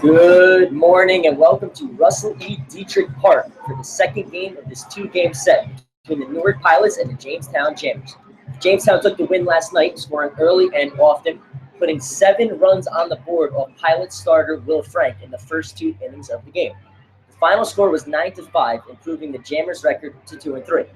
Good morning and welcome to Russell E. Dietrich Park for the second game of this two-game set between the Newark Pilots and the Jamestown Jammers. Jamestown took the win last night, scoring early and often, putting 7 runs on the board off Pilots starter Will Frank in the first 2 innings of the game. The final score was 9-5, improving the Jammers' record to 2-3.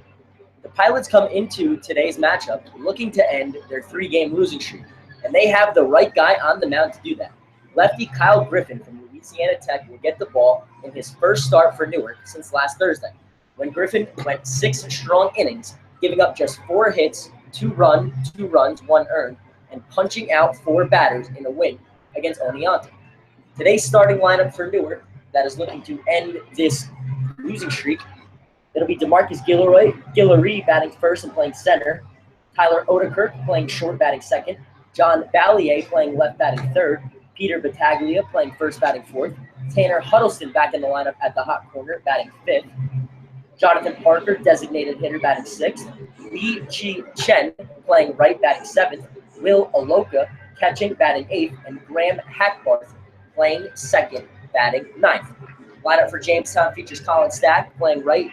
The Pilots come into today's matchup looking to end their 3-game losing streak, and they have the right guy on the mound to do that. Lefty Kyle Griffin from Louisiana Tech will get the ball in his first start for Newark since last Thursday, when Griffin went 6 strong innings, giving up just 4 hits, 2 runs, 1 earned, and punching out 4 batters in a win against Oneonta. Today's starting lineup for Newark that is looking to end this losing streak, it'll be DeMarcus Guillory batting first and playing center, Tyler Odekirk playing short batting second, John Ballier playing left batting third, Peter Battaglia playing first batting fourth, Tanner Huddleston back in the lineup at the hot corner batting fifth, Jonathan Parker designated hitter batting sixth, Lee Chi Chen playing right batting seventh, Will Aloka catching batting eighth, and Graham Hackbarth playing second batting ninth. Lineup for Jamestown features Colin Stack playing right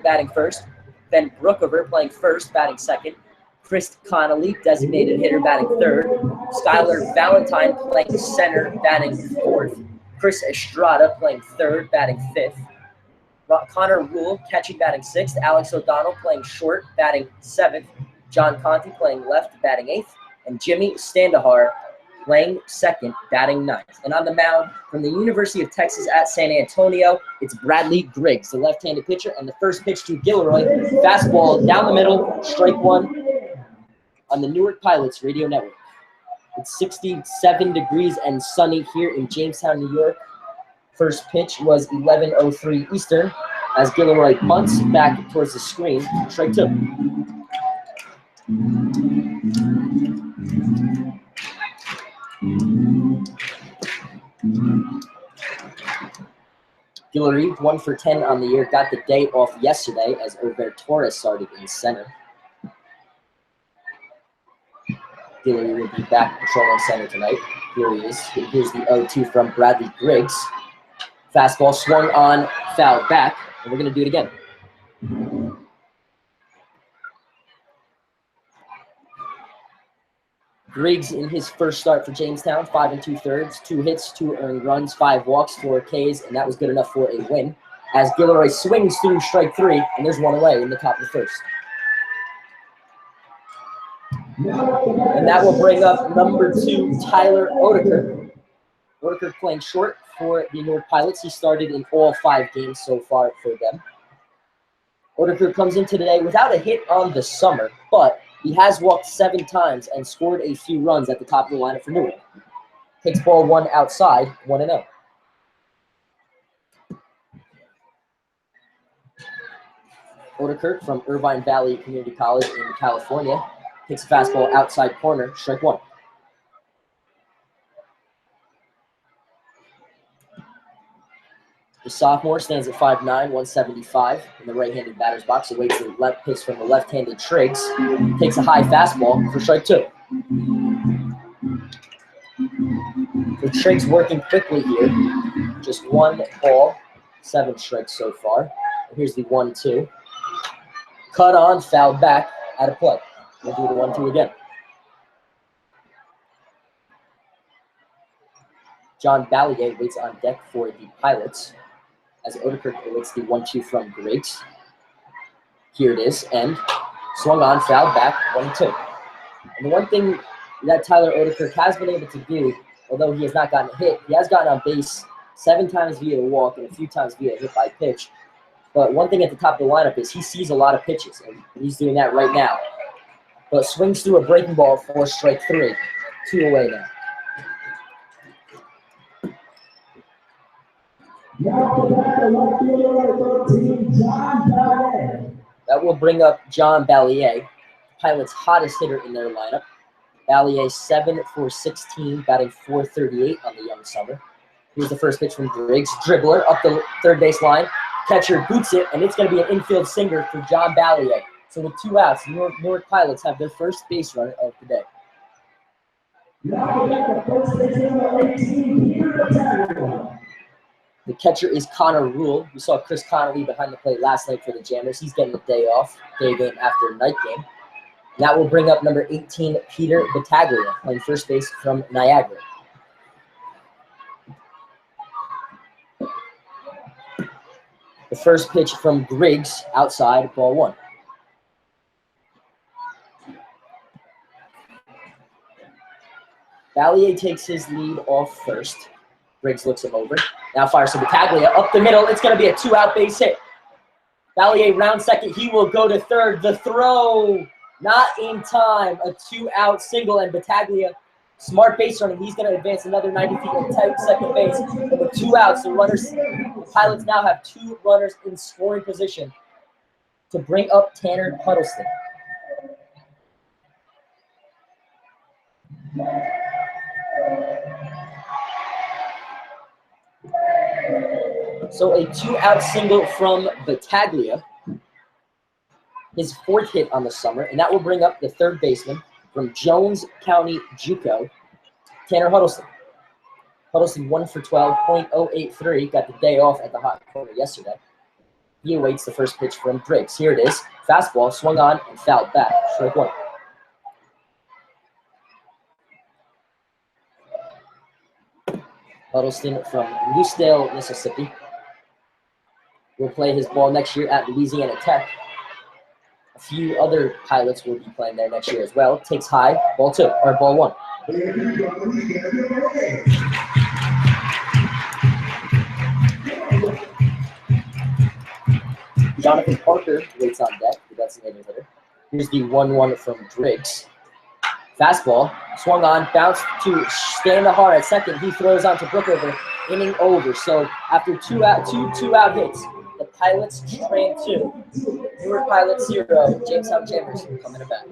batting first, Ben Brookover playing first batting second, Chris Connolly, designated hitter, batting third. Skylar Valentine playing center, batting fourth. Chris Estrada playing third, batting fifth. Connor Rule catching, batting sixth. Alex O'Donnell playing short, batting seventh. John Conti playing left, batting eighth. And Jimmy Standahar playing second, batting ninth. And on the mound from the University of Texas at San Antonio, it's Bradley Griggs, the left-handed pitcher. And the first pitch to Gilroy, fastball down the middle, strike one, on the Newark Pilots radio network. It's 67 degrees and sunny here in Jamestown, New York. First pitch was 11:03 Eastern as Gilroy bunts back towards the screen. Strike 2. Guillory, 1 for 10 on the year, got the day off yesterday as Ober Torres started in center. Guillory will be back patrolling center tonight. Here he is. Here's the 0-2 from Bradley Griggs. Fastball swung on, fouled back, and we're going to do it again. Griggs in his first start for Jamestown, 5 2/3, 2 hits, 2 earned runs, 5 walks, 4 Ks, and that was good enough for a win. As Guillory swings through strike 3, and there's one away in the top of the first. And that will bring up number 2, Tyler Odekirk. Odekirk playing short for the Newark Pilots. He started in all 5 games so far for them. Odekirk comes in today without a hit on the summer, but he has walked 7 times and scored a few runs at the top of the lineup for Newark. Takes ball 1 outside, 1-0. Odekirk from Irvine Valley Community College in California. Takes a fastball outside corner, strike 1. The sophomore stands at 5'9", 175 in the right-handed batter's box. Awaits the left pitch from the left-handed Triggs. Takes a high fastball for strike 2. So Triggs working quickly here. Just 1 ball, 7 strikes so far. And here's the 1-2. Cut on, fouled back, out of play. We'll do the 1-2 again. John Ballier waits on deck for the Pilots as Odekirk awaits the 1-2 from Griggs. Here it is, and swung on, fouled back, 1-2. And the one thing that Tyler Odekirk has been able to do, although he has not gotten a hit, he has gotten on base 7 times via a walk and a few times via a hit by pitch. But one thing at the top of the lineup is he sees a lot of pitches, and he's doing that right now. But swings through a breaking ball for strike 3. 2 away now. That will bring up John Ballier, Pilots' hottest hitter in their lineup. Ballier 7 for 16, batting .438 on the young summer. Here's the first pitch from Griggs. Dribbler up the third base line. Catcher boots it, and it's going to be an infield sinker for John Ballier. So with 2 outs, Newark Pilots have their first base runner of the day. The catcher is Connor Rule. We saw Chris Connolly behind the plate last night for the Jammers. He's getting a day off, day game after night game. That will bring up number 18, Peter Battaglia, playing first base from Niagara. The first pitch from Griggs, outside, ball one. Ballier takes his lead off first. Griggs looks him over. Now fires to Battaglia up the middle. It's going to be a 2-out base hit. Ballier round second. He will go to third. The throw, not in time. A 2-out single, and Battaglia, smart base running. He's going to advance another 90 feet and take second base. And with 2 outs, the Pilots now have 2 runners in scoring position to bring up Tanner Huddleston. So a 2-out single from Battaglia, his 4th hit on the summer, and that will bring up the third baseman from Jones County JUCO, Tanner Huddleston. Huddleston 1 for 12, .083, got the day off at the hot corner yesterday. He awaits the first pitch from Briggs. Here it is. Fastball, swung on, and fouled back. Strike one. Huddleston from Loosedale, Mississippi, will play his ball next year at Louisiana Tech. A few other Pilots will be playing there next year as well. Takes high, ball one. Jonathan Parker waits on deck, the designated hitter. Here's the 1-1 from Briggs. Fastball, swung on, bounced to Standahar at second. He throws on to Brookover, inning over. So after two out hits, the Pilots train 2. Newark Pilots 0, Jamestown Jammers coming back.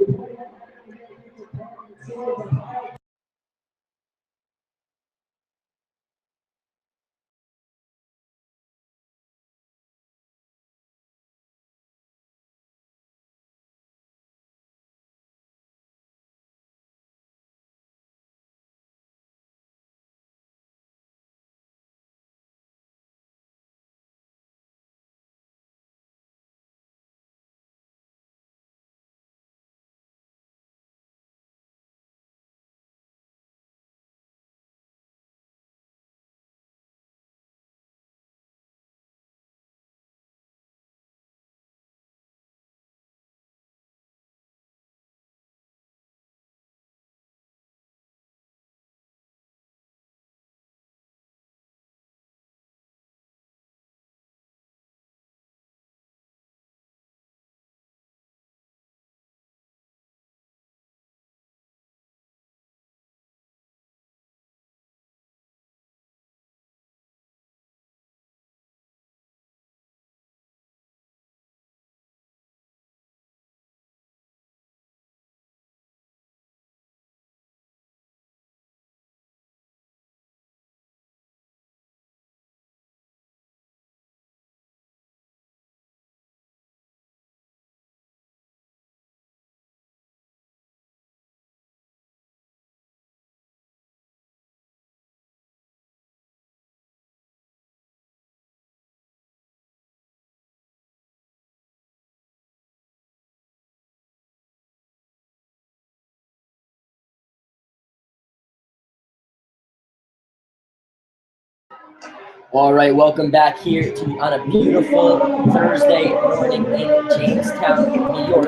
All right, welcome back here on a beautiful Thursday morning in Jamestown, New York.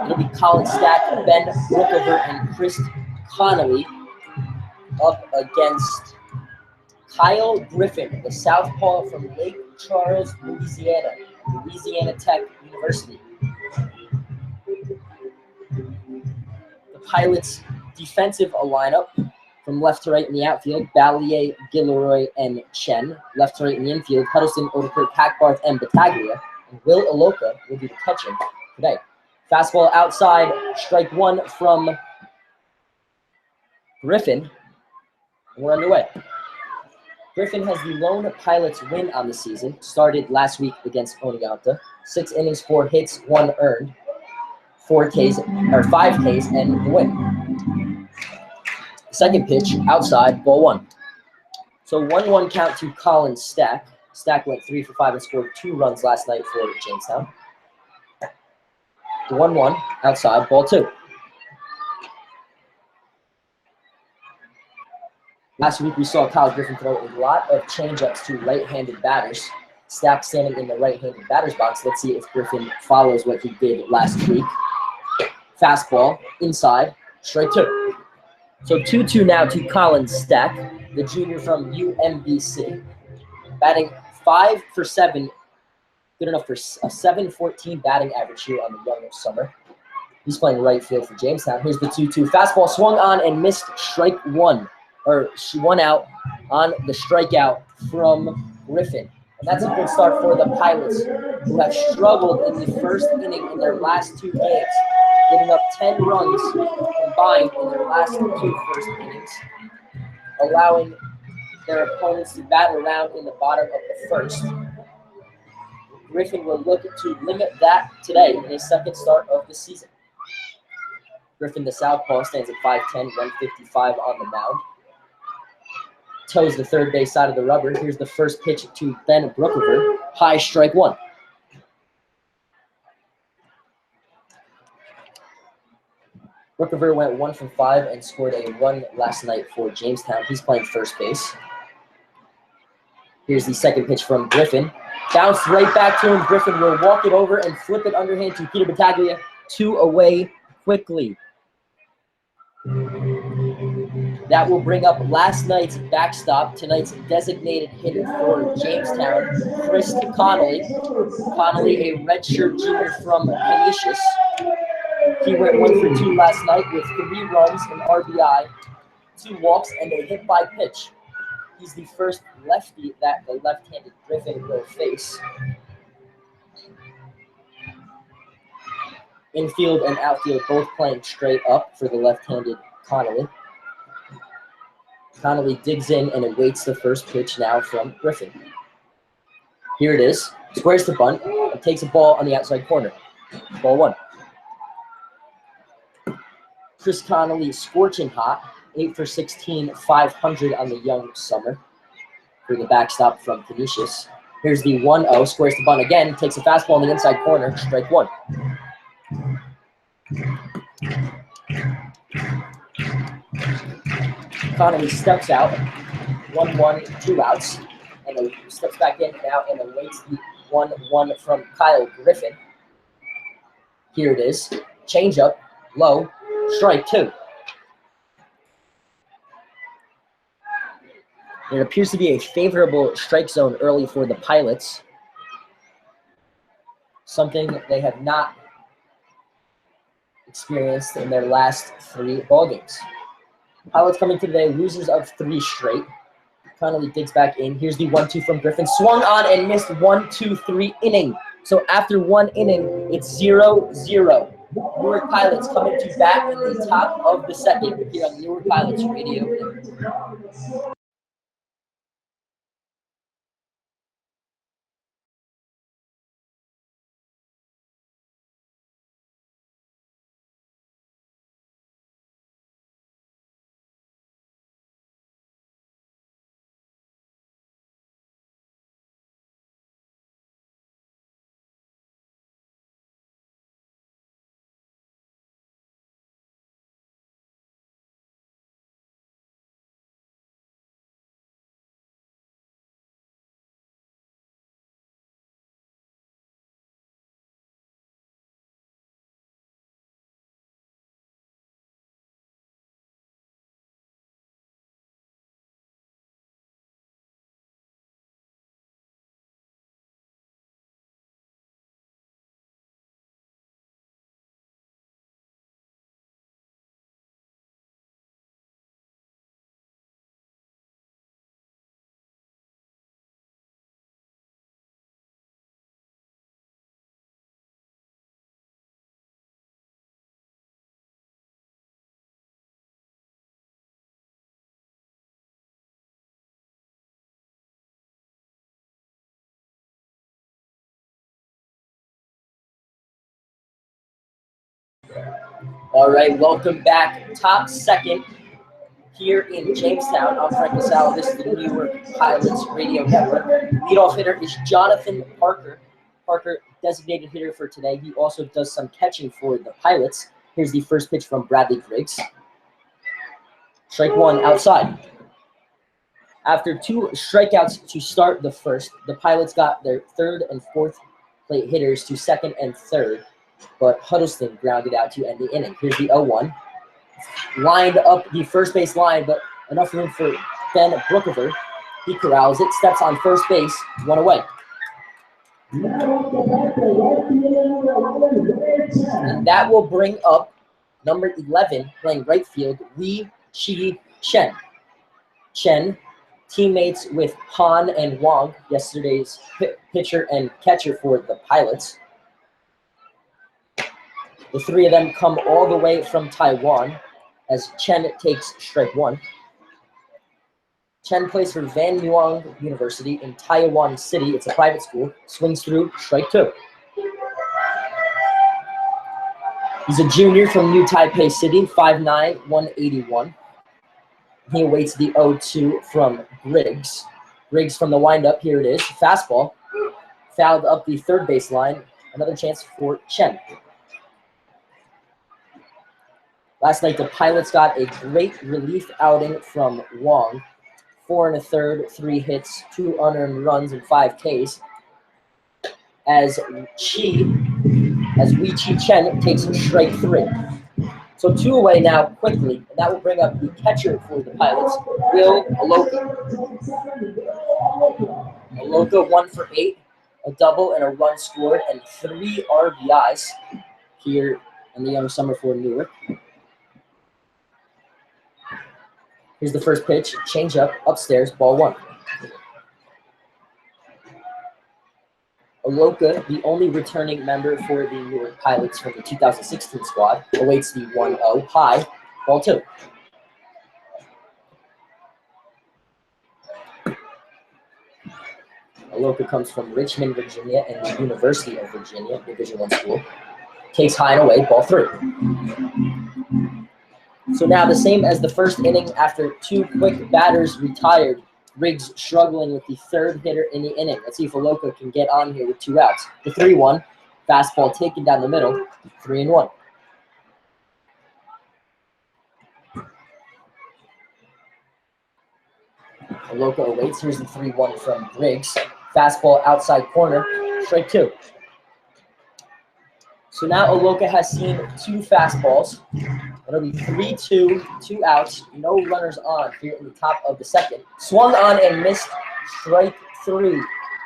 It'll be Colin Stack, Ben Brookover, and Chris Connolly up against Kyle Griffin, the southpaw from Lake Charles, Louisiana Tech University. The Pilots' defensive lineup from left to right in the outfield, Ballier, Gilroy, and Chen. Left to right in the infield, Huddleston, Odekirk, Hackbarth, and Battaglia. And Will Aloka will be the catching today. Fastball outside, strike one from Griffin. And we're underway. Griffin has the lone Pilots win on the season. Started last week against Oneonta. 6 innings, 4 hits, 1 earned. 5 Ks, and the win. Second pitch, outside, ball 1. So 1-1 count to Colin Stack. Stack went 3 for 5 and scored 2 runs last night for Jamestown. 1-1, outside, ball 2. Last week, we saw Kyle Griffin throw a lot of changeups to right-handed batters. Stack standing in the right-handed batter's box. Let's see if Griffin follows what he did last week. Fastball, inside, strike 2. So 2-2 now to Colin Stack, the junior from UMBC. Batting 5 for 7, good enough for a 7.14 batting average here on the young summer. He's playing right field for Jamestown. Here's the 2-2. Fastball swung on and missed, strike 1. Or she won out on the strikeout from Griffin. And that's a good start for the Pilots, who have struggled in the first inning in their last 2 games, giving up 10 runs combined in their last 2 first innings, allowing their opponents to bat around in the bottom of the first. Griffin will look to limit that today in his second start of the season. Griffin, the southpaw, stands at 5'10", 155 on the mound. Toes the third base side of the rubber. Here's the first pitch to Ben Brookover. High, strike 1. Brookover went 1 for 5 and scored a run last night for Jamestown. He's playing first base. Here's the second pitch from Griffin. Bounced right back to him. Griffin will walk it over and flip it underhand to Peter Battaglia. 2 away quickly. That will bring up last night's backstop, tonight's designated hitter for Jamestown, Chris Connolly. Connolly, a redshirt junior from Canisius. He went 1 for 2 last night with 3 runs, an RBI, 2 walks, and a hit-by pitch. He's the first lefty that the left-handed Griffin will face. Infield and outfield both playing straight up for the left-handed Connolly. Connolly digs in and awaits the first pitch now from Griffin. Here it is. Squares the bunt and takes a ball on the outside corner. Ball 1. Chris Connolly scorching hot. 8 for 16, 500 on the young summer for the backstop from Canisius. Here's the 1-0. Squares the bunt again. Takes a fastball on the inside corner. Strike 1. Connolly steps out, 1-1, 2 outs, and steps back in now and awaits the 1-1 from Kyle Griffin. Here it is, changeup, low, strike 2. There appears to be a favorable strike zone early for the Pilots, something they have not experienced in their last 3 ball games. Pilots coming to today, losers of 3 straight. Connolly digs back in. Here's the 1-2 from Griffin. Swung on and missed 1-2-3 inning. So after 1 inning, it's 0-0. Newark Pilots coming to bat in the top of the second here on the Newark Pilots Radio Network. All right, welcome back. Top second here in Jamestown. I'm Frank LaSalle. This is the Newark Pilots Radio Network. Leadoff hitter is Jonathan Parker. Parker, designated hitter for today. He also does some catching for the Pilots. Here's the first pitch from Bradley Griggs. Strike one outside. After 2 strikeouts to start the first, the Pilots got their third and fourth plate hitters to second and third, but Huddleston grounded out to end the inning. Here's the 0-1. Lined up the first base line, but enough room for Ben Brookover. He corrals it, steps on first base, 1 away. And that will bring up number 11, playing right field, Lee Chi Chen. Chen, teammates with Han and Wang, yesterday's pitcher and catcher for the Pilots. The three of them come all the way from Taiwan as Chen takes strike one. Chen plays for Van Nuang University in Taiwan City. It's a private school. Swings through, strike two. He's a junior from New Taipei City, 5'9", 181. He awaits the 0-2 from Griggs. Griggs from the windup, here it is. Fastball. Fouled up the third base line. Another chance for Chen. Last night, the Pilots got a great relief outing from Wang. 4 1/3, 3 hits, 2 unearned runs, and 5 Ks. As Wee Chi Chen takes strike 3. So 2 away now quickly, and that will bring up the catcher for the Pilots, Will Aloka. Aloka 1 for 8, a double and a run scored, and 3 RBIs here in the young summer for Newark. Here's the first pitch, change up, upstairs, ball 1. Aloka, the only returning member for the Newark Pilots from the 2016 squad, awaits the 1-0 high, ball 2. Aloka comes from Richmond, Virginia, and the University of Virginia, Division I school. Takes high and away, ball 3. So now the same as the first inning after 2 quick batters retired. Griggs struggling with the third hitter in the inning. Let's see if Aloka can get on here with 2 outs. The 3-1, fastball taken down the middle, 3-1. Aloka awaits. Here's the 3-1 from Griggs. Fastball outside corner, strike 2. So now Aloka has seen 2 fastballs. It'll be 3-2, 2 outs, no runners on here in the top of the second. Swung on and missed, strike 3.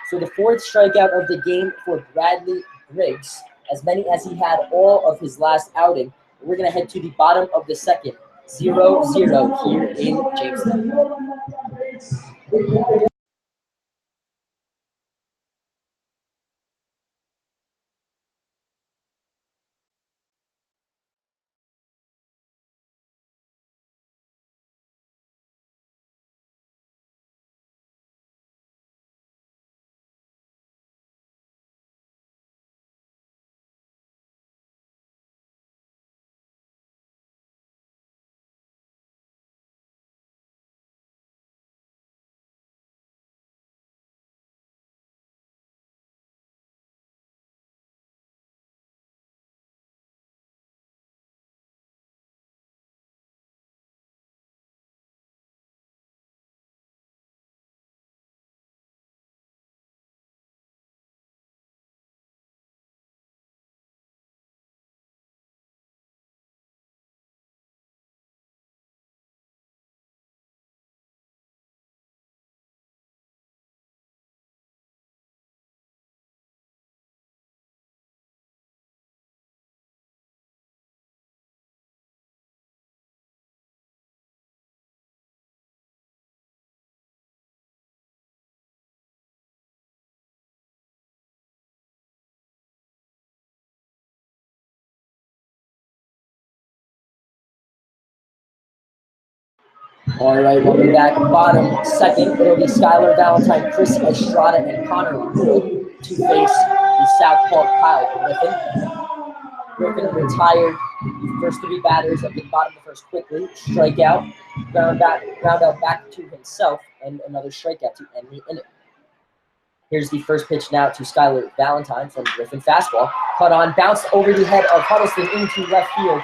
So the 4th strikeout of the game for Bradley Griggs, as many as he had all of his last outing. We're going to head to the bottom of the second, 0-0 here in Jamestown. All right, welcome back. Bottom second, it'll be Skylar Valentine, Chris Estrada, and Connor Wood to face the Southpaw Kyle Griffin. Griffin retired The first three batters of the bottom of the first quickly strike out, ground out back to himself, and another strikeout to end the inning. Here's the first pitch now to Skylar Valentine from Griffin. Fastball, cut on, bounced over the head of Huddleston into left field.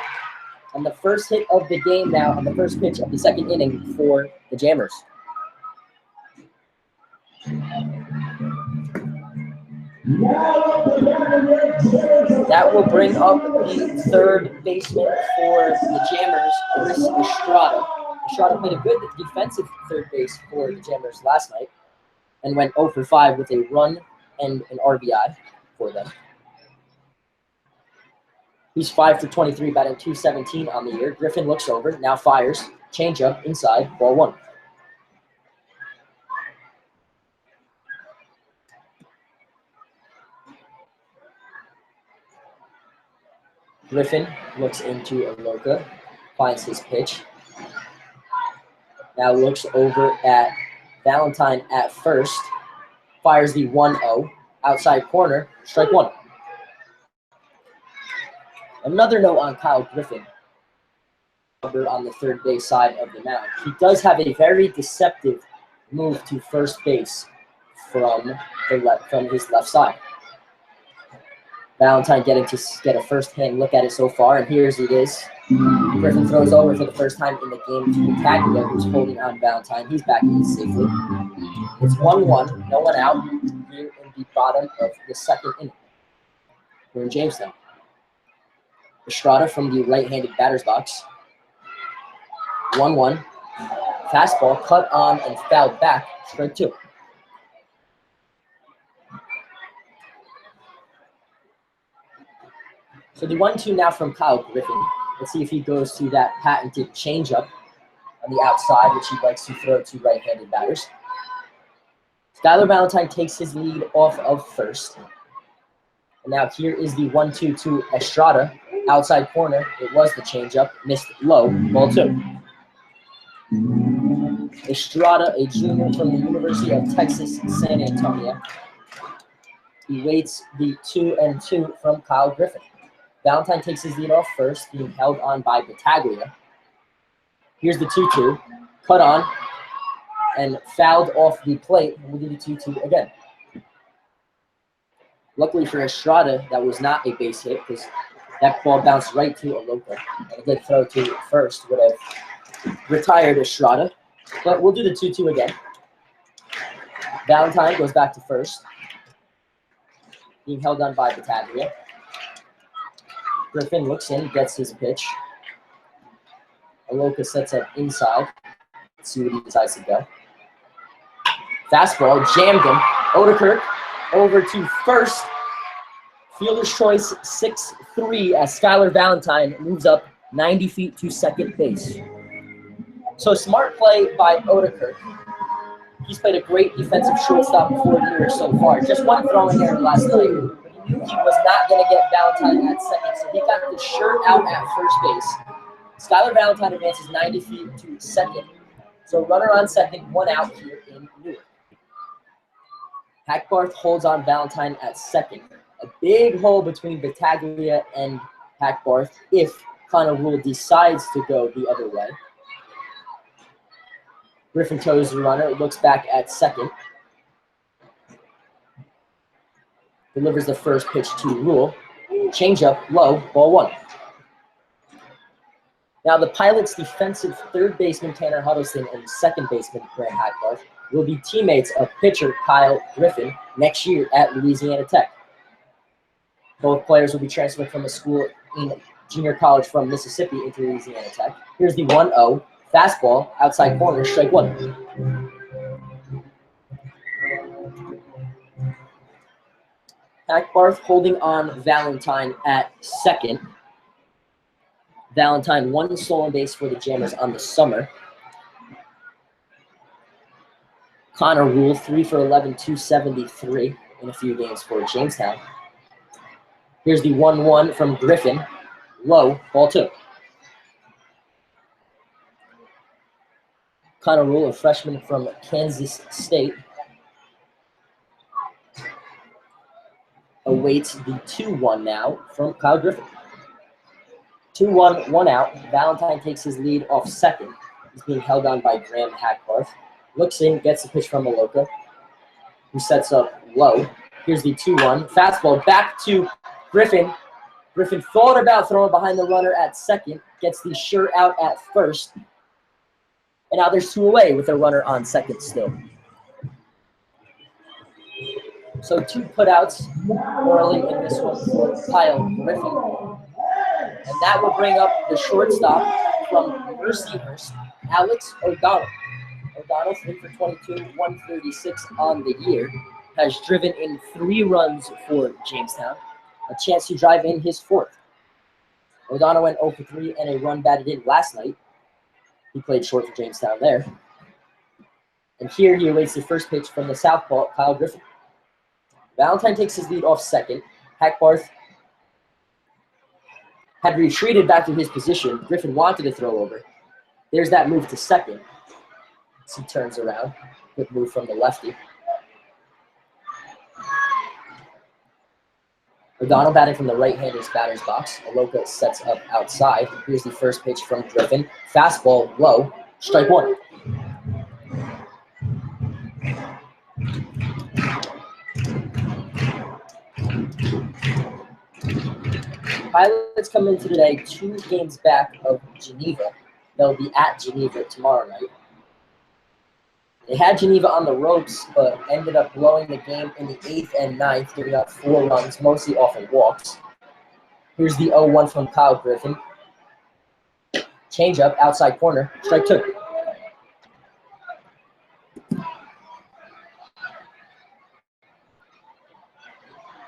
And the first hit of the game now, and the first pitch of the second inning for the Jammers. That will bring up the third baseman for the Jammers, Chris Estrada. Estrada played a good defensive third base for the Jammers last night and went 0 for 5 with a run and an RBI for them. He's 5 for 23, batting .217 on the year. Griffin looks over, now fires, changeup inside, ball 1. Griffin looks into Aloka, finds his pitch. Now looks over at Valentine at first, fires the 1-0, outside corner, strike 1. Another note on Kyle Griffin on the third base side of the mound. He does have a very deceptive move to first base from his left side. Valentine getting to get a first-hand look at it so far, and here's it is. Griffin throws over for the first time in the game to Battaglia, who's holding on Valentine. He's back in safely. It's 1-1, no one out here in the bottom of the second inning. We're in Jamestown. Estrada from the right-handed batter's box. 1-1. Fastball cut on and fouled back, strike 2. So the 1-2 now from Kyle Griffin. Let's see if he goes to that patented changeup on the outside, which he likes to throw to right-handed batters. Skylar Valentine takes his lead off of first. And now here is the 1-2 to Estrada. Outside corner, it was the changeup, missed low, ball 2. Estrada, a junior from the University of Texas, San Antonio. He waits the 2-2 from Kyle Griffin. Valentine takes his lead off first, being held on by Battaglia. Here's the 2-2, cut on, and fouled off the plate, and we'll do the 2-2 again. Luckily for Estrada, that was not a base hit, because that ball bounced right to Aloka, and a good throw to first would have retired Estrada. But we'll do the 2-2 again. Valentine goes back to first, being held on by Battaglia. Griffin looks in, gets his pitch. Aloka sets up inside. Let's see what he decides to go. Fastball, jammed him. Odekirk over to first. Fielder's choice 6-3 as Skylar Valentine moves up 90 feet to second base. So smart play by Odekirk. He's played a great defensive shortstop for Newark so far. Just one throwing error last night. He knew he was not going to get Valentine at second, so he got the shirt out at first base. Skylar Valentine advances 90 feet to second. So runner on second, one out here in Newark. Hackbarth holds on Valentine at second. A big hole between Battaglia and Hackbarth if Connor Rule decides to go the other way. Griffin toes the runner, looks back at second. Delivers the first pitch to Rule. Changeup, low, ball 1. Now the Pilots' defensive third baseman Tanner Huddleston and second baseman Grant Hackbarth will be teammates of pitcher Kyle Griffin next year at Louisiana Tech. Both players will be transferred from a school in junior college from Mississippi into Louisiana Tech. Here's the 1-0. Fastball, outside corner, strike 1. Hackbarth holding on Valentine at second. Valentine one stolen base for the Jammers on the summer. Connor Rule 3 for 11, 273 in a few games for Jamestown. Here's the 1-1 from Griffin. Low, ball 2. Connor Rule, a freshman from Kansas State, awaits the 2-1 now from Kyle Griffin. 2-1, 1 out. Valentine takes his lead off second. He's being held on by Graham Hackbarth. Looks in, gets the pitch from Maloka, who sets up low. Here's the 2-1. Fastball back to Griffin. Griffin thought about throwing behind the runner at second. Gets the sure out at first. And now there's 2 away with a runner on second still. So 2 putouts early in this one for Kyle Griffin. And that will bring up the shortstop from Mercyhurst, Alex O'Donnell. O'Donnell, 3 for 22, 136 on the year, has driven in 3 runs for Jamestown. A chance to drive in his 4th. O'Donnell went 0 for 3 and a run batted in last night. He played short for Jamestown there. And here he awaits the first pitch from the southpaw, Kyle Griffin. Valentine takes his lead off second. Hackbarth had retreated back to his position. Griffin wanted to throw over. There's that move to second. As he turns around. Good move from the lefty. O'Donnell batting from the right-hander's batter's box. Aloka sets up outside. Here's the first pitch from Griffin. Fastball low. Strike 1. Pilots come into today 2 games back of Geneva. They'll be at Geneva tomorrow night. They had Geneva on the ropes, but ended up blowing the game in the 8th and 9th, giving up 4 runs, mostly off of walks. Here's the 0-1 from Kyle Griffin. Changeup, outside corner, strike 2.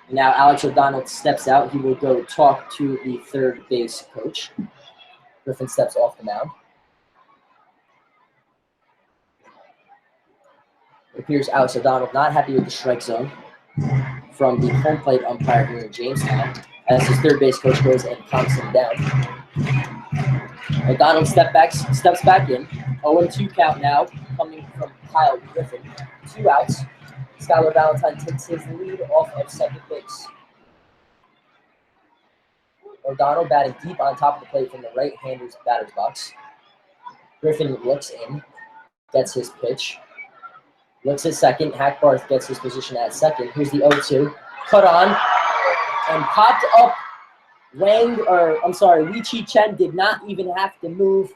Now Alex O'Donnell steps out. He will go talk to the third base coach. Griffin steps off the mound. It appears Alex O'Donnell not happy with the strike zone from the home plate umpire here in Jamestown, as his third base coach goes and calms him down. O'Donnell steps back in. 0-2 count now, coming from Kyle Griffin. 2 outs. Skylar Valentine takes his lead off of second base. O'Donnell batting deep on top of the plate from the right-hander's batter's box. Griffin looks in, gets his pitch. Looks at second. Hackbarth gets his position at second. Here's the 0-2. Cut on and popped up. Wei Chi Chen did not even have to move.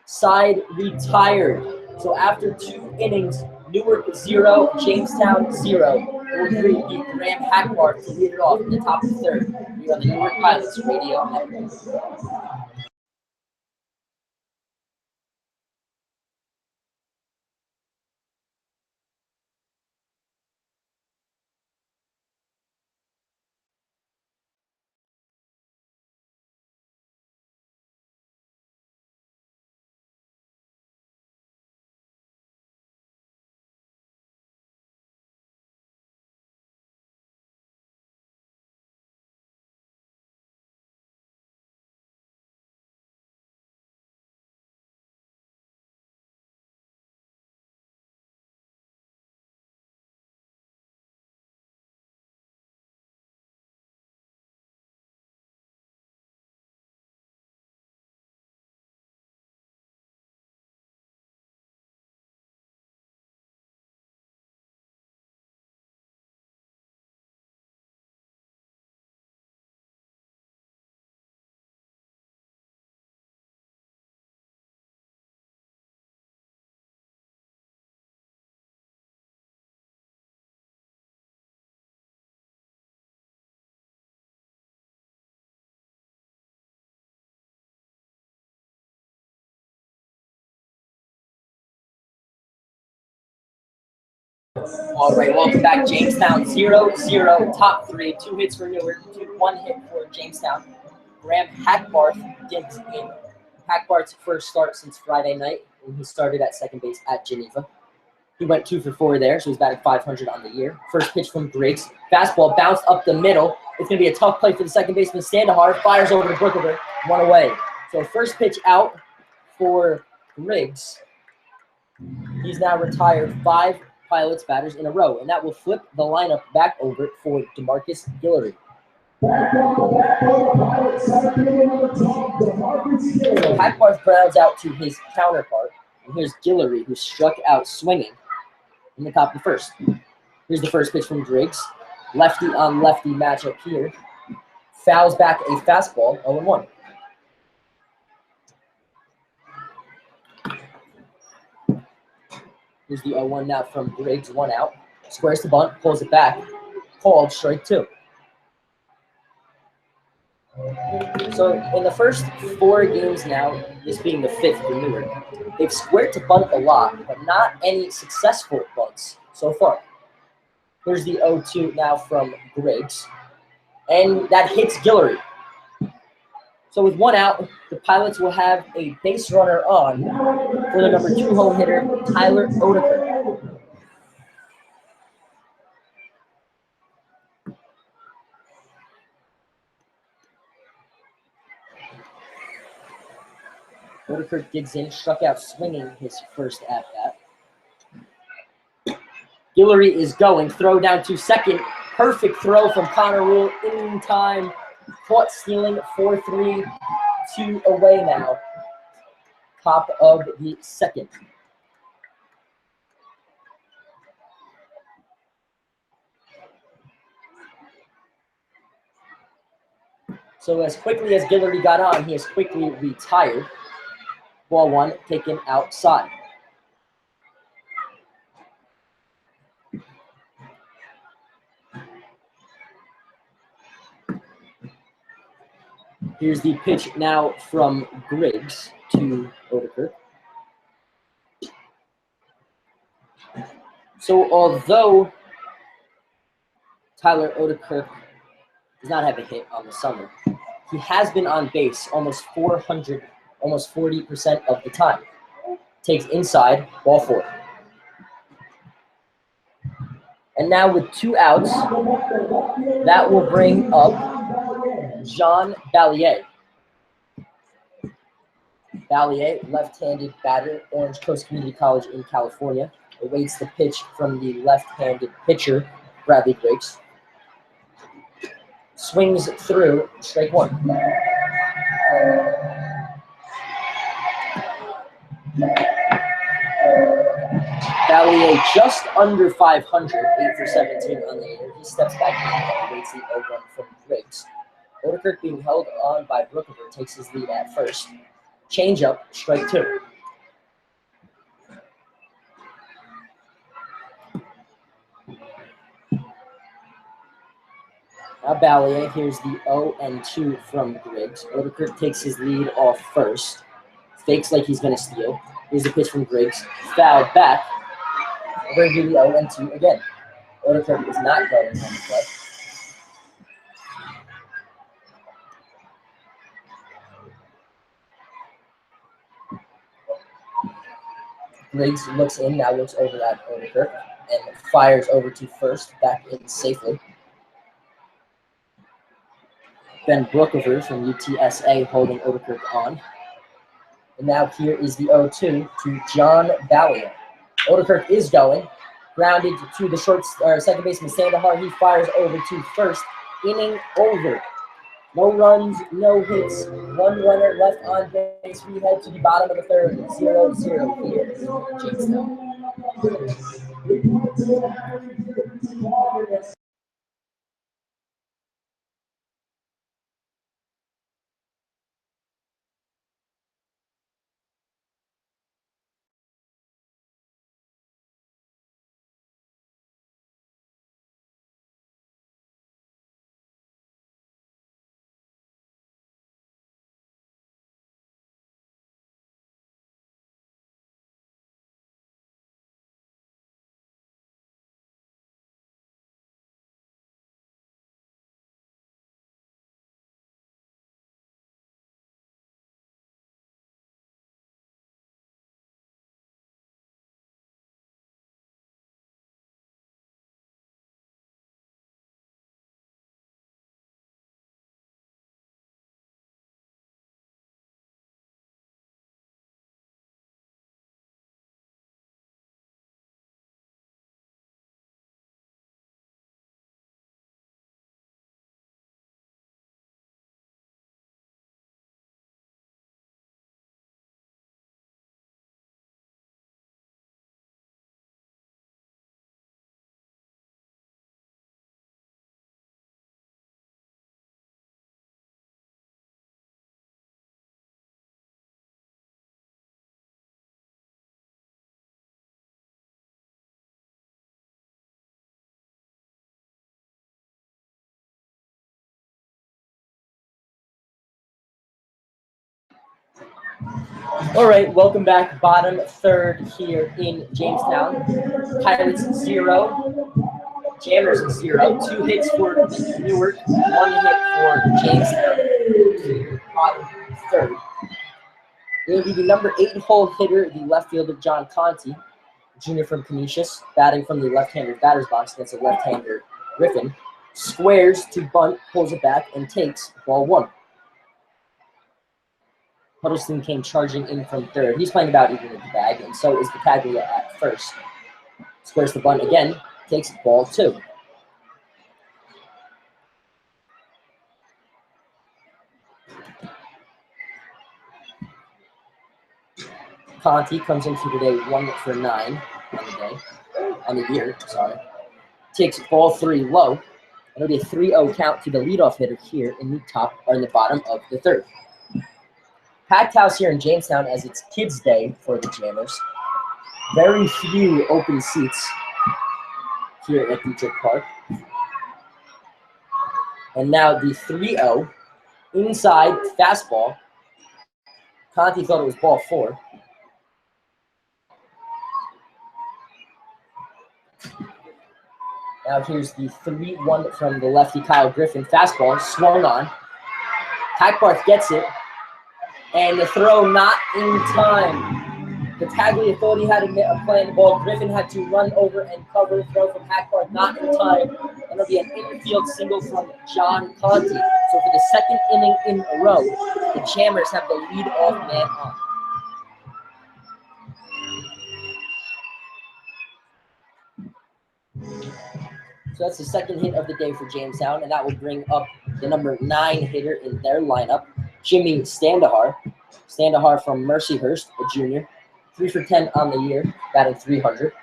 Side retired. So after 2 innings, Newark 0, Jamestown 0. We'll beat Graham Hackbarth to lead it off in the top of the 3rd. We are the Newark Pilots Radio Network. All right, welcome back. Jamestown 0-0, top 3, 2 hits for Newark, 1 hit for Jamestown. Graham Hackbarth digs in. Hackbarth's first start since Friday night when he started at second base at Geneva. He went 2 for 4 there, so he's batting .500 on the year. First pitch from Griggs. Fastball bounced up the middle. It's going to be a tough play for the second baseman. Standahar fires over to Brookover. 1 away. So first pitch out for Griggs. He's now retired 5 Pilots batters in a row, and that will flip the lineup back over for DeMarcus Guillory. So Hackbarth grounds out to his counterpart, and here's Guillory, who struck out swinging in the top of the first. Here's the first pitch from Griggs. Lefty on lefty matchup here. Fouls back a fastball, 0-1. Here's the 0-1 now from Griggs, 1 out. Squares the bunt, pulls it back. Called, strike 2. So in the first 4 games now, this being the 5th for Newark, they've squared to bunt a lot, but not any successful bunts so far. Here's the 0-2 now from Griggs, and that hits Guillory. So with 1 out, the Pilots will have a base runner on for the number 2 home hitter, Tyler Odeker. Odeker digs in, struck out swinging his first at-bat. Guillory is going, throw down to second. Perfect throw from Connor Rule in time. Caught stealing, 4-3, 2 away now. Top of the second. So as quickly as Guillory got on, he has quickly retired. Ball 1 taken outside. Here's the pitch now from Griggs to Odeker. So although Tyler Odeker does not have a hit on the summer, he has been on base almost 40% of the time. Takes inside, ball 4. And now with 2 outs, that will bring up John Ballier. Ballier, left-handed batter, Orange Coast Community College in California, awaits the pitch from the left-handed pitcher, Bradley Griggs. Swings through, strike 1. Ballier just under 500, 8 for 17 on the year. He steps back and awaits the 0-1 from Griggs. Odeker being held on by Brookover takes his lead at first. Change up, strike 2. Now Ballier, here's the 0-2 from Griggs. Odeker takes his lead off first. Fakes like he's going to steal. Here's the pitch from Griggs. Fouled back. We're going to do the 0-2 again. Odeker is not going on the play. Griggs looks in, now looks over at Odeker, and fires over to first, back in safely. Ben Brookover from UTSA holding Odeker on. And now here is the 0-2 to John Ballier. Odeker is going. Grounded to the second baseman Sandahar. He fires over to first. Inning over. No runs, no hits. 1 runner left on base. We head to the bottom of the third. 0-0 here in Jamestown. All right, welcome back. Bottom third here in Jamestown. Pilots 0, Jammers 0. 2 hits for Newark, 1 hit for Jamestown. Bottom third. It will be the number 8-hole hitter, the left fielder John Conti, junior from Canisius, batting from the left-handed batter's box against a left-hander Griffin. Squares to bunt, pulls it back, and takes ball 1. Huddleston came charging in from third. He's playing about even with the bag, and so is Battaglia at first. Squares the bunt again, takes ball 2. Conti comes into today 1 for 9 on the year. Takes ball 3 low. It'll be a 3-0 count to the leadoff hitter here in the bottom of the third. Packed house here in Jamestown as it's Kids Day for the Jammers. Very few open seats here at Dietrich Park. And now the 3-0 inside fastball. Conti thought it was ball 4. Now here's the 3-1 from the lefty Kyle Griffin. Fastball swung on. Hackbarth gets it. And the throw not in time. Battaglia thought he had a play on the ball. Griffin had to run over and cover the throw from Hackbarth, not in time. And it'll be an infield single from John Conti. So for the second inning in a row, the Jammers have the lead-off man on. So that's the second hit of the day for Jamestown, and that will bring up the number 9 hitter in their lineup, Jimmy Standahar. Standahar from Mercyhurst, a junior. 3 for 10 on the year, batting .300.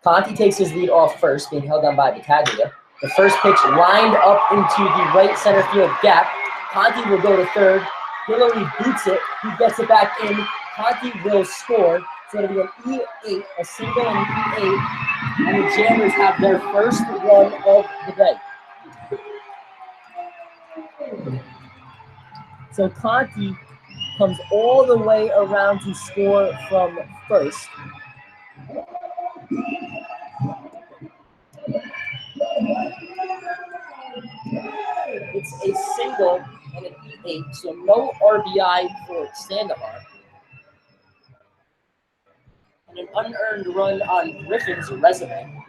Conti takes his lead off first, being held down by Battaglia. The first pitch lined up into the right center field gap. Conti will go to third. Hillary boots it. He gets it back in. Conti will score. So it'll be an E8, a single and E8. And the Jammers have their first run of the day. So Conti comes all the way around to score from first. It's a single and an E8, so no RBI for Standahar. And an unearned run on Griffin's resume.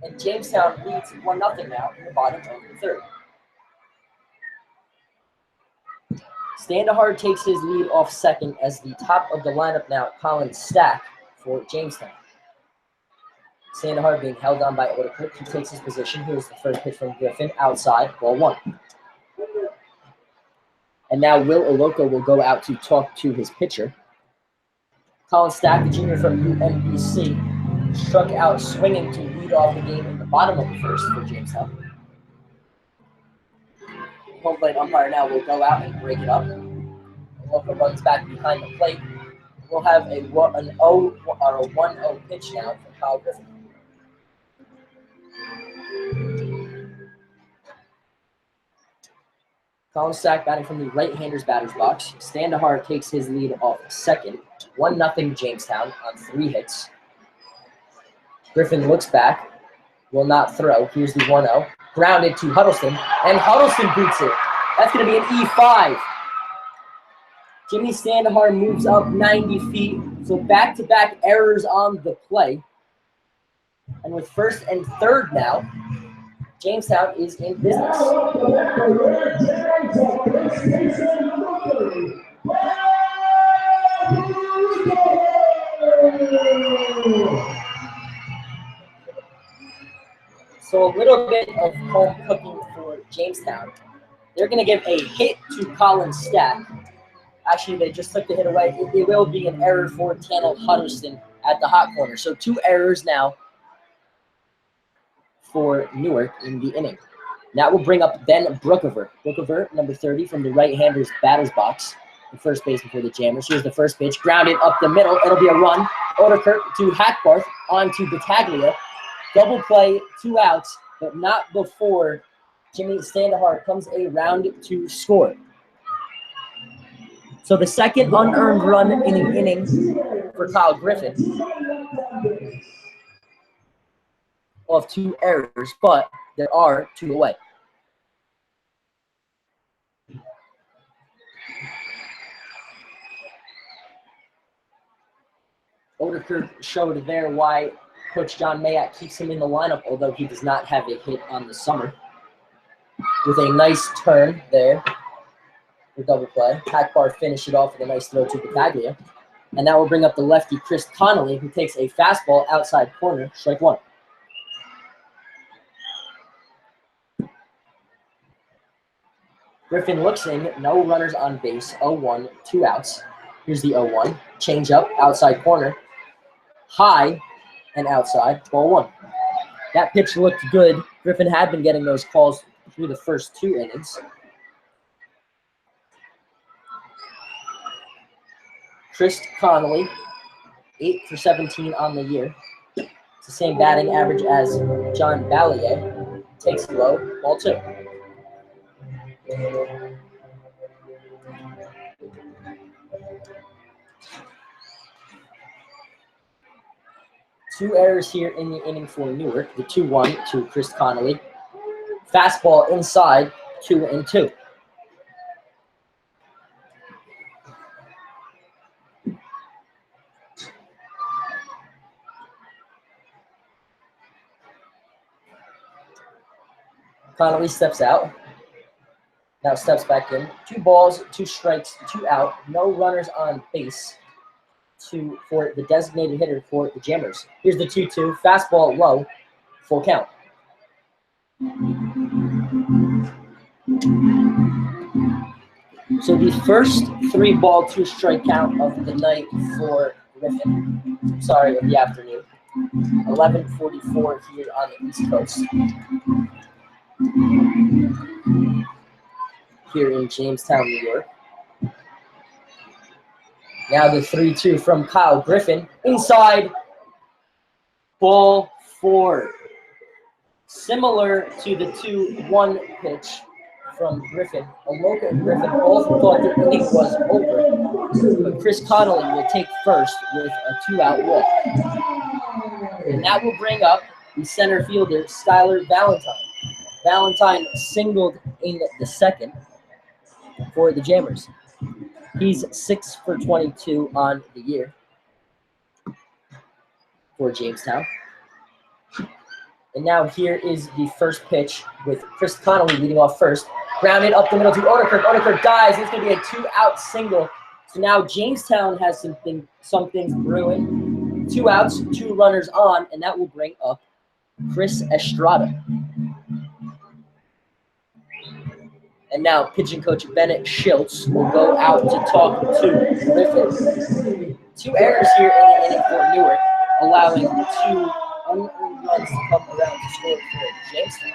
And Jamestown leads 1-0 now in the bottom of the third. Standahar takes his lead off second as the top of the lineup now, Colin Stack for Jamestown. Standahar being held on by Odekirk. He takes his position. Here's the first pitch from Griffin, outside, ball 1. And now Will Oloka will go out to talk to his pitcher. Colin Stack, the junior from UMBC, struck out swinging to lead off the game in the bottom of the first for Jamestown. Home plate umpire now will go out and break it up. Oloka runs back behind the plate. We'll have an 1-0 pitch now from Kyle Griffin. Colin Stack batting from the right-hander's batter's box. Standahar takes his lead off second. 1-0 Jamestown on 3 hits. Griffin looks back, will not throw. Here's the 1-0. Grounded to Huddleston, and Huddleston boots it. That's going to be an E5. Jimmy Standahar moves up 90 feet, so back-to-back errors on the play. And with first and third now, Jamestown is in business. So a little bit of home cooking for Jamestown. They're going to give a hit to Colin Stack. Actually, they just took the hit away. It will be an error for Tanner Huddleston at the hot corner. So 2 errors now for Newark in the inning. That will bring up Ben Brookover. Brookover, number 30, from the right-hander's batter's box, the first baseman for the Jammers. Here's the first pitch, grounded up the middle. It'll be a run. Odekirk to Hackbarth, on to Battaglia. Double play, 2 outs, but not before Jimmy Standahar comes around to score. So the second unearned run in the inning for Kyle Griffin off 2 errors, but there are 2 away. Oderkirk showed there why Coach John Mayak keeps him in the lineup, although he does not have a hit on the summer. With a nice turn there for double play. Hackbar finished it off with a nice throw to Battaglia. And that will bring up the lefty Chris Connolly, who takes a fastball outside corner, strike 1. Griffin looks in, no runners on base, 0-1, 2 outs. Here's the 0-1, change up, outside corner, high and outside, ball 1. That pitch looked good. Griffin had been getting those calls through the first 2 innings. Chris Connolly, 8 for 17 on the year. It's the same batting average as John Ballier. Takes it low, ball 2. Two errors here in the inning for Newark. The 2-1 to Chris Connolly. Fastball inside, 2-2. Connolly steps out. Now steps back in. 2 balls, 2 strikes, 2 out. No runners on base for the designated hitter for the Jammers. Here's the 2-2. Fastball low. Full count. So the first 3-ball, 2-strike count of the night for Griffin. Sorry, of the afternoon. 11:44 here on the East Coast. Here in Jamestown, New York. Now the 3-2 from Kyle Griffin. Inside, ball 4. Similar to the 2-1 pitch from Griffin. Aloka and Griffin both thought the inning was over, but Chris Connolly will take first with a 2-out walk. And that will bring up the center fielder, Skylar Valentine. Valentine singled in the second for the Jammers. He's 6 for 22 on the year for Jamestown. And now here is the first pitch with Chris Connolly leading off first. Grounded up the middle to Oderkirk. Oderkirk dives. It's going to be a 2-out single. So now Jamestown has some things brewing. 2 outs, 2 runners on, and that will bring up Chris Estrada. And now pitching coach Bennett Schiltz will go out to talk to Griffin. 2 errors here in the inning for Newark, allowing 2 unearned runs to come around to score for Jamestown.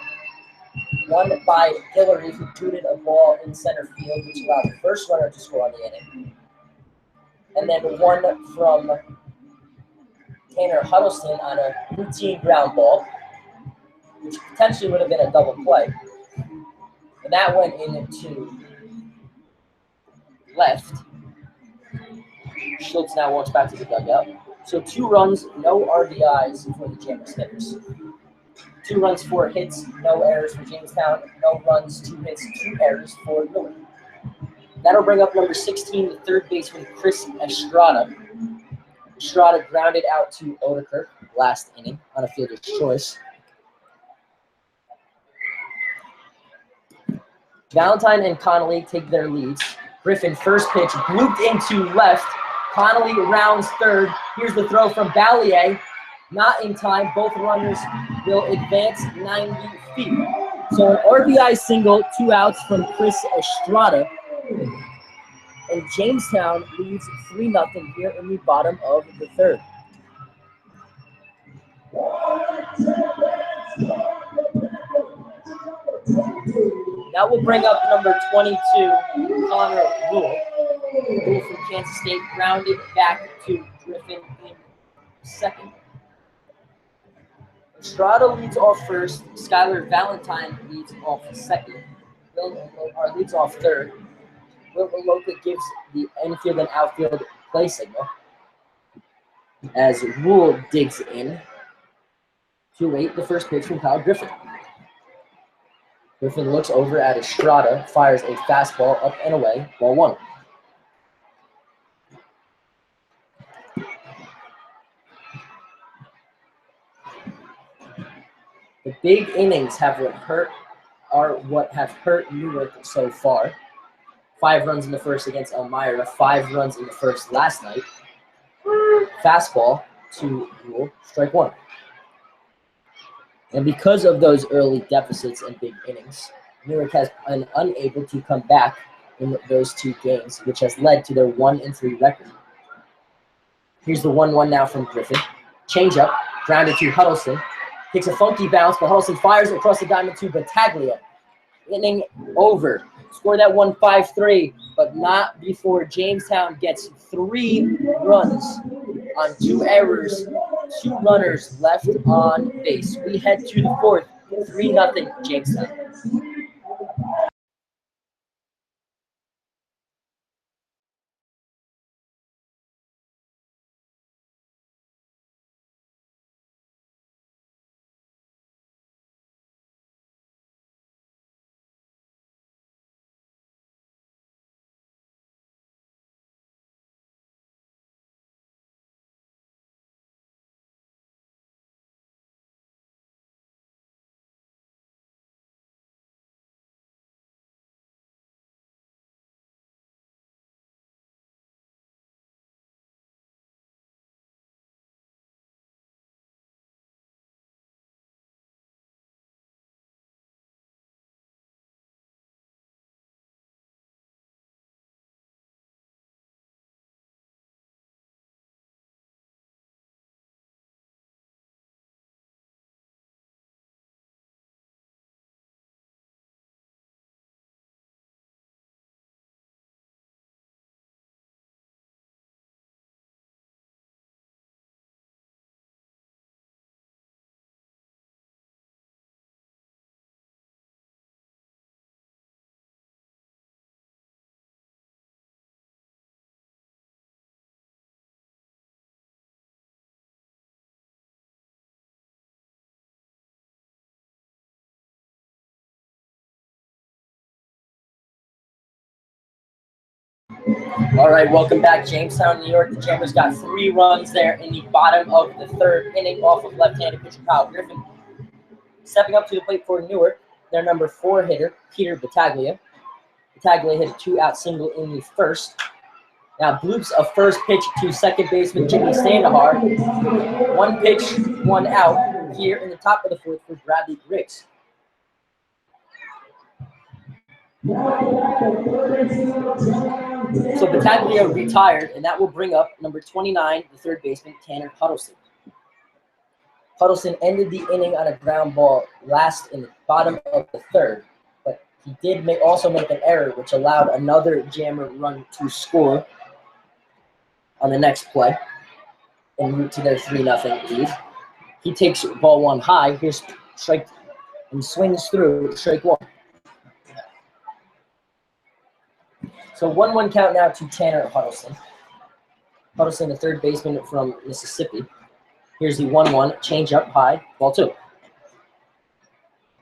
One by Hillary, who booted a ball in center field, which allowed the first runner to score on the inning. And then one from Tanner Huddleston on a routine ground ball, which potentially would have been a double play. And that went into left. Schultz now walks back to the dugout. So 2 runs, no RBIs for the Jammers hitters. 2 runs, 4 hits, no errors for Jamestown. No runs, 2 hits, 2 errors for Newark. That'll bring up number 16, the third baseman, Chris Estrada. Estrada grounded out to Oderkirk last inning on a fielder's choice. Valentine and Connolly take their leads. Griffin, first pitch, blooped into left. Connolly rounds third. Here's the throw from Ballier. Not in time. Both runners will advance 90 feet. So an RBI single, 2 outs from Chris Estrada. And Jamestown leads 3-0 here in the bottom of the third. That will bring up number 22, Connor Rule. Rule from Kansas State, grounded back to Griffin in second. Estrada leads off first. Skylar Valentine leads off second. Leads off third. Loca gives the infield and outfield play signal as Rule digs in to wait the first pitch from Kyle Griffin. Griffin looks over at Estrada, fires a fastball up and away, ball one. The big innings are what have hurt Newark so far. 5 runs in the first against Elmira, 5 runs in the first last night. Fastball to Rule, strike one. And because of those early deficits and big innings, Newark has been unable to come back in those 2 games, which has led to their 1-3 record. Here's the 1-1 now from Griffin. Changeup, grounded to Huddleston. Takes a funky bounce, but Huddleston fires it across the diamond to Battaglia. Inning over. Score that one 5-3, but not before Jamestown gets 3 runs on 2 errors, 2 runners left on base. We head to the 4th, 3-0 Jamestown. All right, welcome back, Jamestown, New York. The Jammers got 3 runs there in the bottom of the 3rd inning off of left-handed pitcher Kyle Griffin. Stepping up to the plate for Newark, their number 4 hitter, Peter Battaglia. Battaglia hit a 2-out single in the 1st. Now bloops a first pitch to second baseman Jimmy Sandahar. 1 pitch, 1 out here in the top of the 4th for Bradley Griggs. So Battaglia retired, and that will bring up number 29, the 3rd baseman, Tanner Huddleston. Huddleston ended the inning on a ground ball last in the bottom of the 3rd, but he did also make an error, which allowed another Jammer run to score on the next play en route to their 3-0 lead. He takes ball 1 high. Here's strike and swings through strike 1. So 1-1 count now to Tanner Huddleston. Huddleston, the 3rd baseman from Mississippi. Here's the 1-1, change up high, ball 2.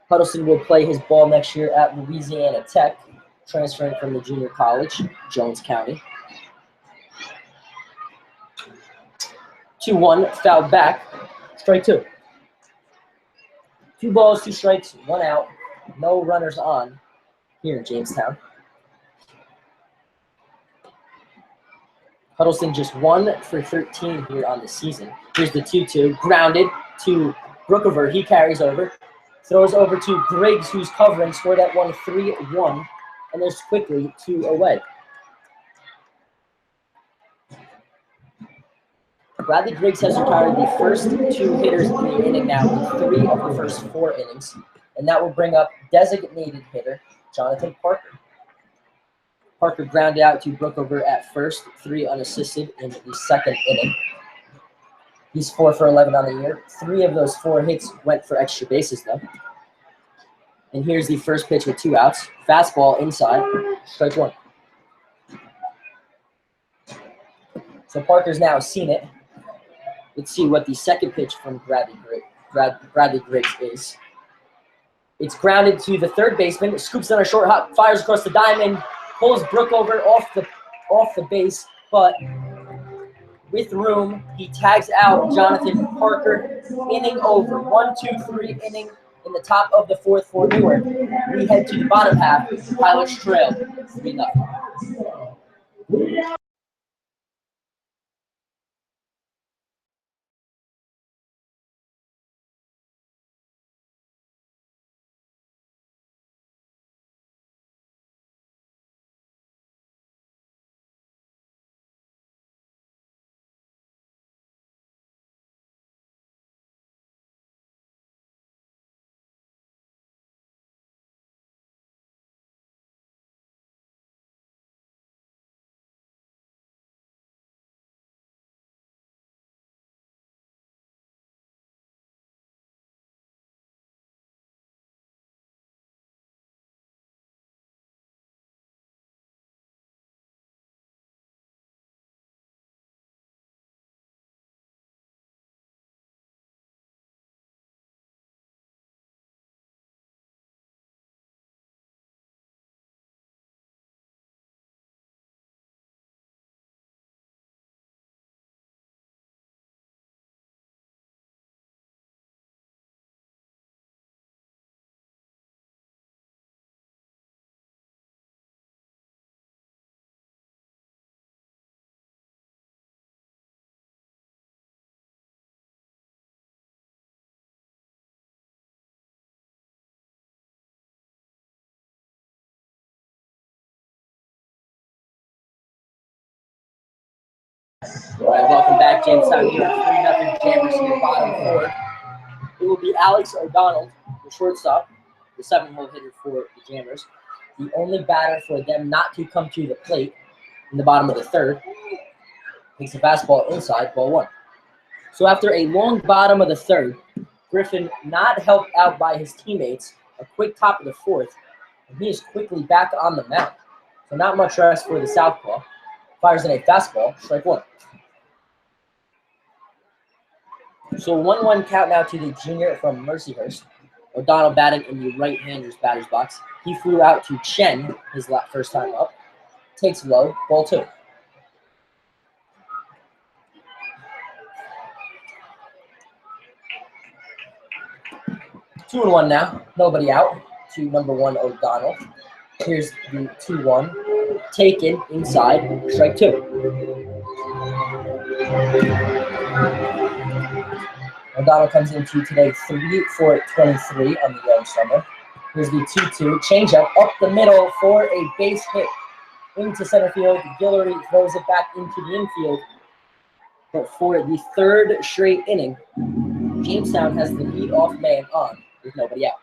Huddleston will play his ball next year at Louisiana Tech, transferring from the junior college, Jones County. 2-1, foul back, strike 2. 2 balls, 2 strikes, 1 out, no runners on here in Jamestown. Huddleston just 1 for 13 here on the season. Here's the 2-2, grounded to Brookover. He carries over, throws over to Griggs, who's covering, scored that one 3-1, and there's quickly 2 away. Bradley Griggs has retired the first 2 hitters in the inning now in 3 of the first 4 innings, and that will bring up designated hitter Jonathan Parker. Parker grounded out to Brookover at first, 3 unassisted in the 2nd inning. He's 4 for 11 on the year. 3 of those 4 hits went for extra bases, though. And here's the first pitch with 2 outs. Fastball inside, strike 1. So Parker's now seen it. Let's see what the second pitch from Bradley Griggs is. It's grounded to the third baseman. Scoops on a short hop, fires across the diamond, pulls Brooke over off the base, but with room, he tags out Jonathan Parker. Inning over. 1-2-3 inning in the top of the fourth for Newark. We head to the bottom half. Pilots trail 3-0. All right, welcome back, Jamestown. Here, 3-0 Jammers in the bottom four. It will be Alex O'Donnell, the shortstop, the 7-hole hitter for the Jammers. The only batter for them not to come to the plate in the bottom of the third. Takes a fastball inside, ball one. So after a long bottom of the third, Griffin, not helped out by his teammates, a quick top of the fourth, and he is quickly back on the mound. So not much rest for the southpaw. Fires in a fastball, strike one. So 1-1 count now to the junior from Mercyhurst. O'Donnell batting in the right-hander's batter's box. He flew out to Chen his first time up. Takes low, ball two. 2-1 now, nobody out to number one O'Donnell. Here's the 2-1, taken inside, strike two. O'Donnell comes into today 3 for 23 on the young summer. Here's the 2-2, changeup up the middle for a base hit into center field. Guillory throws it back into the infield. But for the third straight inning, Jamestown has the leadoff man on with nobody out.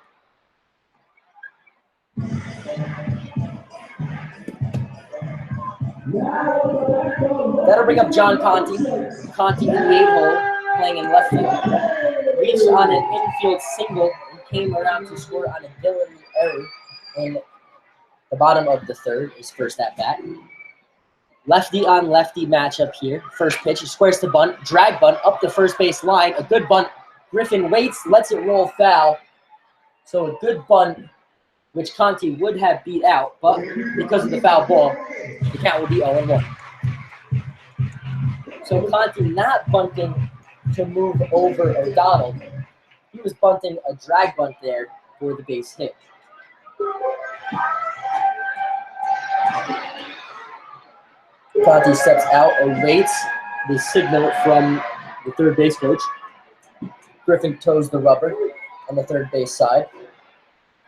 That'll bring up John Conti. Conti in the 8-hole, playing in left field. Reached on an infield single and came around to score on a Guillory error in the bottom of the third, his first at bat. Lefty on lefty matchup here. First pitch, squares to bunt, drag bunt up the first base line. A good bunt. Griffin waits, lets it roll foul. So a good bunt, which Conti would have beat out, but because of the foul ball, the count will be 0-1. So Conti not bunting to move over O'Donnell. He was bunting a drag bunt there for the base hit. Conti steps out, awaits the signal from the third base coach. Griffin toes the rubber on the third base side.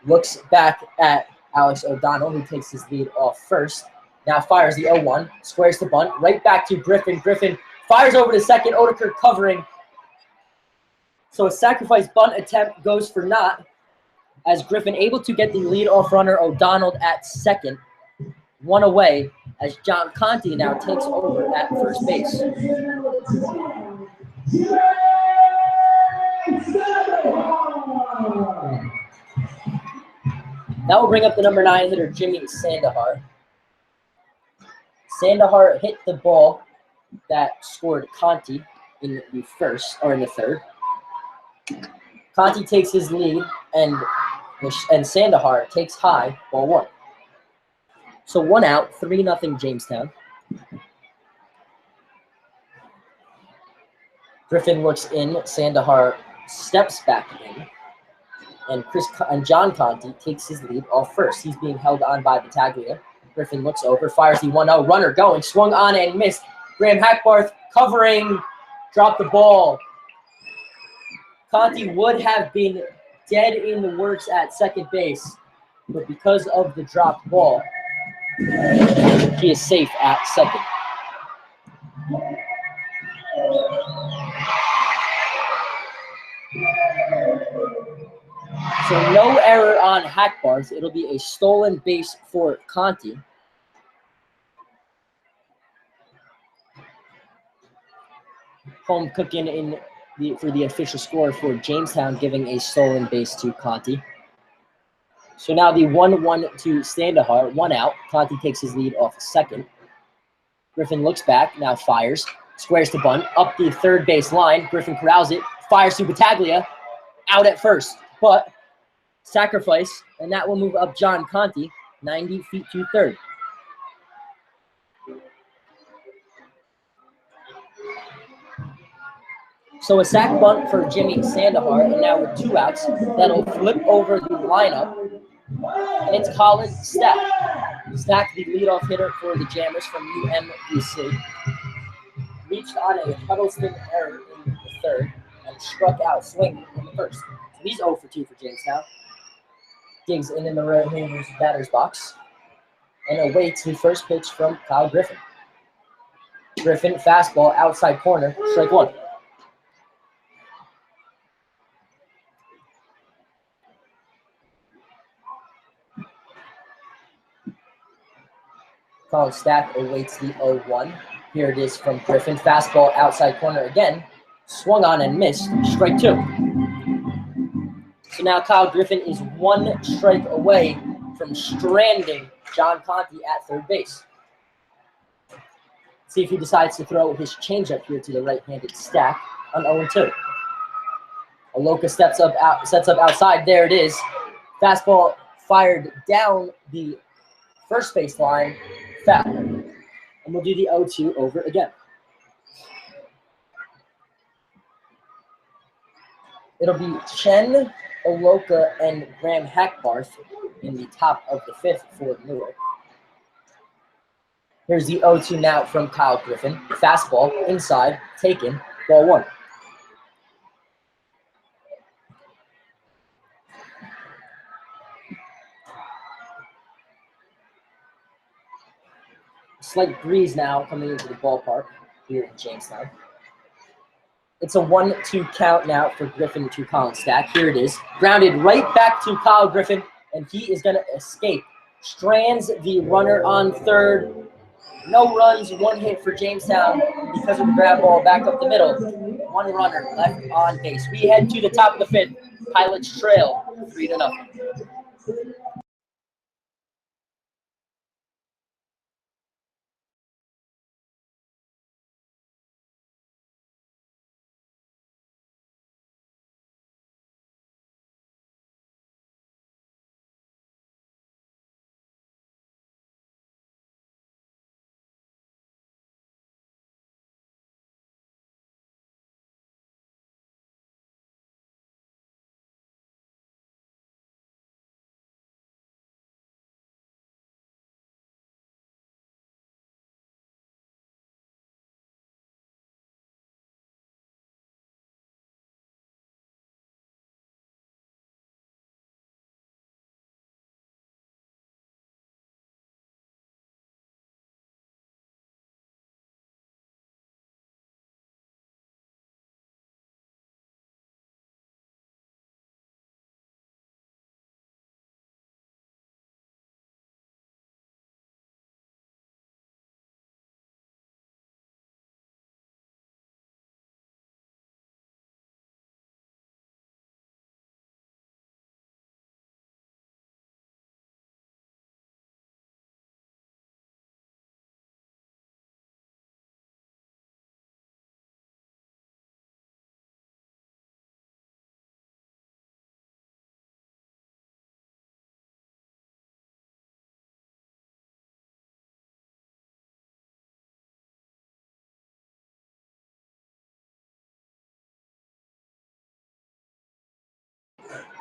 Looks back at Alex O'Donnell, who takes his lead off first. Now fires the 0-1, squares the bunt, right back to Griffin. Griffin fires over to second, Odeker covering. So a sacrifice bunt attempt goes for naught, as Griffin able to get the leadoff runner O'Donnell at second. One away, as John Conti now takes over at first base. That will bring up the number 9 hitter, Jimmy Sandahar. Sandahar hit the ball that scored Conti in the third. Conti takes his lead, and Sandahar takes high, ball one. So 1 out, 3-0 Jamestown. Griffin looks in, Sandahar steps back in, and John Conti takes his lead off first. He's being held on by Battaglia. Griffin looks over, fires the 1-0, runner going, swung on and missed. Graham Hackbarth covering, dropped the ball. Conti would have been dead in the works at second base, but because of the dropped ball, he is safe at second. So no error on Hackbarth. It'll be a stolen base for Conti. Home cooking for the official score for Jamestown, giving a stolen base to Conti. So now the 1-1 to Sandahar, 1 out. Conti takes his lead off second. Griffin looks back, now fires, squares to bunt, up the third base line. Griffin corrals it, fires to Battaglia, out at first, but sacrifice, and that will move up John Conti, 90 feet to third. So a sac bunt for Jimmy Sandahar, and now with 2 outs, that'll flip over the lineup, and it's Colin Stack. Stack, the leadoff hitter for the Jammers from UMBC, reached on a Huddleston error in the third and struck out swinging in the first. So he's 0 for 2 for Jamestown. Digs in the right-handers batter's box and awaits the first pitch from Kyle Griffin. Griffin, fastball, outside corner, strike one. Colin Stack awaits the 0-1. Here it is from Griffin. Fastball outside corner again. Swung on and missed. Strike two. So now Kyle Griffin is 1 strike away from stranding John Conti at third base. See if he decides to throw his changeup here to the right-handed Stack on 0-2. Aloka sets up outside. There it is. Fastball fired down the first base line. Foul. And we'll do the 0-2 over again. It'll be Chen, Aloka, and Graham Hackbarth in the top of the fifth for Newark. Here's the 0-2 now from Kyle Griffin. Fastball, inside, taken, ball one. Slight breeze now coming into the ballpark here in Jamestown. It's a 1-2 count now for Griffin to Colin Stack. Here it is. Grounded right back to Kyle Griffin, and he is going to escape. Strands the runner on third. No runs, 1 hit for Jamestown because of the grab ball back up the middle. 1 runner left on base. We head to the top of the fifth. Pilots trail 3-0.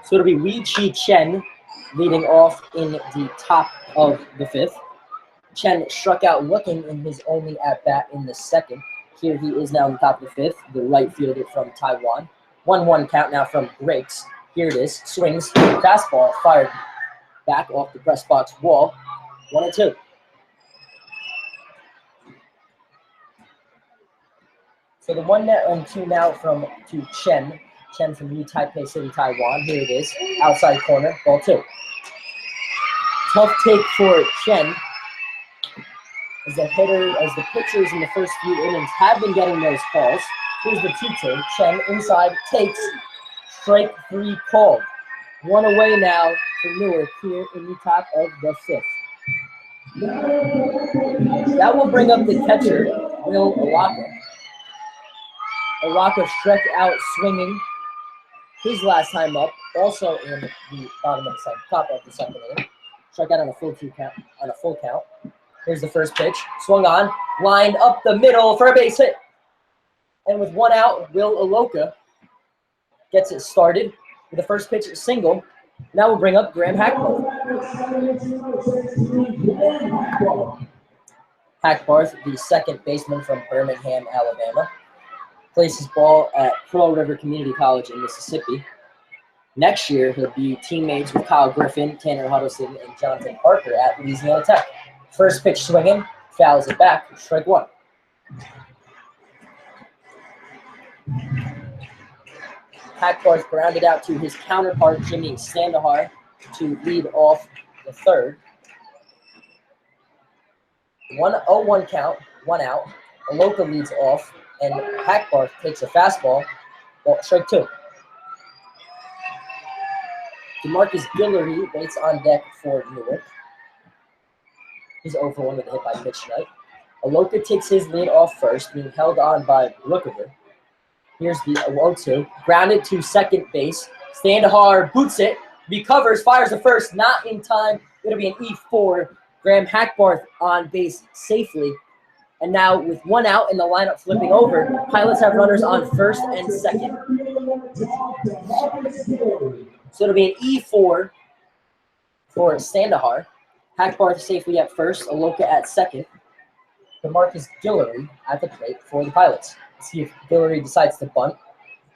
So it'll be Wei Chi Chen leading off in the top of the fifth. Chen struck out looking in his only at-bat in the second. Here he is now in the top of the fifth, the right fielder from Taiwan. 1-1 count now from Griggs. Here it is. Swings. Fastball fired back off the press box wall. 1-2. So the 1-2 now to Chen. Chen from New Taipei City, Taiwan. Here it is. Outside corner. Ball 2. Tough take for Chen. As the pitchers in the first few innings have been getting those calls. Here's the 2-2. Chen inside takes strike 3 called. 1 away now for Newark here in the top of the fifth. That will bring up the catcher, Will Araka. Araka struck out swinging his last time up, also in the top of the second inning. Struck out on a full count. Here's the first pitch. Swung on, lined up the middle for a base hit. And with 1 out, Will Araka gets it started with the first pitch single. Now we'll bring up Graham Hackbarth. Hackbarth, the second baseman from Birmingham, Alabama, plays his ball at Pearl River Community College in Mississippi. Next year, he'll be teammates with Kyle Griffin, Tanner Huddleston, and Jonathan Parker at Louisiana Tech. First pitch swinging, fouls it back, strike 1. Hackbarth grounded out to his counterpart, Jimmy Sandahar, to lead off the third. 1-0-1 count, 1 out. Aloka leads off, and Hackbarth takes a fastball, strike 2. DeMarcus Guillory waits on deck for Newark. He's 0-for-1 with a hit by pitch tonight. Aloka takes his lead off first, being held on by Brookover. Here's the 0-2. Grounded to second base. Sandahar boots it, recovers, fires the first, not in time. It'll be an E4. Graham Hackbarth on base safely. And now with 1 out and the lineup flipping over, Pilots have runners on first and second. So it'll be an E4 for Sandahar. Hackbarth safely at first, Aloka at second. DeMarcus Guillory at the plate for the Pilots. Let's see if Guillory decides to bunt.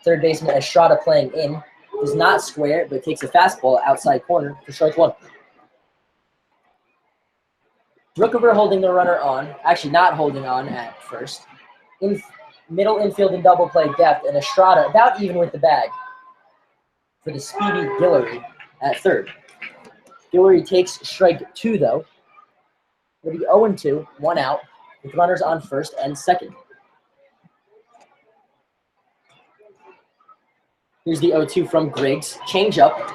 Third baseman Estrada playing in. Does not square, but takes a fastball outside corner for strike 1. Brookover holding the runner on. Actually not holding on at first. In middle infield and double play depth, and Estrada about even with the bag for the speedy Guillory at third. Guillory takes strike 2, though. It'll be 0-2, 1 out, with runners on first and second. Here's the 0-2 from Griggs. Change up.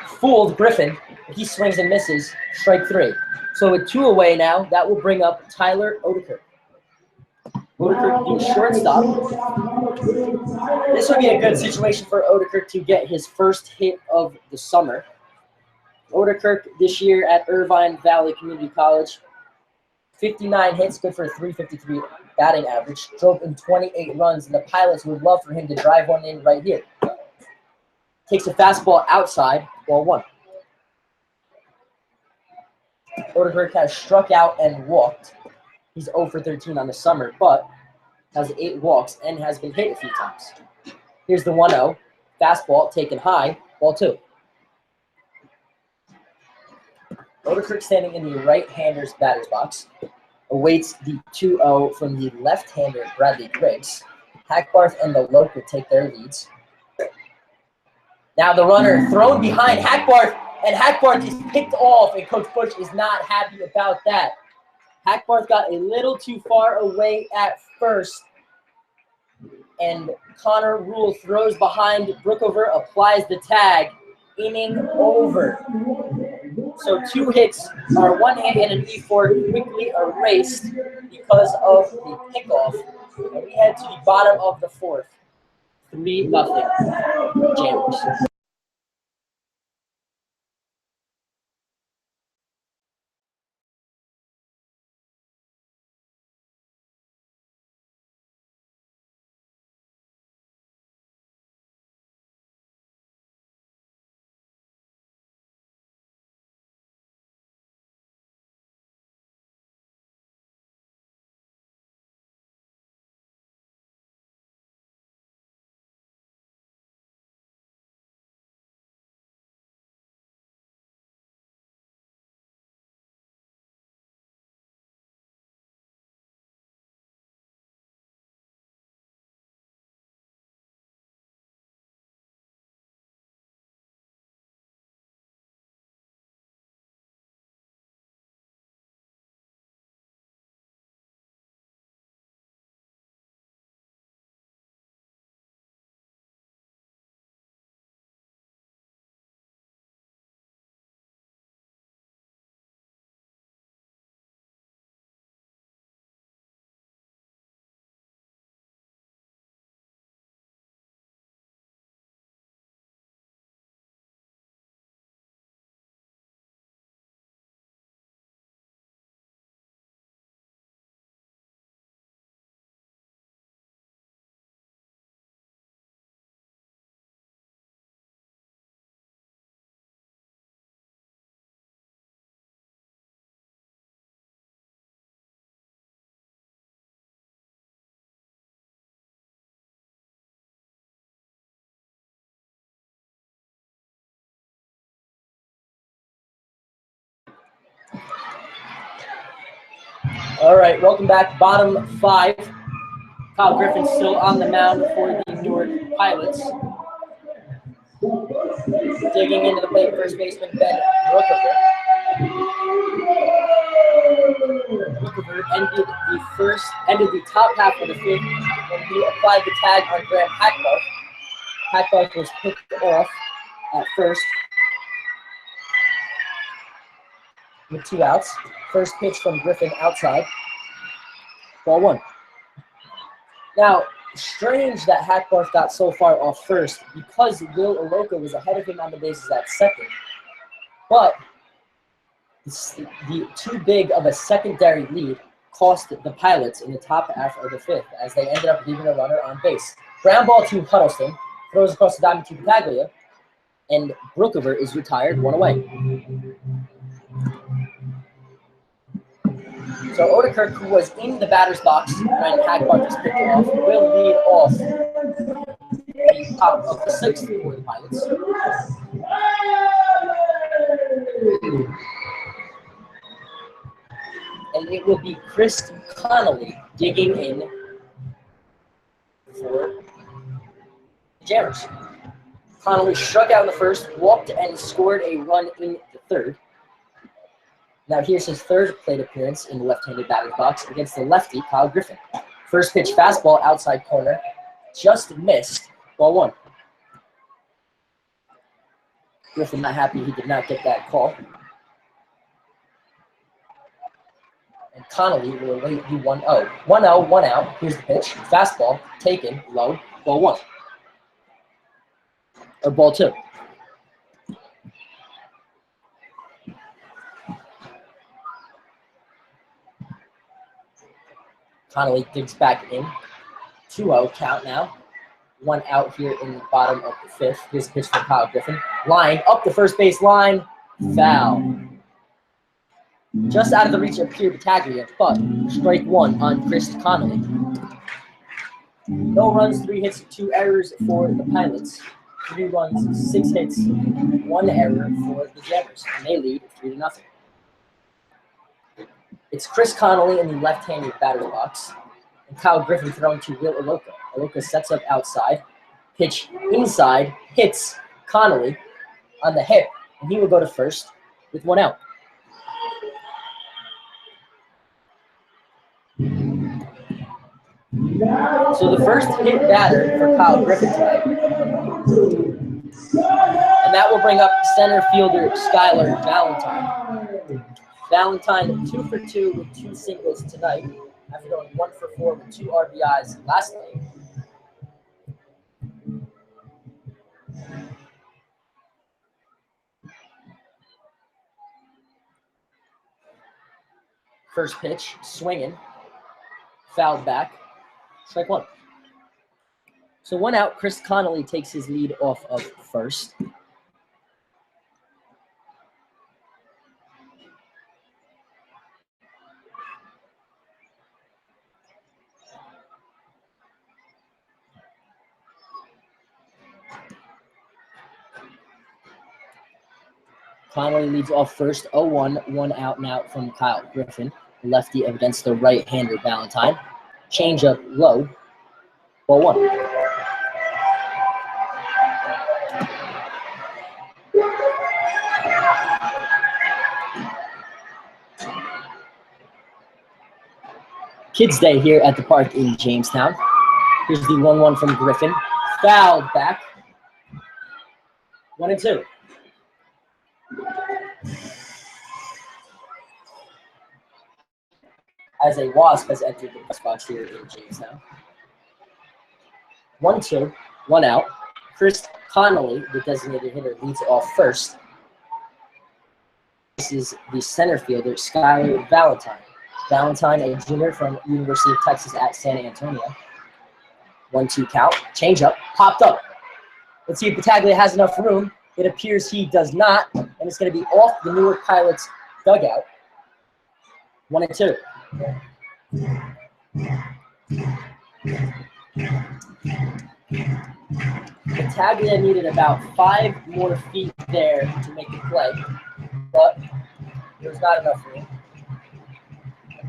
Fooled Griffin. He swings and misses. Strike 3. So with 2 away now, that will bring up Tyler Odekirk. Odekirk the shortstop. This would be a good situation for Odekirk to get his first hit of the summer. Odekirk this year at Irvine Valley Community College. 59 hits, good for a .353 batting average. Drove in 28 runs, and the Pilots would love for him to drive one in right here. Takes a fastball outside, ball 1. Odekirk has struck out and walked. He's 0-for-13 on the summer, but has 8 walks and has been hit a few times. Here's the 1-0. Fastball taken high, ball 2. Odekirk standing in the right-hander's batter's box. Awaits the 2-0 from the left-hander Bradley Griggs. Hackbarth and the Loka take their leads. Now the runner thrown behind Hackbarth, and Hackbarth is picked off, and Coach Bush is not happy about that. Hackbarth got a little too far away at first, and Connor Rule throws behind Brookover, applies the tag, inning over. So 2 hits are 1 hit and an E4 quickly erased because of the pickoff. And we head to the bottom of the 4th. 3-0 Jammers. All right, welcome back. Bottom 5. Kyle Griffin still on the mound for the Newark Pilots. Digging into the plate, first baseman Ben Rookover. Rookover ended the top half of the 5th when he applied the tag on Graham Hackbarth. Hackbarth was picked off at first with 2 outs. First pitch from Griffin outside. Ball 1. Now, strange that Hackbarth got so far off first because Will Oroka was ahead of him on the bases at second. But the too big of a secondary lead cost the Pilots in the top half of the 5th as they ended up leaving a runner on base. Ground ball to Huddleston, throws across the diamond to Battaglia, and Brookover is retired, 1 away. So Odekirk, who was in the batter's box when Hackbarth was picked off, will lead off the top of the 6th for the Pilots. And it will be Chris Connolly digging in for the Jammers. Connolly struck out in the 1st, walked and scored a run in the 3rd. Now here's his 3rd plate appearance in the left-handed batter's box against the lefty, Kyle Griffin. First pitch fastball outside corner, just missed, ball 1. Griffin not happy he did not get that call. And Connolly will await the 1-0. 1-0, 1 out. Here's the pitch. Fastball, taken, low, ball 1. Or ball 2. Connolly digs back in. 2-0 count now. 1 out here in the bottom of the 5th. Here's the pitch from Kyle Griffin. Line up the first base line. Foul. Just out of the reach of Pierre Battaglia, but strike 1 on Chris Connolly. No runs, 3 hits, 2 errors for the Pilots. 3 runs, 6 hits, 1 error for the Jammers, and they lead 3-0. It's Chris Connolly in the left-handed batter's box, and Kyle Griffin throwing to Will Oroka. Oroka sets up outside, pitch inside, hits Connolly on the hip, and he will go to first with 1 out. So the first hit batter for Kyle Griffin tonight. And that will bring up center fielder Skylar Valentine. Valentine 2 for 2 with 2 singles tonight after going 1 for 4 with 2 RBIs last night. First pitch, swinging, fouled back, strike 1. So 1 out, Chris Connolly takes his lead off of first. Connolly leads off first, 0-1, 1 out now from Kyle Griffin, lefty against the right-hander Valentine. Change up low, ball 1. Kids Day here at the park in Jamestown. Here's the 1-1 from Griffin. Fouled back. 1-2. As a wasp has entered the press box here in Jamestown. 1-2, 1 out. Chris Connolly, the designated hitter, leads off first. This is the center fielder, Skylar Valentine. Valentine, a junior from University of Texas at San Antonio. 1-2 count. Change up. Popped up. Let's see if Battaglia has enough room. It appears he does not, and it's going to be off the Newark Pilots dugout. 1-2. Battaglia needed about 5 more feet there to make the play, but there was not enough room.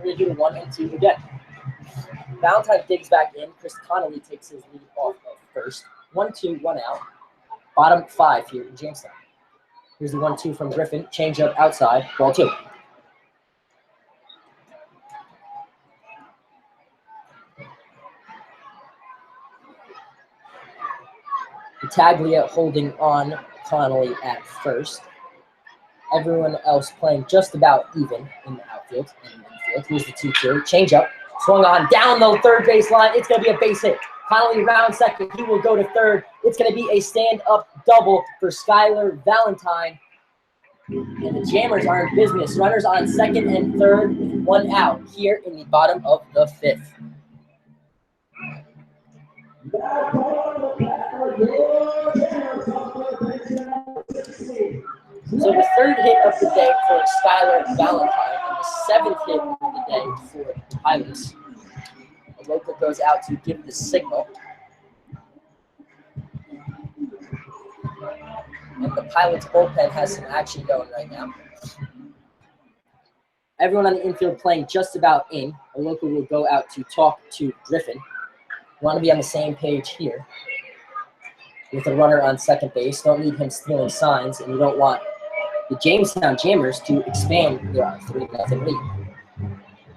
We're going to do the 1 and 2 again. Valentine digs back in. Chris Connolly takes his lead off of first. 1-2, 1 out. Bottom 5 here in Jamestown. Here's the 1-2 from Griffin. Change up outside. Ball 2. Battaglia holding on Connolly at first. Everyone else playing just about even in the outfield and infield. Here's the 2-2. Change up. Swung on down the third base line. It's going to be a base hit. Connolly round second. He will go to third. It's going to be a stand-up double for Skylar Valentine. And the Jammers are in business. Runners on second and third with 1 out here in the bottom of the 5th. So the 3rd hit of the day for Skylar Valentine and the 7th hit of the day for Pilots. The local goes out to give the signal. And the Pilots bullpen has some action going right now. Everyone on the infield playing just about in. A local will go out to talk to Griffin. Want to be on the same page here. With a runner on second base. Don't need him stealing signs, and you don't want the Jamestown Jammers to expand their 3-0 lead.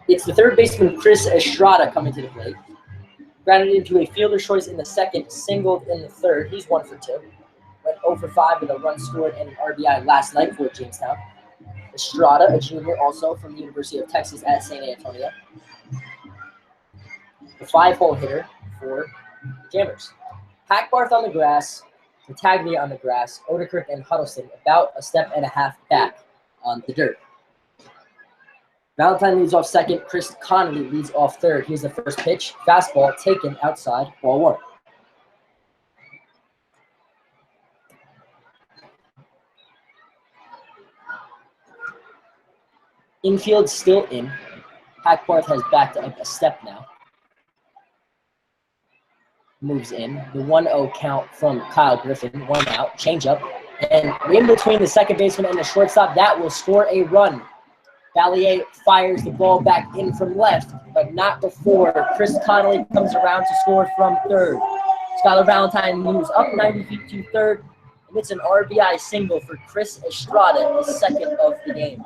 It's the 3rd baseman Chris Estrada coming to the plate. Grounded into a fielder's choice in the 2nd, singled in the 3rd. He's 1 for 2. Went 0 for 5 with a run scored and an RBI last night for Jamestown. Estrada, a junior also from the University of Texas at San Antonio. The 5-hole hitter for the Jammers. Hackbarth on the grass, Battaglia on the grass, Odekirk and Huddleston about a step and a half back on the dirt. Valentine leads off second. Chris Connolly leads off third. Here's the first pitch. Fastball taken outside, ball 1. Infield still in. Hackbarth has backed up a step now. Moves in. The 1-0 count from Kyle Griffin. 1 out. Change up. And in between the second baseman and the shortstop, that will score a run. Valier fires the ball back in from left, but not before Chris Connolly comes around to score from third. Skylar Valentine moves up 90 feet to third, and it's an RBI single for Chris Estrada, his 2nd of the game.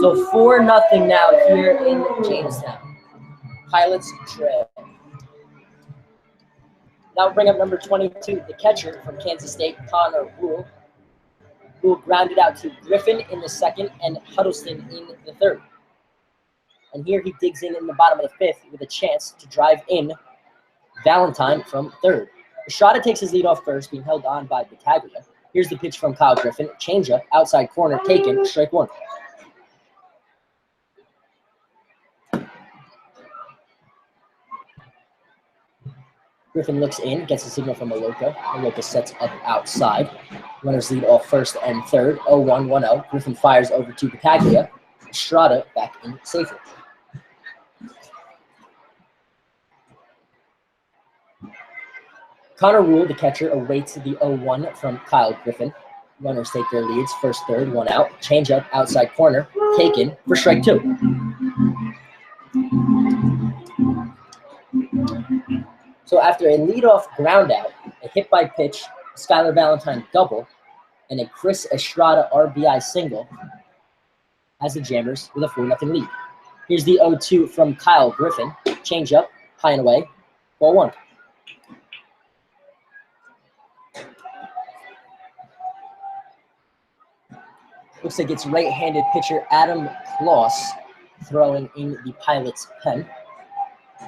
So 4-0 now here in Jamestown. Pilots trail. Now bring up number 22, the catcher from Kansas State, Connor Rule. Rule grounded out to Griffin in the 2nd and Huddleston in the 3rd. And here he digs in the bottom of the 5th with a chance to drive in Valentine from 3rd. Estrada takes his lead off first, being held on by Battaglia. Here's the pitch from Kyle Griffin. Changeup, outside corner, taken, strike 1. Griffin looks in, gets a signal from Aloka. Aloka sets up outside. Runners lead off first and third. 0-1, 1-0. Griffin fires over to Battaglia. Estrada back in safely. Connor Rule, the catcher, awaits the 0-1 from Kyle Griffin. Runners take their leads. First, third, 1 out. Change up, outside corner. Taken for strike 2. So after a leadoff groundout, a hit by pitch, Skylar Valentine double, and a Chris Estrada RBI single, has the Jammers with a 4-0 lead. Here's the 0-2 from Kyle Griffin. Change up, high and away, ball 1. Looks like it's right-handed pitcher Adam Kloss throwing in the Pilots' pen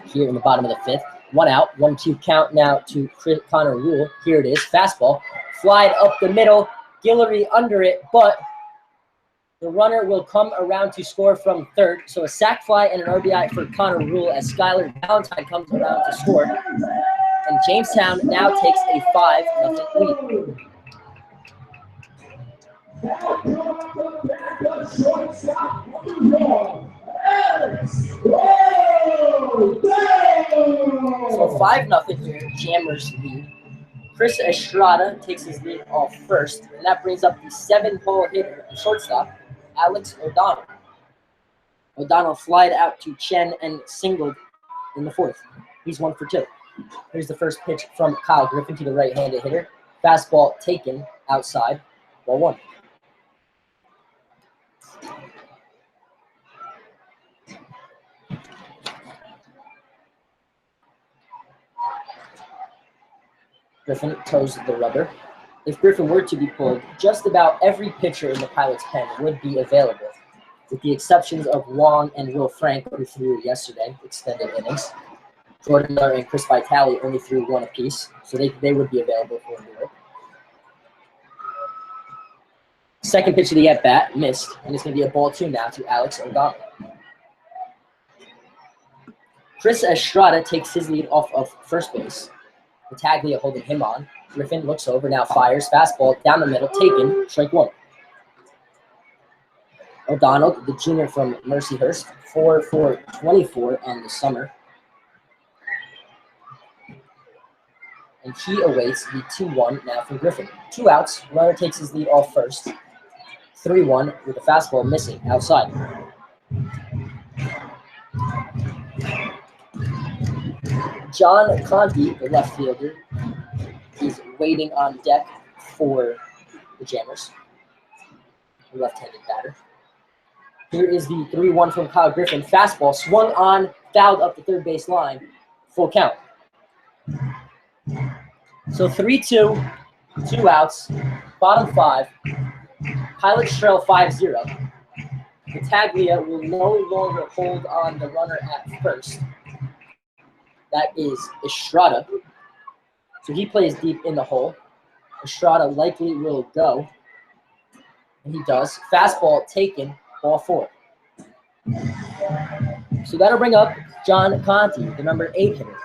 here in the bottom of the 5th. 1 out, 1-2 count now to Connor Rule. Here it is, fastball, flied up the middle, Guillory under it, but the runner will come around to score from third. So a sac fly and an RBI for Connor Rule as Skylar Valentine comes around to score. And Jamestown now takes a 5-0 lead. So 5-0 here, Jammers lead. Chris Estrada takes his lead off first, and that brings up the 7-hole hitter shortstop, Alex O'Donnell. O'Donnell flied out to Chen and singled in the fourth. He's 1 for 2. Here's the first pitch from Kyle Griffin to the right-handed hitter. Fastball taken outside, ball 1. Griffin toes the rubber. If Griffin were to be pulled, just about every pitcher in the Pilots' pen would be available, with the exceptions of Wong and Will Frank, who threw yesterday, extended innings. Jordan Miller and Chris Vitale only threw 1 apiece, so they would be available for Newark. Second pitch of the at-bat, missed, and it's going to be a ball 2 now to Alex O'Donnell. Chris Estrada takes his lead off of first base. Battaglia holding him on. Griffin looks over, now fires. Fastball down the middle, taken, strike 1. O'Donnell, the junior from Mercyhurst, 4 for 24 on the summer. And he awaits the 2-1 now from Griffin. 2 outs, runner takes his lead off first. 3-1 with a fastball missing outside. John Conti, the left fielder, is waiting on deck for the Jammers, the left-handed batter. Here is the 3-1 from Kyle Griffin. Fastball swung on, fouled up the third base line. Full count. So 3-2, 2 outs, bottom 5. Pilots trail 5-0. Battaglia will no longer hold on the runner at first. That is Estrada. So he plays deep in the hole. Estrada likely will go. And he does. Fastball taken, ball 4. So that'll bring up John Conti, the number 8 hitter.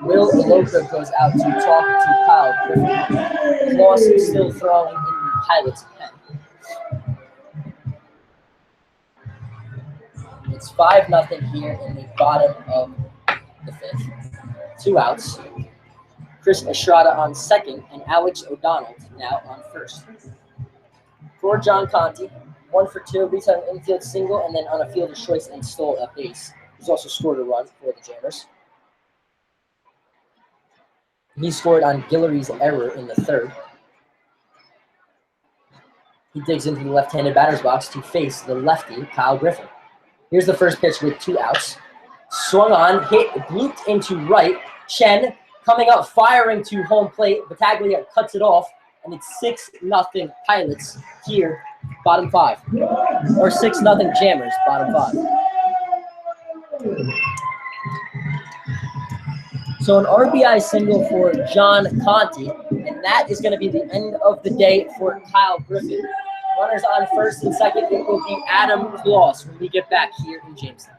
Will Loca goes out to talk to Kyle Griffin. Kloss is still throwing in the Pilots' pen. It's 5-0 here in the bottom of the 5th. 2 outs. Chris Estrada on second and Alex O'Donnell now on first. For John Conti, 1 for 2, beats on an infield single and then on a fielder's choice and stole a base. He's also scored a run for the Jammers. He scored on Guillory's error in the 3rd. He digs into the left-handed batter's box to face the lefty, Kyle Griffin. Here's the first pitch with 2 outs. Swung on, hit, blooped into right. Chen coming up, firing to home plate. Battaglia cuts it off, and it's 6-0 Pilots here, bottom 5. Or 6-0 Jammers, bottom 5. So an RBI single for John Conti, and that is going to be the end of the day for Kyle Griffin. Runners on first and second, it will be Adam Kloss when we get back here in Jamestown.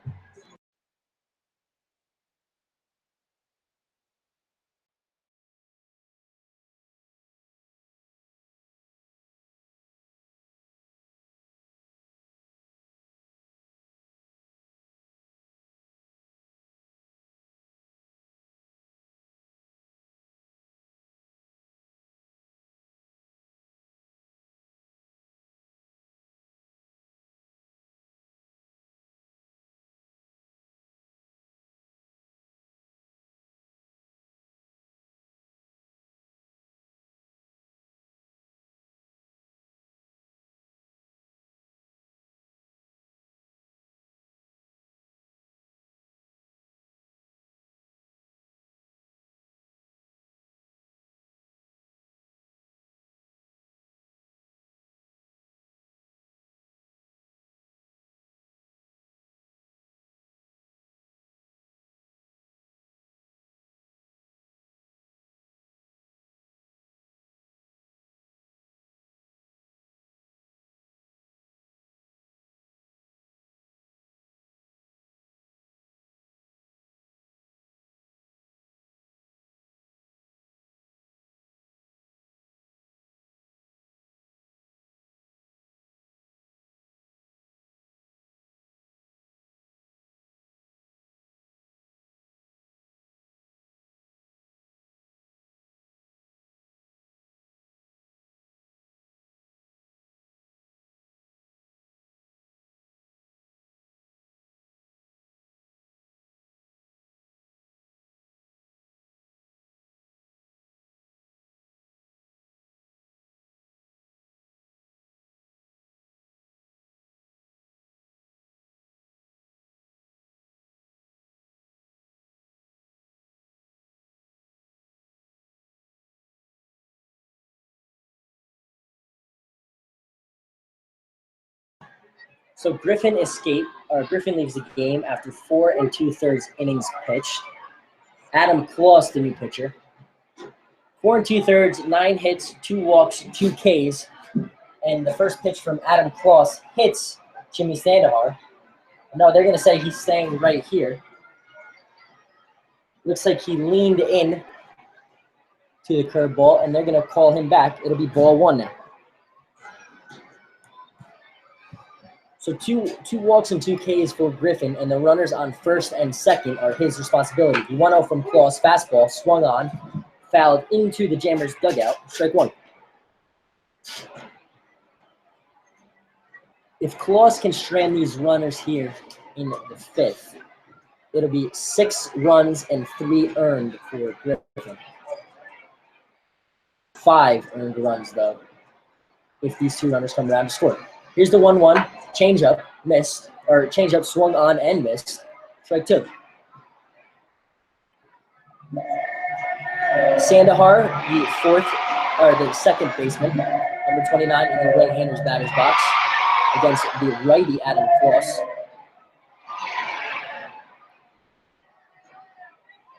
So Griffin leaves the game after 4 2/3 innings pitched. Adam Kloss, the new pitcher. 4 2/3, 9 hits, 2 walks, 2 Ks. And the first pitch from Adam Kloss hits Jimmy Sandahar. No, they're going to say he's staying right here. Looks like he leaned in to the curveball, and they're going to call him back. It'll be ball 1 now. So two walks and 2 Ks for Griffin, and the runners on first and second are his responsibility. The 1-0 from Kloss, fastball, swung on, fouled into the Jammers dugout, strike 1. If Kloss can strand these runners here in the 5th, it'll be 6 runs and 3 earned for Griffin. 5 earned runs, though, if these 2 runners come around to score. Here's the 1-1, changeup, missed, or changeup swung on and missed, strike 2. Sandahar, the second baseman, number 29 in the right-hander's batter's box, against the righty Adam Kloss.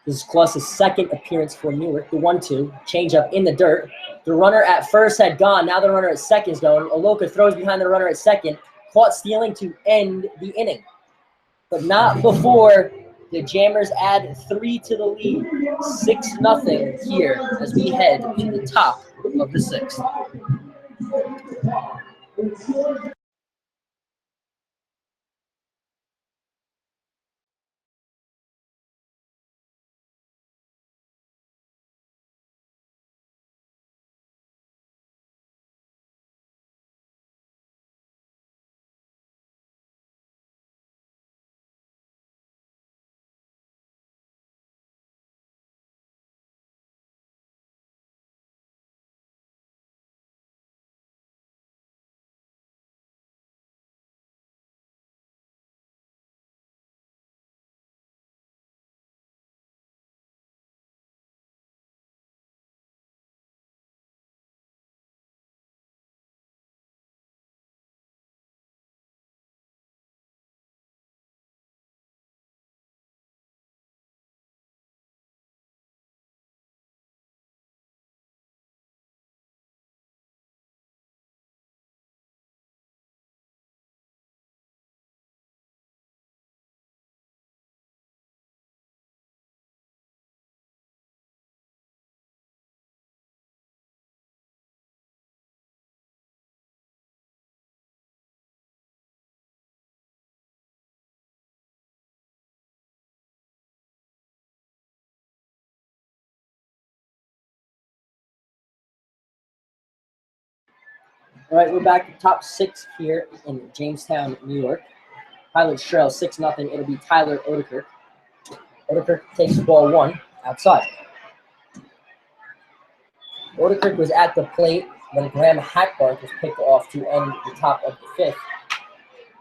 This is Kloss's second appearance for Newark. The 1-2, changeup in the dirt. The runner at first had gone. Now the runner at second is going. Oloka throws behind the runner at second. Caught stealing to end the inning. But not before the Jammers add 3 to the lead. 6-0 here as we head to the top of the 6th. All right, we're back to top 6 here in Jamestown, New York. Pilot trail 6-0. It'll be Tyler Odekirk. Odekirk takes ball 1 outside. Odekirk was at the plate when Graham Hackbarth was picked off to end the top of the 5th.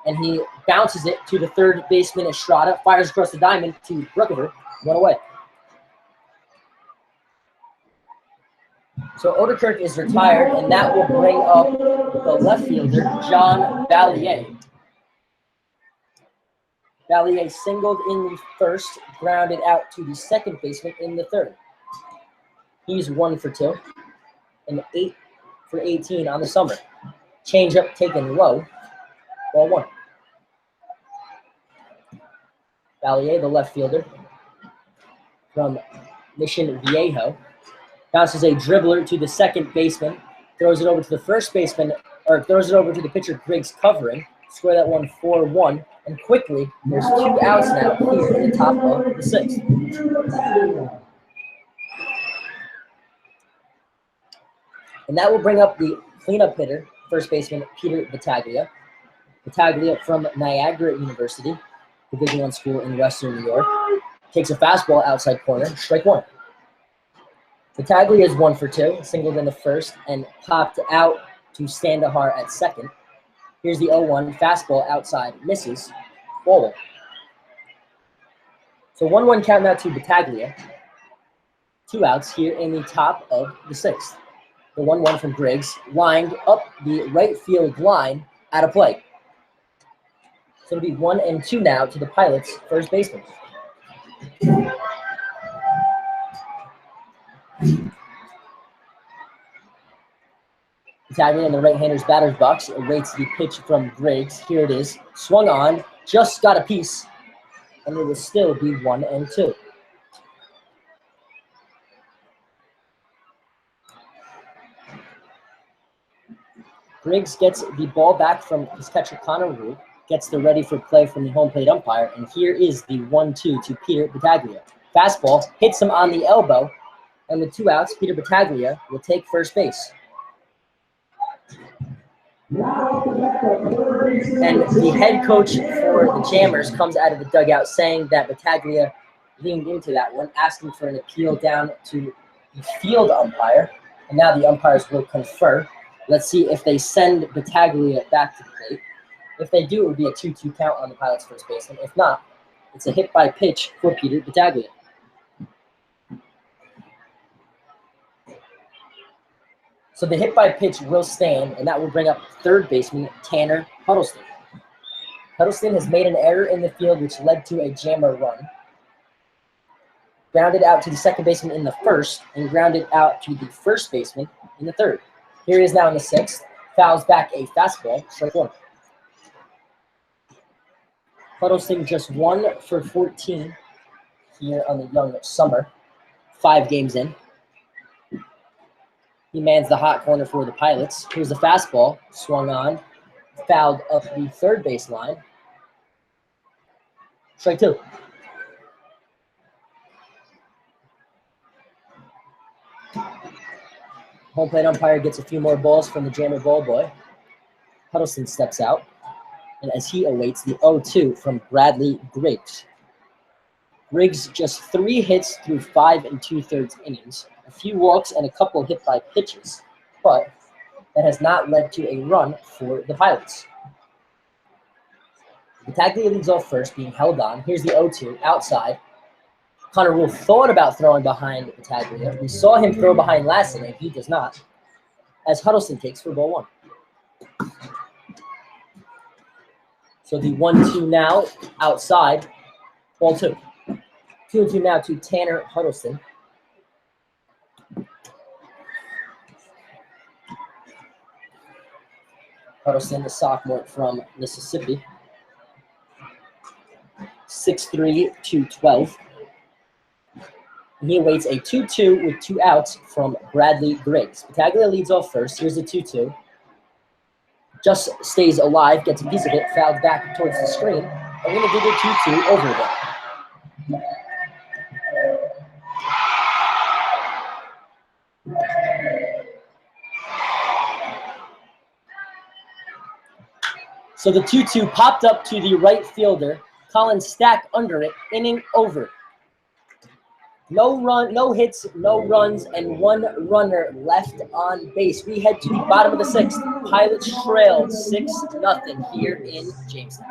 And he bounces it to the third baseman, Estrada, fires across the diamond to Brookover, 1 away. So Odekirk is retired, and that will bring up the left fielder, John Vallier. Vallier singled in the first, grounded out to the second baseman in the third. He's 1 for 2, and 8 for 18 on the summer. Changeup taken low, ball 1. Vallier, the left fielder from Mission Viejo, bounces a dribbler to the second baseman, throws it over to the first baseman, or throws it over to the pitcher Griggs covering. Score that one 4-1, and quickly there's 2 outs now here in the top of the 6th. And that will bring up the cleanup hitter, first baseman Peter Battaglia. Battaglia from Niagara University, Division I school in Western New York, takes a fastball outside corner, strike 1. Battaglia is 1 for 2, singled in the first, and popped out to Sandahar at second. Here's the 0-1, fastball outside, misses, ball 1. So 1-1 count now to Battaglia. 2 outs here in the top of the 6th. The 1-1 from Griggs, lined up the right field line out of play. So it'll be 1-2 now to the Pilots' first baseman. Battaglia in the right-hander's batter's box awaits the pitch from Griggs. Here it is. Swung on, just got a piece, and it will still be 1-2. Griggs gets the ball back from his catcher Connor Rule, gets the ready for play from the home plate umpire, and here is the 1-2 to Peter Battaglia. Fastball hits him on the elbow, and with 2 outs, Peter Battaglia will take first base. And the head coach for the Jammers comes out of the dugout saying that Battaglia leaned into that one, asking for an appeal down to the field umpire, and now the umpires will confer. Let's see if they send Battaglia back to the plate. If they do, it would be a 2-2 count on the Pilots' first baseman. If not, it's a hit by pitch for Peter Battaglia. So the hit by pitch will stand, and that will bring up third baseman Tanner Huddleston. Huddleston has made an error in the field, which led to a Jammer run. Grounded out to the second baseman in the first, and grounded out to the first baseman in the third. Here he is now in the sixth. Fouls back a fastball, strike one. Huddleston just 1 for 14 here on the young summer, 5 games in. He mans the hot corner for the Pilots. Here's the fastball, swung on, fouled up the third base line. Strike two. Home plate umpire gets a few more balls from the Jammer ball boy. Huddleston steps out, and as he awaits the 0-2 from Bradley Griggs. Griggs just 3 hits through 5 2/3 innings, a few walks and a couple hit by pitches, but that has not led to a run for the Pilots. Battaglia leads off first, being held on. Here's the 0-2 outside. Connor Rule thought about throwing behind Battaglia. We saw him throw behind last inning. He does not, as Huddleston takes for ball 1. So the 1-2 now outside, ball 2. 2-2 now to Tanner Huddleston. Huddleston, the sophomore from Mississippi. 6'3", 212. And he awaits a 2-2 with 2 outs from Bradley Griggs. Battaglia leads off first. Here's a 2-2. Just stays alive, gets a piece of it, fouled back towards the screen. And we're going to do the 2-2 over again. So the 2-2 popped up to the right fielder. Colin Stack under it, inning over. No hits, no runs, and 1 runner left on base. We head to the bottom of the 6th. Pilots trail 6-0 here in Jamestown.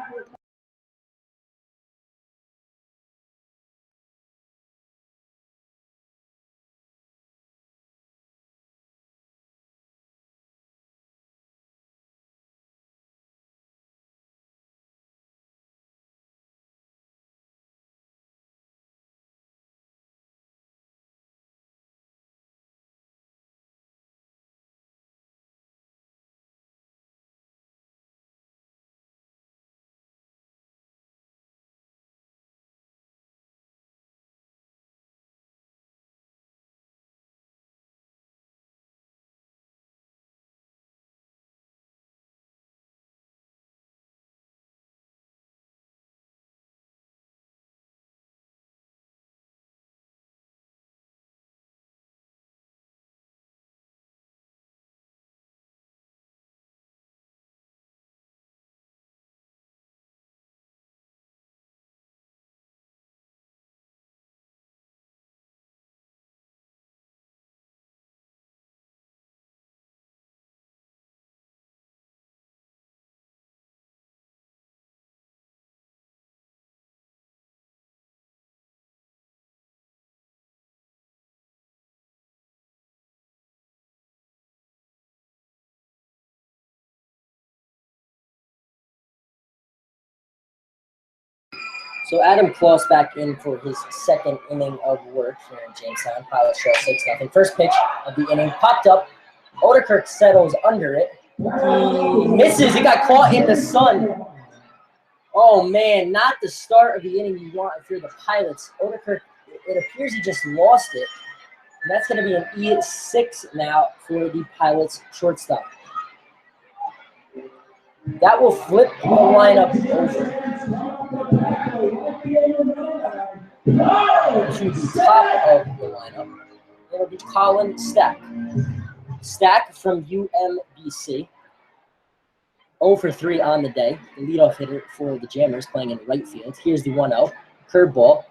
So Adam Kloss back in for his second inning of work here in Jamestown. Pilots trail 6-0. First pitch of the inning popped up. Odekirk settles under it. He misses. He got caught in the sun. Oh, man, not the start of the inning you want if you're the Pilots. Odekirk, it appears he just lost it. And that's going to be an E6 now for the Pilots shortstop. That will flip the lineup over to the top of the lineup. It'll be Colin Stack. Stack from UMBC. 0 for 3 on the day. The leadoff hitter for the Jammers playing in right field. Here's the 1-0. Curveball.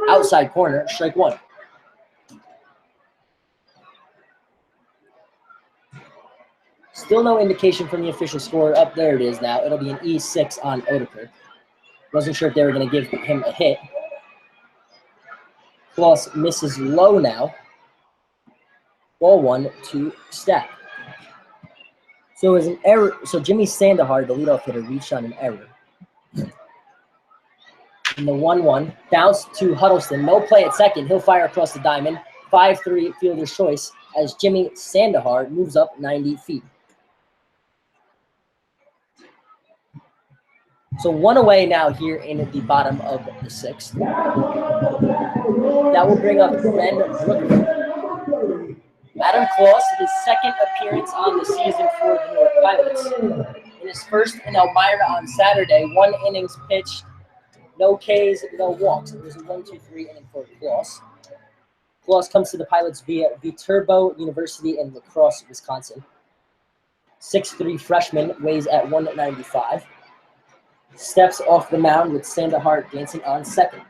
Outside corner. Strike one. Still no indication from the official score. Up there it is now. It'll be an E6 on Odekirk. Wasn't sure if they were going to give him a hit. Kloss misses low now. Ball one to Stack. So it was an error. So Jimmy Sandahar, the leadoff hitter, reached on an error. In the 1-1, bounce to Huddleston. No play at second. He'll fire across the diamond. 5-3 fielder's choice as Jimmy Sandahar moves up 90 feet. So one away now here in the bottom of the sixth. That will bring up Ben Brooker. Adam Kloss, his second appearance on the season for the Newark Pilots. In his first in Elmira on Saturday, 1 innings pitched, no Ks, no walks. It was a 1-2-3 inning for Kloss. Kloss comes to the Pilots via Viterbo University in La Crosse, Wisconsin. 6'3" freshman, weighs at 195. Steps off the mound with Sandahar dancing on second.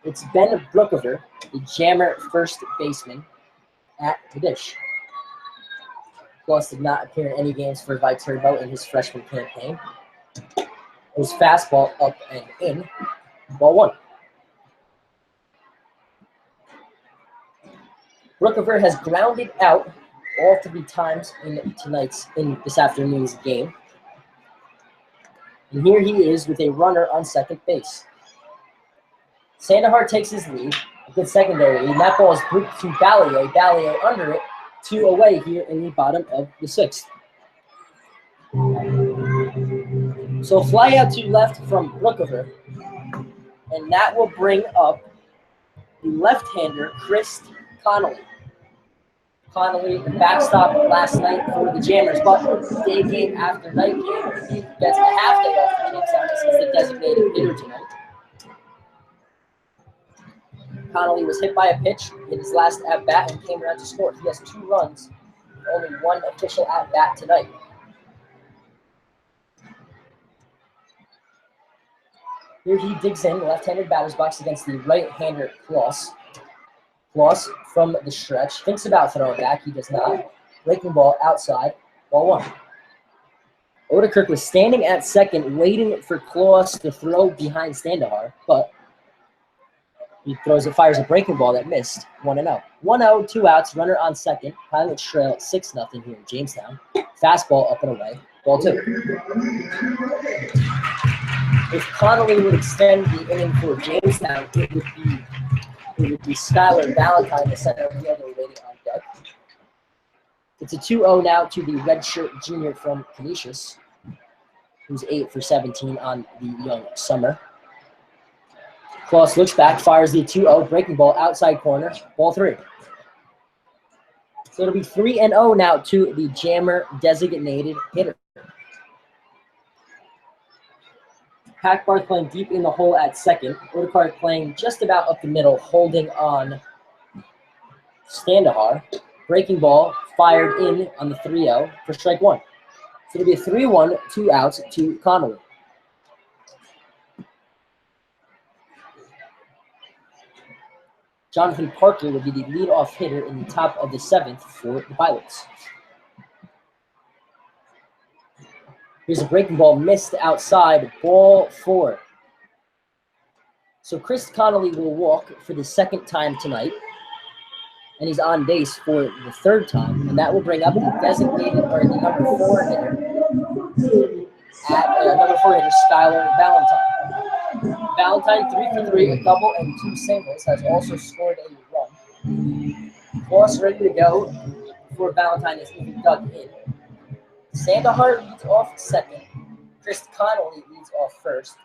It's Ben Brookover, the Jammer first baseman, at the dish. Kloss did not appear in any games for Viterbo in his freshman campaign. His fastball up and in. Ball one. Brookover has grounded out all 3 times in this afternoon's game. And here he is with a runner on second base. Sandahar takes his lead, a good secondary lead, and that ball is grouped to Ballier. Ballier under it, 2 away here in the bottom of the sixth. So fly out to left from Brookover, and that will bring up the left-hander, Chris Connolly. Connolly, the backstop last night for the Jammers, but day game after night game, he gets a half day off for Jamestown as he's the designated hitter tonight. Connolly was hit by a pitch in his last at-bat and came around to score. He has 2 runs, only 1 official at-bat tonight. Here he digs in, left-handed batter's box against the right-hander Kloss. Kloss from the stretch, thinks about throwing back, he does not. Breaking ball outside, ball one. Odekirk was standing at second, waiting for Kloss to throw behind Sandahar, but he fires a breaking ball that missed. 1-0. 1-0, 2 outs, runner on second. Pilots trail 6-0 here in Jamestown. Fastball up and away, ball 2. If Connolly would extend the inning for Jamestown, it would be Skylar Valentine, the center fielder, waiting on deck. It's a 2-0 now to the redshirt junior from Canisius, who's 8 for 17 on the young summer. Kloss looks back, fires the 2-0 breaking ball outside corner, ball 3. So it'll be 3-0 now to the Jammer designated hitter. Hackbarth playing deep in the hole at second. Odekirk playing just about up the middle, holding on Sandahar. Breaking ball fired in on the 3-0 for strike 1. So it'll be a 3-1, 2 outs to Connolly. Jonathan Parker will be the leadoff hitter in the top of the 7th for the Pilots. Here's a breaking ball missed outside, ball 4. So Chris Connolly will walk for the 2nd time tonight, and he's on base for the 3rd time, and that will bring up the designated, or the number 4 hitter, Skylar Valentine. Valentine 3 for 3, a double and 2 singles, has also scored a run. Cross ready to go before Valentine is even dug in. Sandahar leads off second. Chris Connolly leads off first.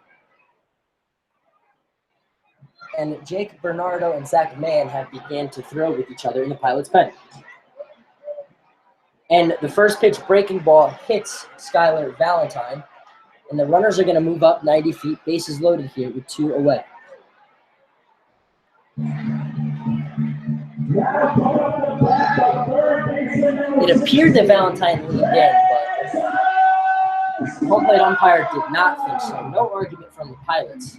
And Jake Bernardo and Zach Mann have began to throw with each other in the Pilots' pen. And the first pitch breaking ball hits Skylar Valentine. And the runners are going to move up 90 feet, bases loaded here with 2 away. It appeared that Valentine leaned in, but home plate umpire did not think so. No argument from the Pilots.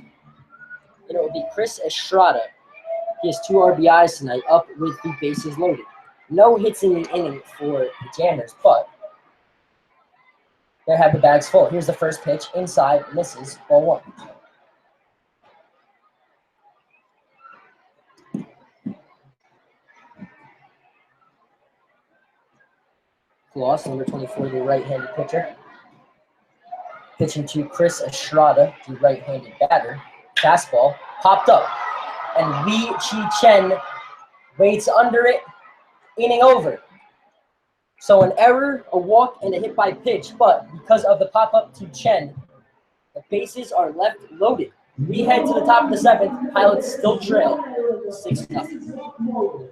And it will be Chris Estrada. He has 2 RBIs tonight, up with the bases loaded. No hits in the inning for the Jammers, but they have the bags full. Here's the first pitch. Inside, misses, ball 1. Kloss, number 24, the right-handed pitcher. Pitching to Chris Estrada, the right-handed batter. Fastball, popped up. And Wei Chi Chen waits under it, inning over. So an error, a walk, and a hit by pitch, but because of the pop-up to Chen, the bases are left loaded. We head to the top of the 7th. Pilots still trail 6-0.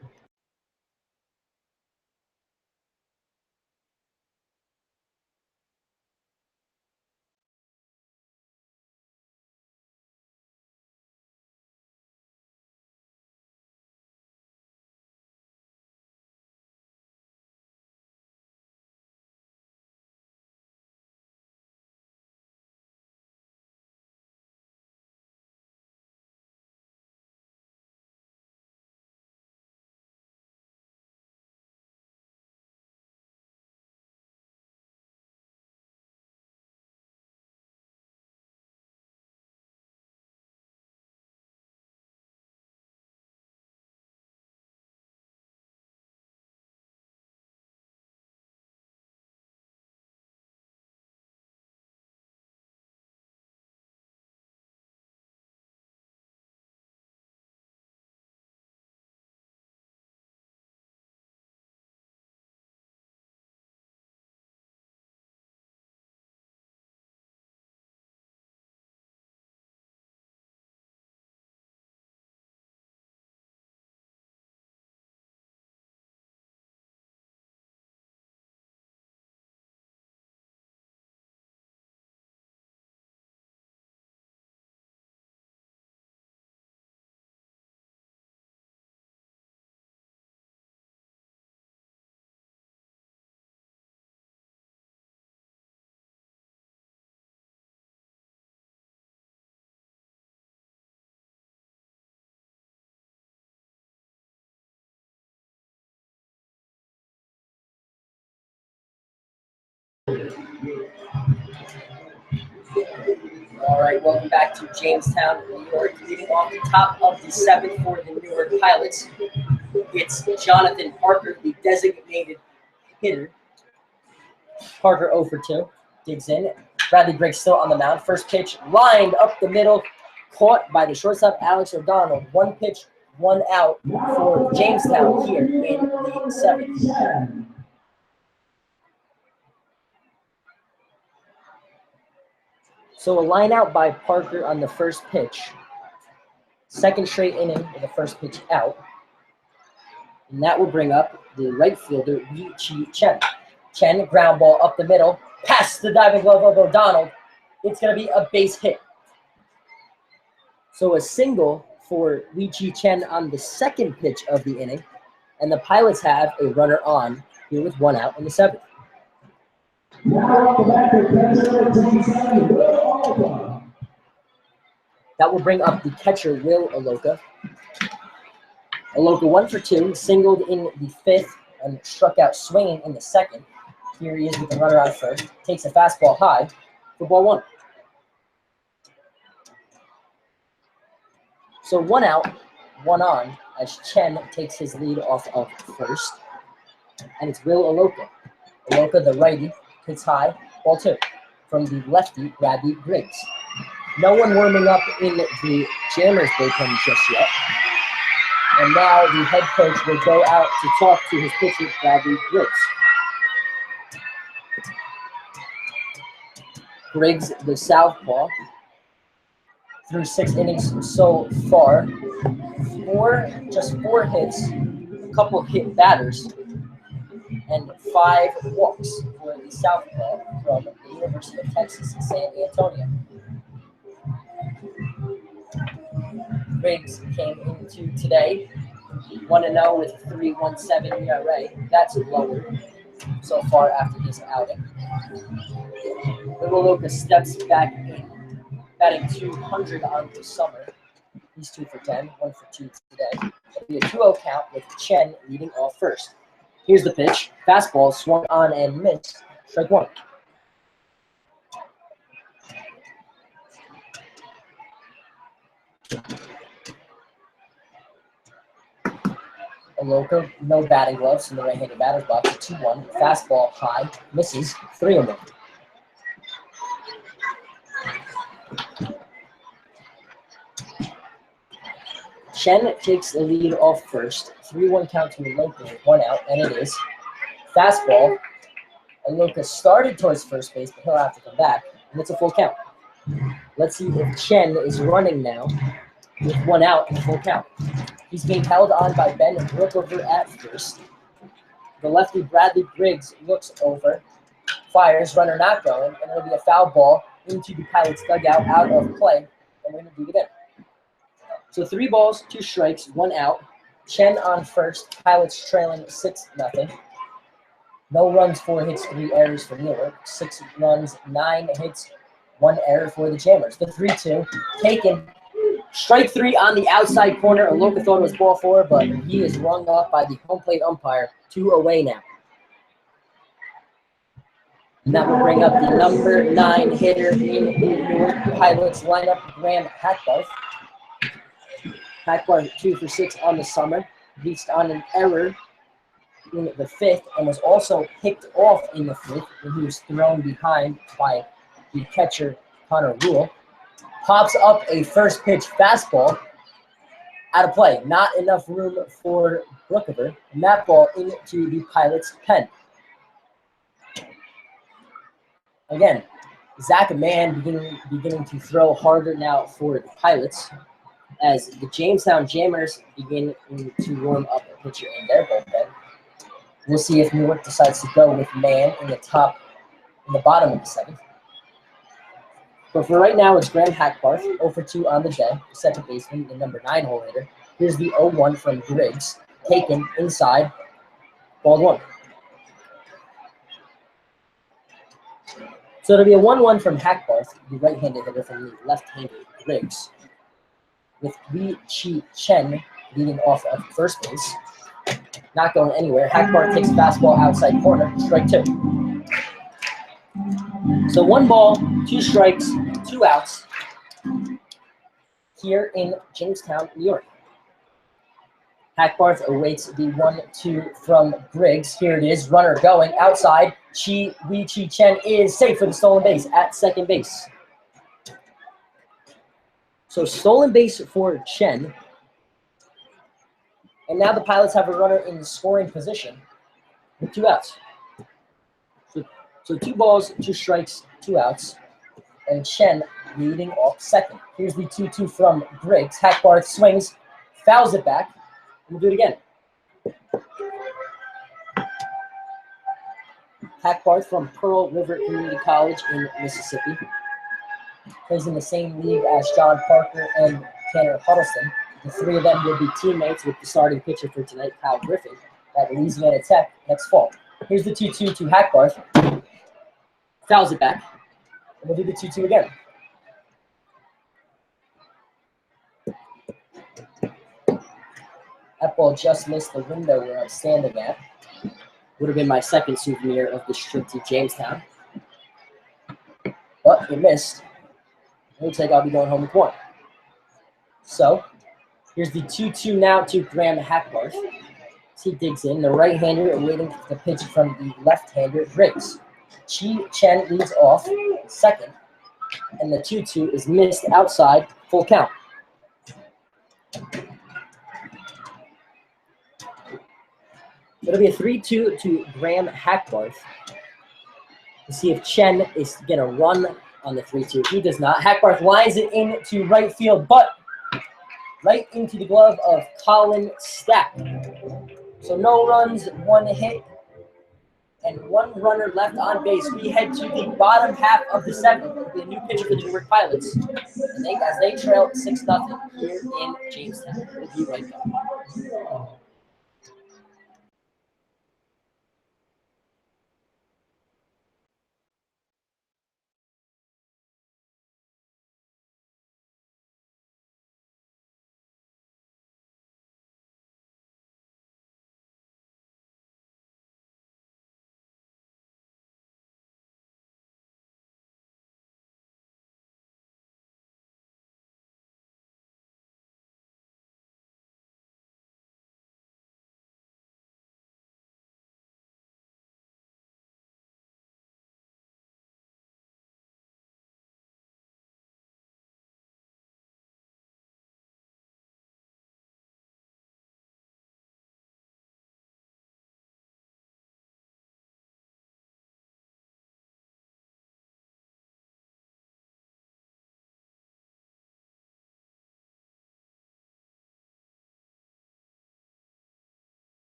All right, welcome back to Jamestown, New York. Leading off the top of the 7th for the Newark Pilots, it's Jonathan Parker, the designated hitter. Parker 0 for 2, digs in. Bradley Griggs still on the mound. First pitch lined up the middle, caught by the shortstop Alex O'Donnell. 1 pitch, 1 out for Jamestown here in the 7th. So a line out by Parker on the first pitch. Second straight inning with the first pitch out. And that will bring up the right fielder, Wei Chi Chen. Chen, ground ball up the middle, past the diving glove of O'Donnell. It's going to be a base hit. So a single for Wei Chi Chen on the second pitch of the inning. And the Pilots have a runner on here with 1 out in the 7th. That will bring up the catcher, Will Aloka. Aloka 1 for 2, singled in the 5th and struck out swinging in the 2nd. Here he is with the runner on first. Takes a fastball high for ball 1. So 1 out, 1 on as Chen takes his lead off of first. And it's Will Aloka. Aloka, the righty, hits high, ball 2. From the lefty, Bradley Griggs. No one warming up in the Jammers bullpen just yet. And now the head coach will go out to talk to his pitcher, Bradley Griggs. Griggs, the southpaw, through 6 innings so far. Just four hits, a couple hit batters, and 5 walks for the southpaw from the University of Texas, San Antonio. Griggs came into today 1-0 with 3.17 ERA. That's lower so far after his outing. Livaloka steps back in, batting 200 on the summer. He's 2 for 10, 1 for 2 today. It'll be a 2-0 count with Chen leading off first. Here's the pitch. Fastball swung on and missed. Strike 1. Aloka, no batting gloves in the right-handed batter's box. 2-1. Fastball high, misses. 3-1. Chen takes the lead off first. 3-1 count to Aloka with 1 out, and it is. Fastball. Aloka started towards first base, but he'll have to come back, and it's a full count. Let's see if Chen is running now with 1 out and full count. He's being held on by Ben Brookover at first. The lefty Bradley Griggs looks over, fires, runner not going, and it'll be a foul ball into the Pilots' dugout, out of play, and we're going to do it again. So 3 balls, 2 strikes, 1 out. Chen on first, Pilots trailing 6-0. No runs, 4 hits, 3 errors for Newark. 6 runs, 9 hits, 1 error for the Jammers. The 3-2 taken. Strike 3 on the outside corner. Aloka thought it was ball 4, but he is rung up by the home plate umpire. 2 away now. And that will bring up the number 9 hitter in the Newark Pilots lineup, Graham Hackbarth. Hackbarth 2 for 6 on the summer. Reached on an error in the 5th and was also picked off in the 5th when he was thrown behind by the catcher, Connor Rule. Pops up a first pitch fastball out of play. Not enough room for Brookover. And that ball into the Pilots' pen. Again, Zach Mann beginning to throw harder now for the Pilots as the Jamestown Jammers begin to warm up a pitcher in their bullpen. We'll see if Newark decides to go with Mann in the bottom of the 7th. But for right now, it's Graham Hackbarth, 0 for 2 on the day, second baseman, the number 9 hole hitter. Here's the 0-1 from Griggs, taken inside, ball 1. So it'll be a 1-1 from Hackbarth, the right-handed hitter from the left-handed Griggs, with Wei Chi Chen leading off of first base. Not going anywhere. Hackbarth takes fastball outside corner, strike 2. So 1 ball, 2 strikes, 2 outs here in Jamestown, New York. Hackbarth awaits the 1-2 from Griggs. Here it is, runner going outside. Wei Chi Chen is safe for the stolen base at second base. So stolen base for Chen. And now the Pilots have a runner in scoring position with 2 outs. So 2 balls, 2 strikes, 2 outs, and Chen leading off second. Here's the 2-2 from Griggs. Hackbarth swings, fouls it back. We'll do it again. Hackbarth from Pearl River Community College in Mississippi. Plays in the same league as John Parker and Tanner Huddleston. The 3 of them will be teammates with the starting pitcher for tonight, Kyle Griffin, at Louisiana Tech next fall. Here's the 2-2 to Hackbarth. Fouls it back. And we'll do the 2-2 again. That ball just missed the window where I'm standing at. Would have been my second souvenir of this trip to Jamestown. But it missed. It looks like I'll be going home with 1. So, here's the 2-2 now to Graham Hackbarth. As he digs in, the right-hander awaiting the pitch from the left-hander, Griggs. Chi Chen leads off second. and the 2-2 is missed outside, full count. It'll be a 3-2 to Graham Hackbarth. To see if Chen is going to run on the 3-2. He does not. Hackbarth lines it into right field, but right into the glove of Colin Stack. So no runs, 1 hit, and 1 runner left on base. We head to the bottom half of the 7th. It'll be a new pitcher for the Newark Pilots. And as they trail 6-0 here in Jamestown. We'll be right back.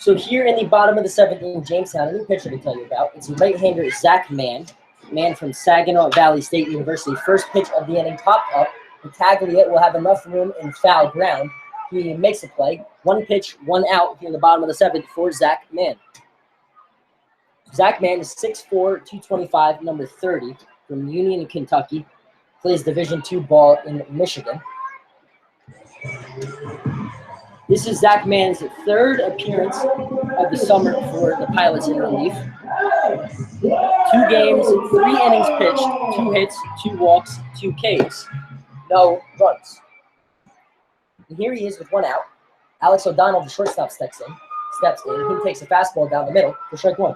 So here in the bottom of the 7th in Jamestown, a new pitcher to tell you about. It's right-hander Zach Mann from Saginaw Valley State University. First pitch of the inning popped up. Battaglia will have enough room in foul ground. He makes a play. 1 pitch, 1 out here in the bottom of the 7th for Zach Mann. Zach Mann is 6'4", 225, number 30, from Union, Kentucky. Plays Division II ball in Michigan. This is Zach Mann's 3rd appearance of the summer for the Pilots in relief. 2 games, 3 innings pitched, 2 hits, 2 walks, 2 Ks. No runs. And here he is with 1 out. Alex O'Donnell, the shortstop, steps in. He takes a fastball down the middle for strike 1.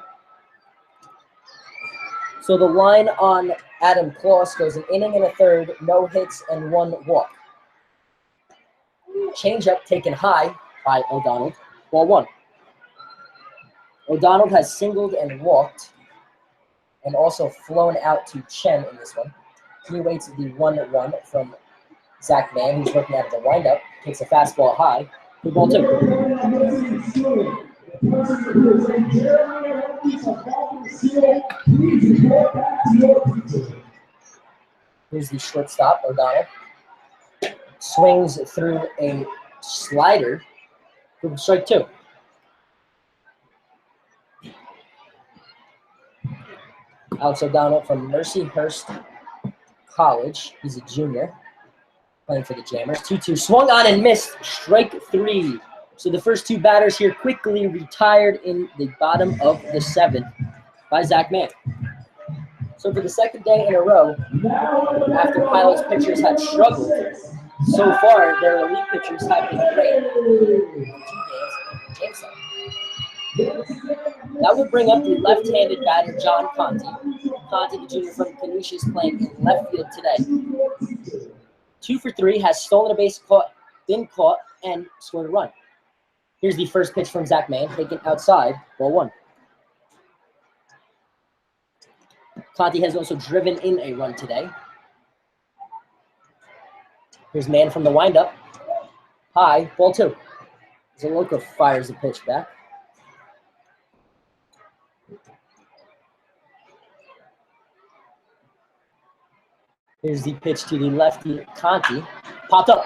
So the line on Adam Kloss goes an inning and a third, no hits, and 1 walk. Changeup taken high by O'Donnell, ball 1. O'Donnell has singled and walked, and also flown out to Chen in this one. He waits the 1 run from Zach Mann, who's working out of the windup, takes a fastball high, for ball 2. Here's the shortstop, O'Donnell. Swings through a slider for strike 2. Alex O'Donnell from Mercyhurst College. He's a junior, playing for the Jammers. 2-2, swung on and missed, strike 3. So the first 2 batters here quickly retired in the bottom of the 7th by Zach Mann. So for the 2nd day in a row, after Pilots pitchers had struggled, so far their elite pitchers have been great. 2 games in Jamestown. That would bring up the left-handed batter John Conti. Conti, the junior from Canisius, playing in left field today. 2 for 3, has stolen a base, been caught, and scored a run. Here's the first pitch from Zach Mann, taken outside, ball 1. Conti has also driven in a run today. Here's man from the windup. High, ball 2. Zaloka fires the pitch back. Here's the pitch to the lefty, Conti. Popped up.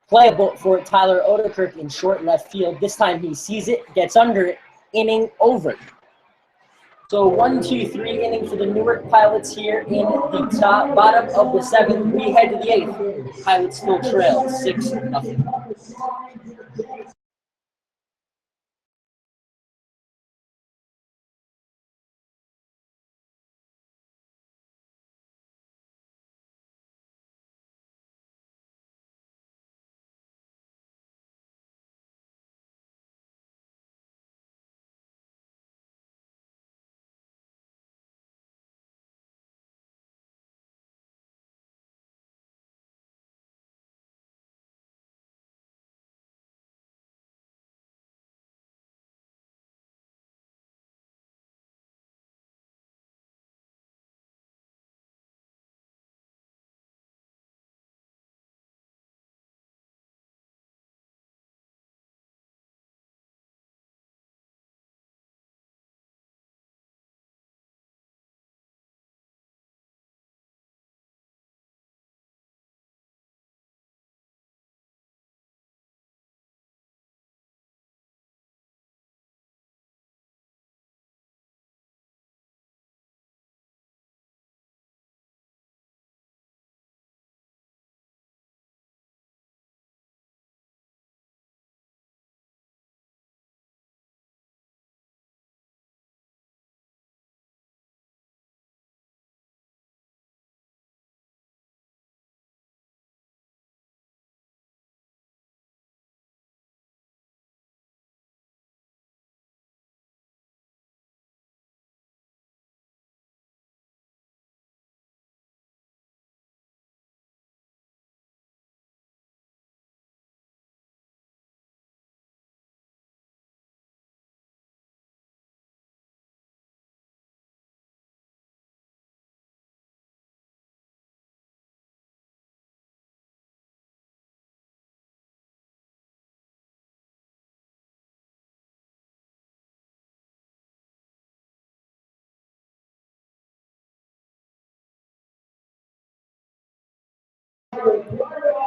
Playable for Tyler Odekirk in short left field. This time he sees it, gets under it, inning over. So 1, 2, 3 inning for the Newark Pilots here in the bottom of the 7th. We head to the 8th. Pilots still trail 6-0.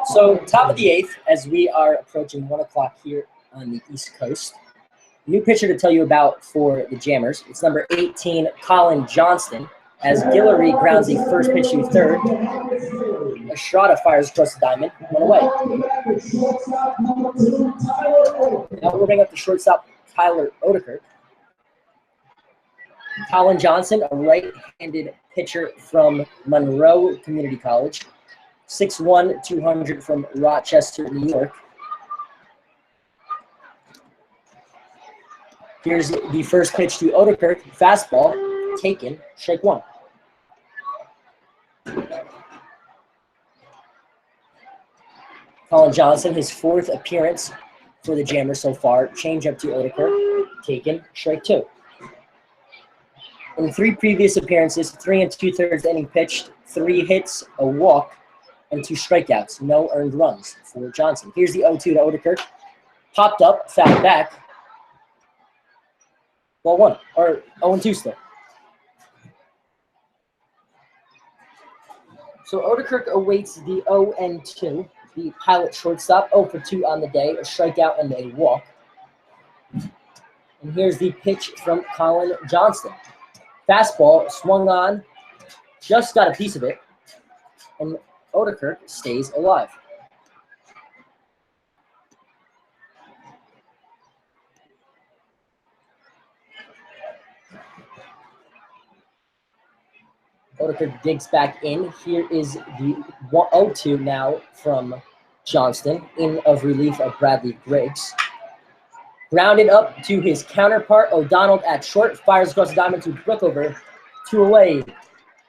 So top of the 8th, as we are approaching 1 o'clock here on the East Coast. New pitcher to tell you about for the Jammers. It's number 18, Colin Johnston, as Guillory grounds the first pitch to third. Estrada fires across the diamond, 1 away. Now we'll bring up the shortstop, Tyler Odekirk. Colin Johnson, a right-handed pitcher from Monroe Community College. 6'1", 200 from Rochester, New York. Here's the first pitch to Odekirk. Fastball, taken, strike 1. Colin Johnson, his 4th appearance for the Jammers so far. Changeup to Odekirk, taken, strike 2. In 3 previous appearances, 3 2/3 inning pitched, 3 hits, a walk, and 2 strikeouts. No earned runs for Johnson. Here's the 0-2 to Odekirk. Popped up, fouled back. Ball 1, or 0-2 still. So Odekirk awaits the 0-2. The Pilot shortstop, 0 for 2 on the day, a strikeout and a walk. And here's the pitch from Colin Johnston. Fastball swung on, just got a piece of it, and Odekirk stays alive. Odekirk digs back in. Here is the 0-2 now from Johnston, in of relief of Bradley Griggs. Grounded up to his counterpart, O'Donnell at short, fires across the diamond to Brookover, 2 away.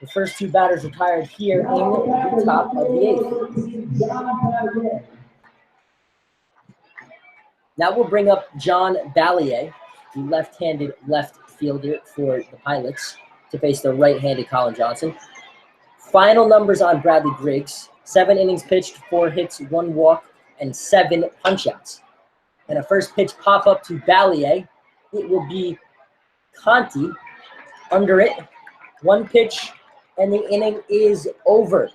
The first 2 batters retired here in the top of the 8th. Now we'll bring up John Ballier, the left-handed left fielder for the Pilots. to face the right-handed Colin Johnson. Final numbers on Bradley Griggs: 7 innings pitched, 4 hits, 1 walk, and 7 punch-outs. And a first pitch pop-up to Ballier. It will be Conti under it. 1 pitch, and the inning is over.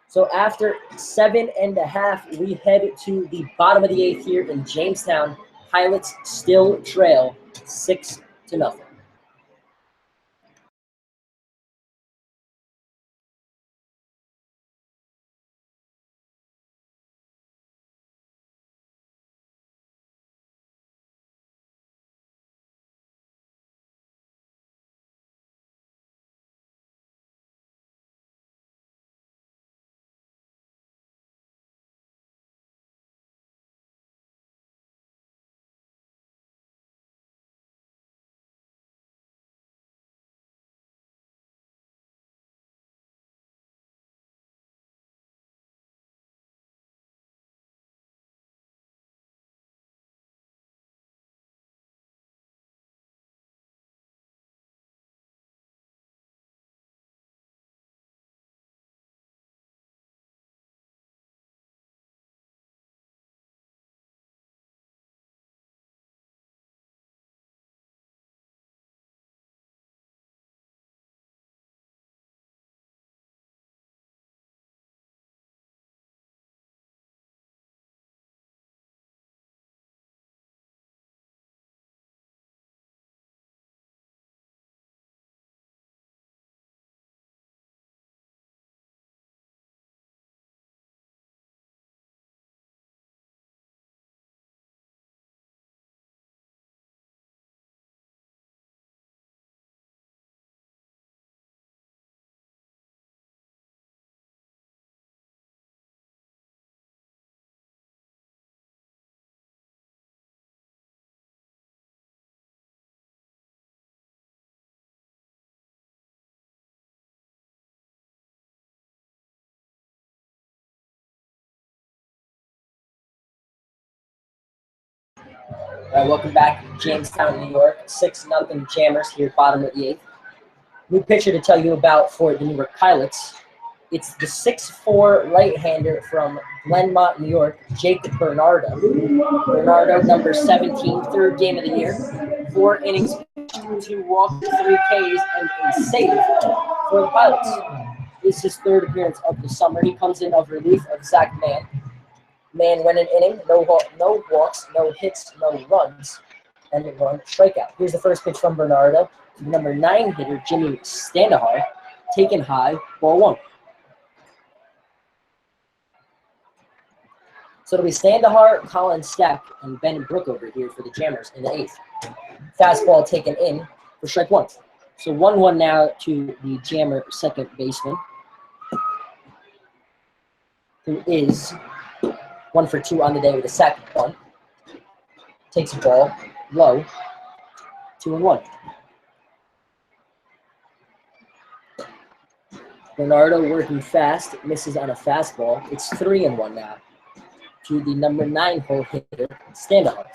So after 7.5, we head to the bottom of the 8th here in Jamestown. Pilots still trail 6-0. All right, welcome back, Jamestown, New York. 6-0 Jammers here, bottom of the 8th. New pitcher to tell you about for the Newark Pilots. It's the 6'4" right-hander from Glenmont, New York, Jake Bernardo. Bernardo, number 17, third game of the year. 4 innings pitched, 2 walks, 3 Ks, and a save for the Pilots. This is his 3rd appearance of the summer. He comes in of relief of Zach Mann. Mann went an inning, no walks, no hits, no runs, and 1 strikeout. Here's the first pitch from Bernardo. Number 9 hitter, Jimmy Standahar, taken high, ball 1. So it'll be Standahar, Colin Stack, and Ben Brook over here for the Jammers in the 8th. Fastball taken in for strike 1. So 1-1 now to the Jammer second baseman, who is 1 for 2 on the day with a sac bunt. Takes the ball low, 2-1. Bernardo working fast, misses on a fastball. It's 3-1 now to the number 9 hole hitter, Standahar.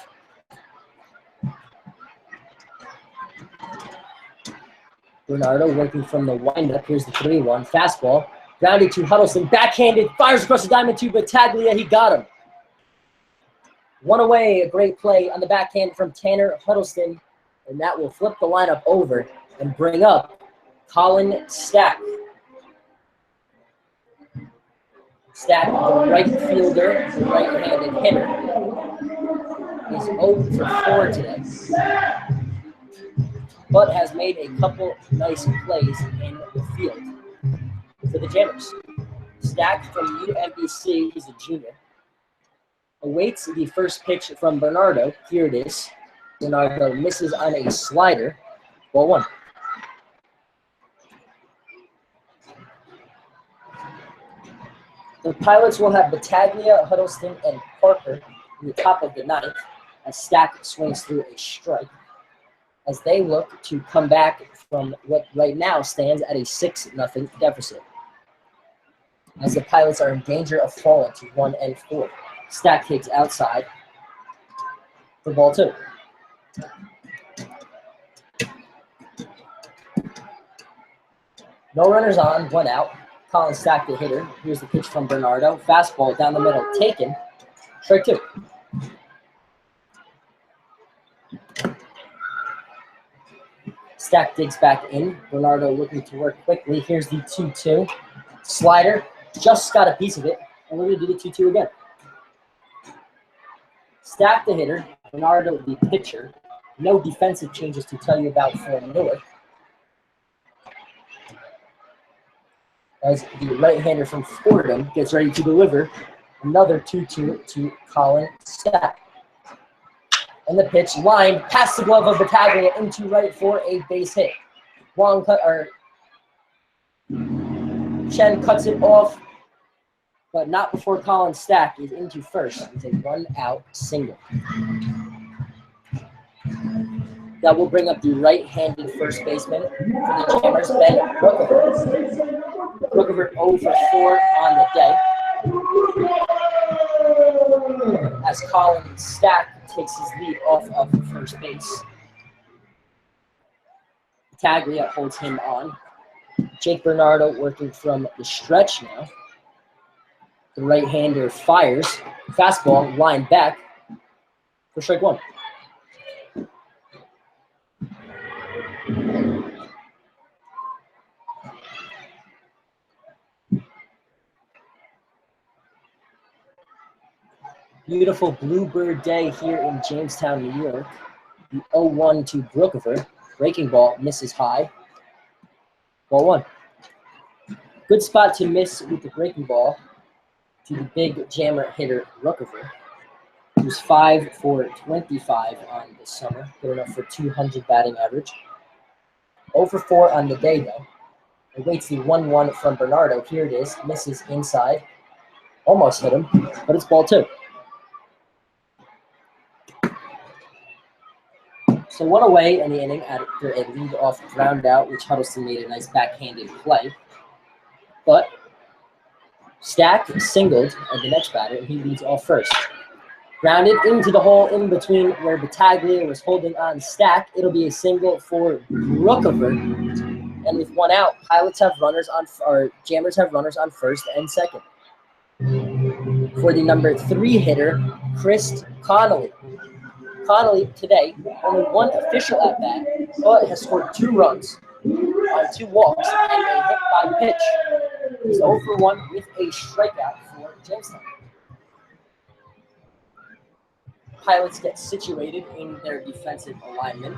Bernardo working from the windup. Here's the 3-1 fastball. Grounded to Huddleston, backhanded, fires across the diamond to Battaglia. He got him. 1 away, a great play on the backhand from Tanner Huddleston, and that will flip the lineup over and bring up Colin Stack. Stack, the right fielder, the right-handed hitter, is 0 for 4 today, but has made a couple nice plays in the field for the Jammers. Stack from UMBC, he's a junior, awaits the first pitch from Bernardo. Here it is. Bernardo misses on a slider, ball 1. The Pilots will have Battaglia, Huddleston, and Parker in the top of the 9th as Stack swings through a strike as they look to come back from what right now stands at a 6-0 deficit. As the Pilots are in danger of falling to 1-4. Stack takes outside for ball 2. No runners on, 1 out. Colin Stack the hitter. Here's the pitch from Bernardo. Fastball down the middle, taken. Strike 2. Stack digs back in. Bernardo looking to work quickly. Here's the 2-2. Slider, just got a piece of it. And we're going to do the 2-2 again. Stack the hitter. Bernardo the pitcher. No defensive changes to tell you about for Newark. As the right-hander from Fordham gets ready to deliver another 2-2 to Colin Stack. And the pitch lined past the glove of Battaglia into right for a base hit. Chen cuts it off, but not before Colin Stack is into first. It's a 1-out single. That will bring up the right-handed first baseman for the Jammers, Ben Rookover. Rookover 0 for 4 on the day. As Colin Stack takes his lead off of first base. Battaglia holds him on. Jake Bernardo working from the stretch now. The right-hander fires. Fastball lined back for strike 1. Beautiful bluebird day here in Jamestown, New York. The 0-1 to Brookover. Breaking ball misses high. Ball 1. Good spot to miss with the breaking ball to the big jammer hitter Rookover. He was 5 for 25 on the summer. Good enough for 200 batting average. 0 for 4 on the day, though. Awaits the 1-1 from Bernardo. Here it is. Misses inside. Almost hit him, but it's ball 2. So 1 away in the inning after a lead-off ground out, which Huddleston made a nice backhanded play. But Stack singled at the next batter, and he leads off first. Grounded into the hole in between where Battaglia was holding on Stack. It'll be a single for Brookover. And with 1 out, Jammers have runners on first and second. For the number 3 hitter, Chris Connolly. Connolly today, only 1 official at bat, but has scored 2 runs on 2 walks and a hit by pitch. He's 0 for 1 with a strikeout for Jamestown. Pilots get situated in their defensive alignment.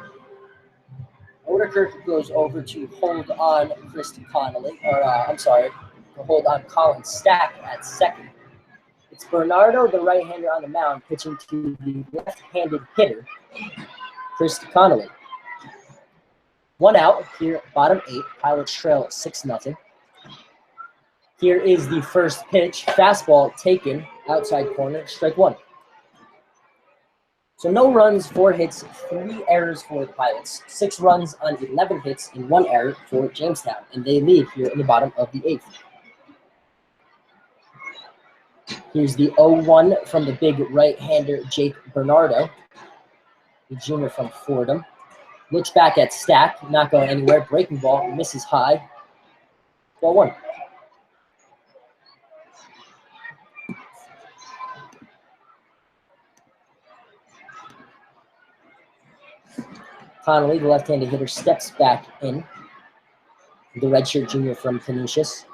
Oderkirk goes over to hold on Chris Connolly, to hold on Colin Stack at second. It's Bernardo, the right-hander on the mound, pitching to the left-handed hitter, Chris Connolly. 1 out here, bottom 8. Pilots trail 6-0. Here is the first pitch. Fastball taken, outside corner, strike 1. So no runs, 4 hits, 3 errors for the Pilots. 6 runs on 11 hits and 1 error for Jamestown. And they lead here in the bottom of the 8th. Here's the 0-1 from the big right-hander, Jake Bernardo, the junior from Fordham. Looks back at Stack, not going anywhere. Breaking ball, misses high. Ball 1. Connolly, the left-handed hitter, steps back in. The redshirt junior from Canisius.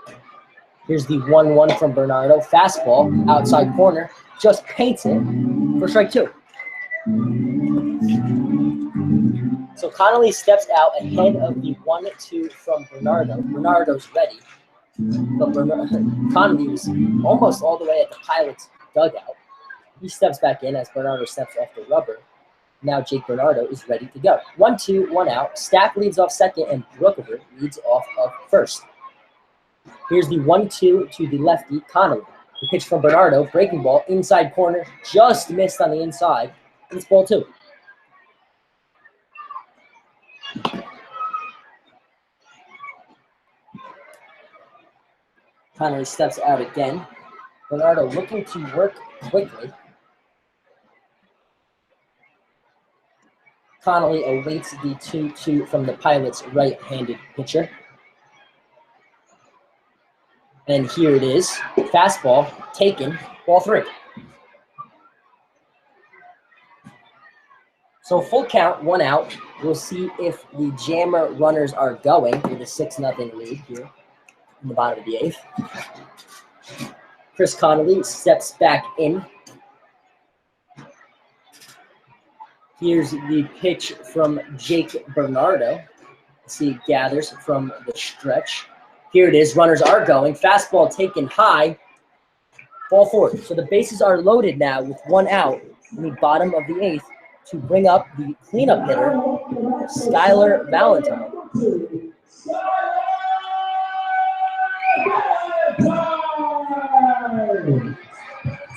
Here's the 1-1 from Bernardo. Fastball, outside corner, just paints it for strike 2. So Connolly steps out ahead of the 1-2 from Bernardo. Bernardo's ready, but Connolly was almost all the way at the Pilots' dugout. He steps back in as Bernardo steps off the rubber. Now Jake Bernardo is ready to go. 1-2, 1 out. Stack leads off second, and Brookover leads off of first. Here's the 1-2 to the lefty, Connolly. The pitch from Bernardo, breaking ball, inside corner, just missed on the inside. It's ball 2. Connolly steps out again. Bernardo looking to work quickly. Connolly awaits the 2-2 from the Pilots' right-handed pitcher. And here it is. Fastball taken, ball 3. So full count, 1 out. We'll see if the Jammer runners are going with a 6-0 lead here in the bottom of the 8th. Chris Connolly steps back in. Here's the pitch from Jake Bernardo. See, it gathers from the stretch. Here it is. Runners are going. Fastball taken high. Ball 4. So the bases are loaded now with 1 out in the bottom of the 8th to bring up the cleanup hitter, Skylar Valentine.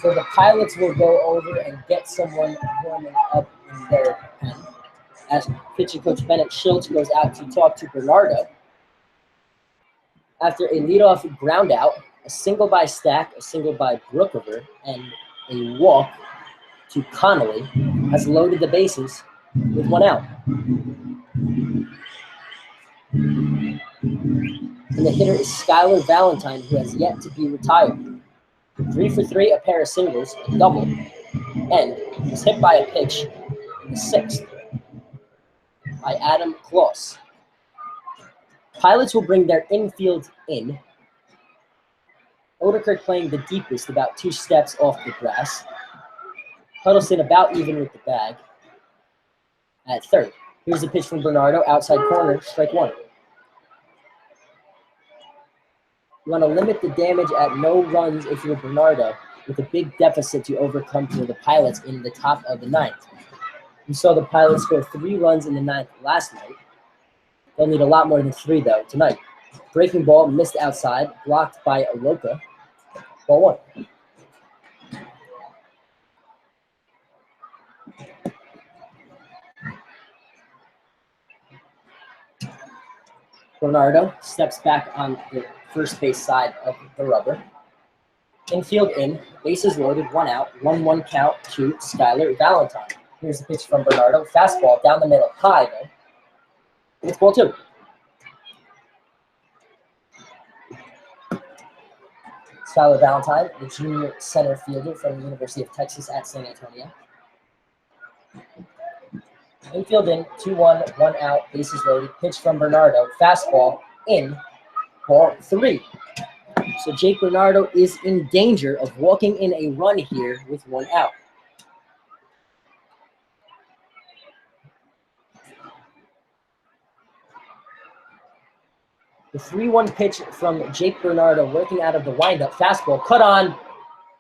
So the Pilots will go over and get someone warming up in their pen. As pitching coach Bennett Schultz goes out to talk to Bernardo. After a leadoff ground out, a single by Stack, a single by Brookover, and a walk to Connolly has loaded the bases with 1 out. And the hitter is Skylar Valentine, who has yet to be retired. 3 for 3, a pair of singles, a double, and was hit by a pitch in the 6th by Adam Kloss. Pilots will bring their infield in. Oderkirk playing the deepest, about 2 steps off the grass. Huddleston about even with the bag at third. Here's the pitch from Bernardo, outside corner, strike 1. You want to limit the damage at no runs if you're Bernardo, with a big deficit to overcome for the Pilots in the top of the 9th. We saw the Pilots score 3 runs in the 9th last night. They'll need a lot more than 3, though, tonight. Breaking ball missed outside, blocked by Aloka. Ball 1. Bernardo steps back on the first base side of the rubber. Infield in, bases loaded, 1 out, 1-1 count to Skylar Valentine. Here's the pitch from Bernardo. Fastball down the middle, high though. It's ball 2. Skylar Valentine, the junior center fielder from the University of Texas at San Antonio. Infield in, 2-1, 1 out, bases loaded. Pitch from Bernardo. Fastball in, ball 3. So Jake Bernardo is in danger of walking in a run here with 1 out. The 3-1 pitch from Jake Bernardo working out of the windup. Fastball cut on,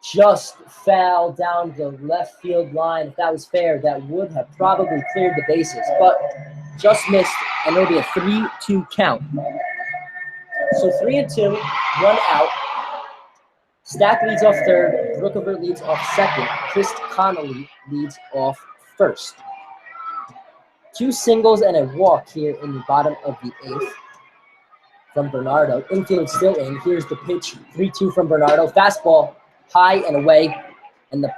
just foul down the left field line. If that was fair, that would have probably cleared the bases, but just missed, and it'll be a 3-2 count. So 3-2, 1 out. Stack leads off third. Brookover leads off second. Chris Connolly leads off first. 2 singles and a walk here in the bottom of the 8th from Bernardo. Infield still in. Here's the pitch. 3-2 from Bernardo. Fastball high and away. And the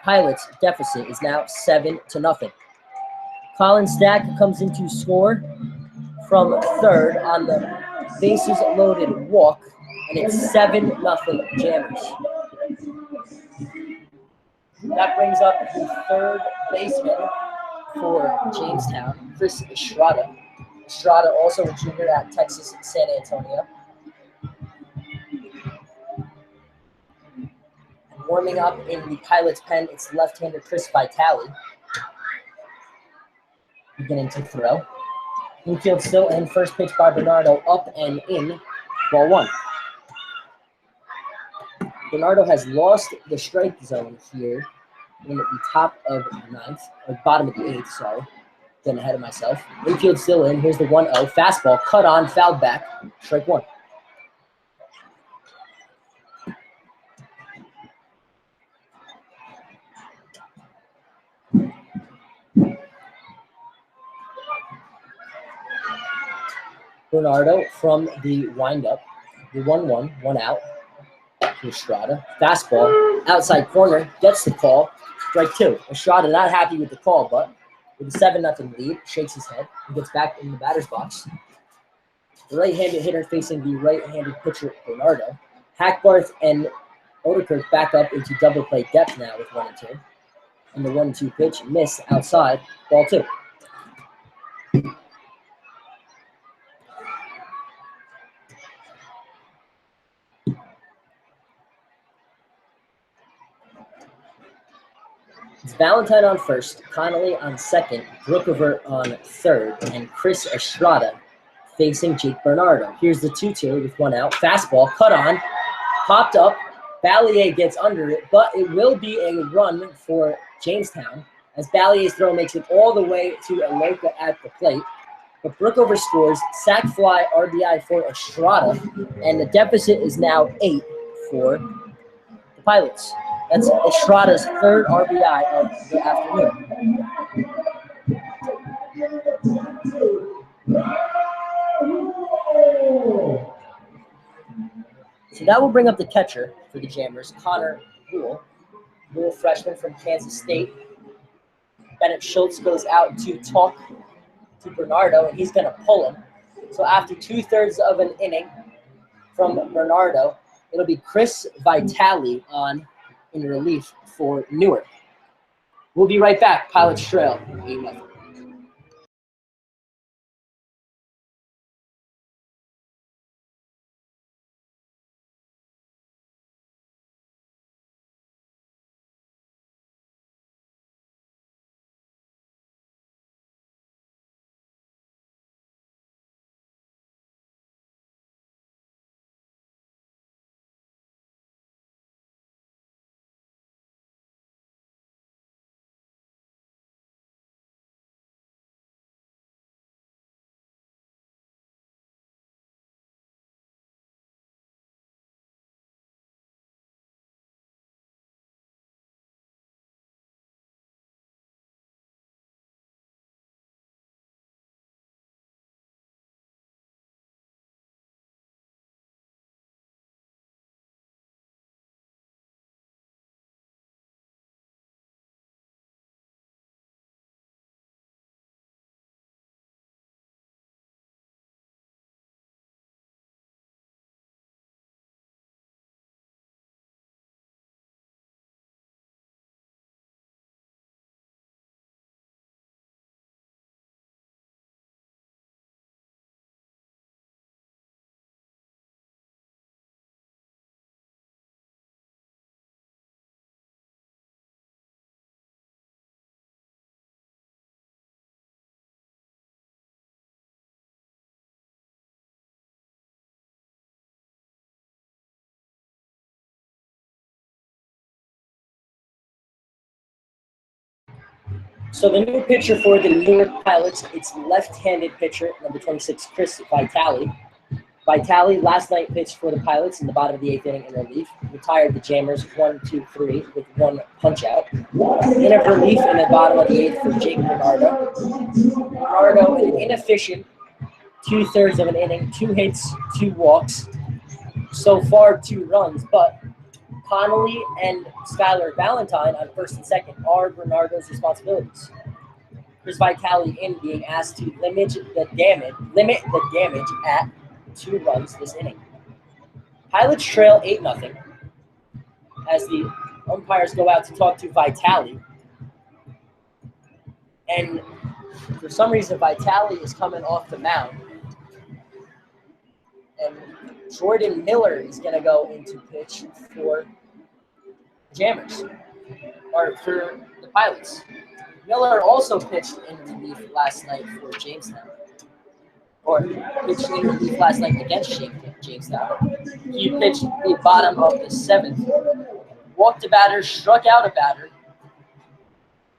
Pilots' deficit is now 7-0. Colin Stack comes in to score from third on the bases loaded walk. And it's 7-0 Jammers. That brings up the third baseman for Jamestown, Chris Estrada. Estrada, also a junior at Texas San Antonio. Warming up in the Pilots' pen, it's left-hander Chris Vitale. Beginning to throw. Infield still in. First pitch by Bernardo, up and in. Ball 1. Bernardo has lost the strike zone here in the top of the 9th, or bottom of the 8th, sorry. Getting ahead of myself. Infield still in. Here's the 1-0. Fastball cut on, fouled back. Strike 1. Bernardo from the windup. The 1-1, 1 out. To Estrada. Fastball, outside corner, gets the call. Strike 2. Estrada not happy with the call, but with a 7-0 lead, shakes his head and gets back in the batter's box. The right-handed hitter facing the right-handed pitcher, Bernardo. Hackbarth and Odekirk back up into double play depth now with 1 and 2. And the 1-2 pitch miss outside, ball 2. It's Valentine on first, Connolly on second, Brookover on third, and Chris Estrada facing Jake Bernardo. Here's the 2-2 with 1 out. Fastball, cut on, popped up. Ballier gets under it, but it will be a run for Jamestown as Ballier's throw makes it all the way to Aloka at the plate. But Brookover scores, sac fly, RBI for Estrada, and the deficit is now 8 for the Pilots. That's Estrada's 3rd RBI of the afternoon. So that will bring up the catcher for the Jammers, Connor Buell freshman from Kansas State. Bennett Schultz goes out to talk to Bernardo, and he's going to pull him. So after 2/3 of an inning from Bernardo, it'll be Chris Vitale on in relief for Newark. We'll be right back. Pilots trail 8-0. So the new pitcher for the Newark Pilots, it's left-handed pitcher, number 26, Chris Vitale. Vitale last night pitched for the Pilots in the bottom of the 8th inning in relief. Retired the Jammers 1-2-3 with 1 punch-out. In a relief in the bottom of the 8th for Jake Bernardo. Bernardo, an inefficient 2/3 of an inning, 2 hits, 2 walks. So far, 2 runs, but Connolly and Skylar Valentine on first and second are Bernardo's responsibilities. Chris Vitale in being asked to limit the damage at 2 runs this inning. Pilots trail 8-0 as the umpires go out to talk to Vitale. And for some reason, Vitale is coming off the mound. And Jordan Miller is going to go into pitch for Jammers, or for the Pilots. Miller also pitched in relief last night for Jamestown, or pitched in relief last night against Jamestown. He pitched the bottom of the 7th, walked a batter, struck out a batter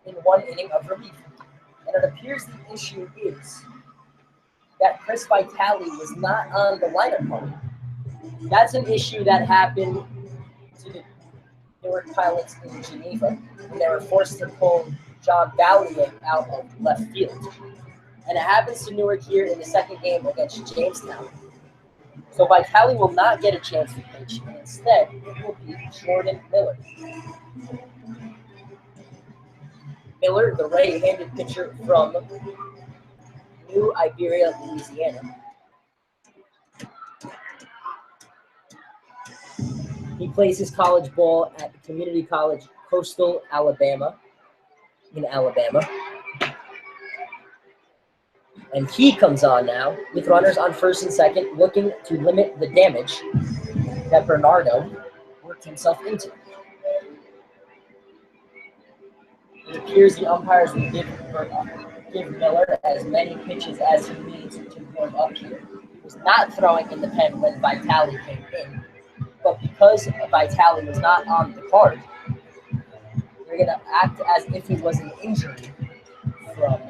in 1 inning of relief. And it appears the issue is that Chris Vitale was not on the lineup party. That's an issue that happened to the Newark Pilots in Geneva when they were forced to pull John Ballier out of left field. And it happens to Newark here in the 2nd game against Jamestown. So Vitale will not get a chance to pitch, and instead it will be Jordan Miller. Miller, the right-handed pitcher from New Iberia, Louisiana. He plays his college ball at Community College Coastal Alabama in Alabama. And he comes on now with runners on first and second, looking to limit the damage that Bernardo worked himself into. It appears the umpires will give Miller as many pitches as he needs to warm up here. He was not throwing in the pen when Vitale came in, but because Vitale was not on the card, they're going to act as if it was an injury from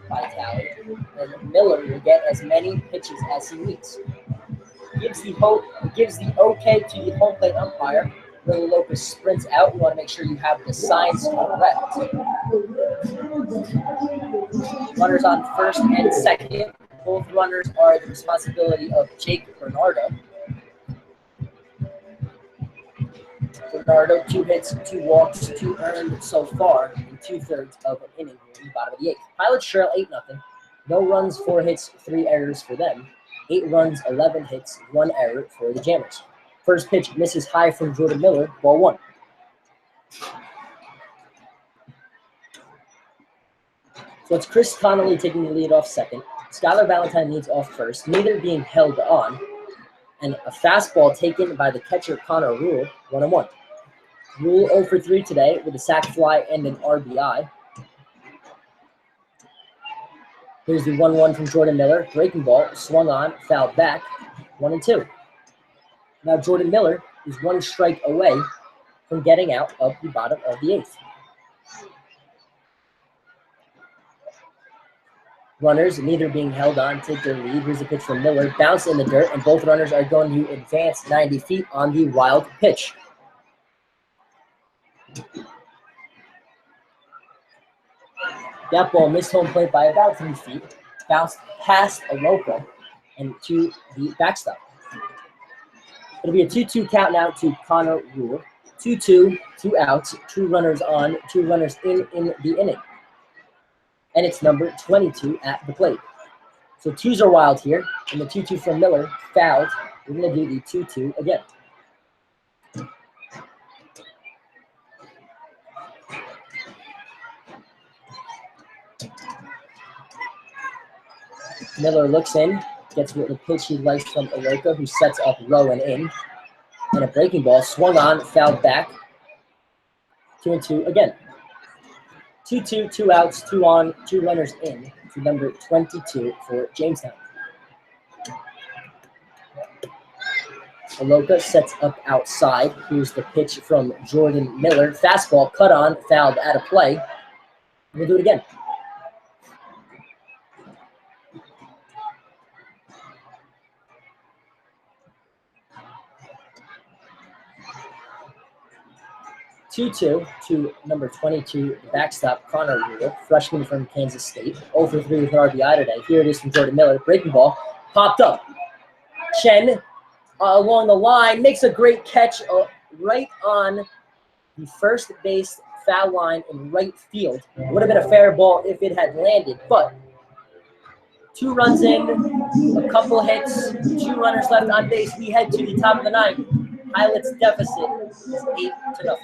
Vitale, and Miller will get as many pitches as he needs. Gives the okay to the home plate umpire. Willie Lopez sprints out. You want to make sure you have the signs correct. Runners on first and second. Both runners are the responsibility of Jake Bernardo. Bernardo, 2 hits, 2 walks, 2 earned so far in 2/3 of an inning here in the bottom of the 8th. Pilots trail 8-0. No runs, 4 hits, 3 errors for them. 8 runs, 11 hits, 1 error for the Jammers. First pitch misses high from Jordan Miller, ball 1. So it's Chris Connolly taking the lead off second. Skylar Valentine leads off first, neither being held on. And a fastball taken by the catcher Connor Rule, 1-1. Rule 0 for 3 today with a sac fly and an RBI. Here's the 1-1 from Jordan Miller. Breaking ball, swung on, fouled back, 1-2. Now Jordan Miller is 1 strike away from getting out of the bottom of the 8th. Runners neither being held on, take their lead. Here's a pitch from Miller, bounce in the dirt, and both runners are going to advance 90 feet on the wild pitch. That ball missed home plate by about 3 feet, bounced past Aloka and to the backstop. It'll be a 2-2 count now to Connor Rule. 2-2, 2 outs, 2 runners on, 2 runners in the inning. And it's number 22 at the plate. So 2s are wild here, and the 2-2 from Miller fouled. We're going to do the 2-2 again. Miller looks in, gets the pitch he likes from Aloka, who sets up low and in. And a breaking ball swung on, fouled back. 2-2 again. 2-2, 2 outs, 2 on, 2 runners in to number 22 for Jamestown. Aloka sets up outside. Here's the pitch from Jordan Miller. Fastball cut on, fouled out of play. We'll do it again. Two-two to number 22, the backstop, Connor Rule, freshman from Kansas State. 0 for 3 with an RBI today. Here it is from Jordan Miller. Breaking ball, popped up. Chen along the line makes a great catch right on the first base foul line in right field. Would have been a fair ball if it had landed, but 2 runs in, a couple hits, 2 runners left on base. We head to the top of the 9th. Pilots deficit is 8-0.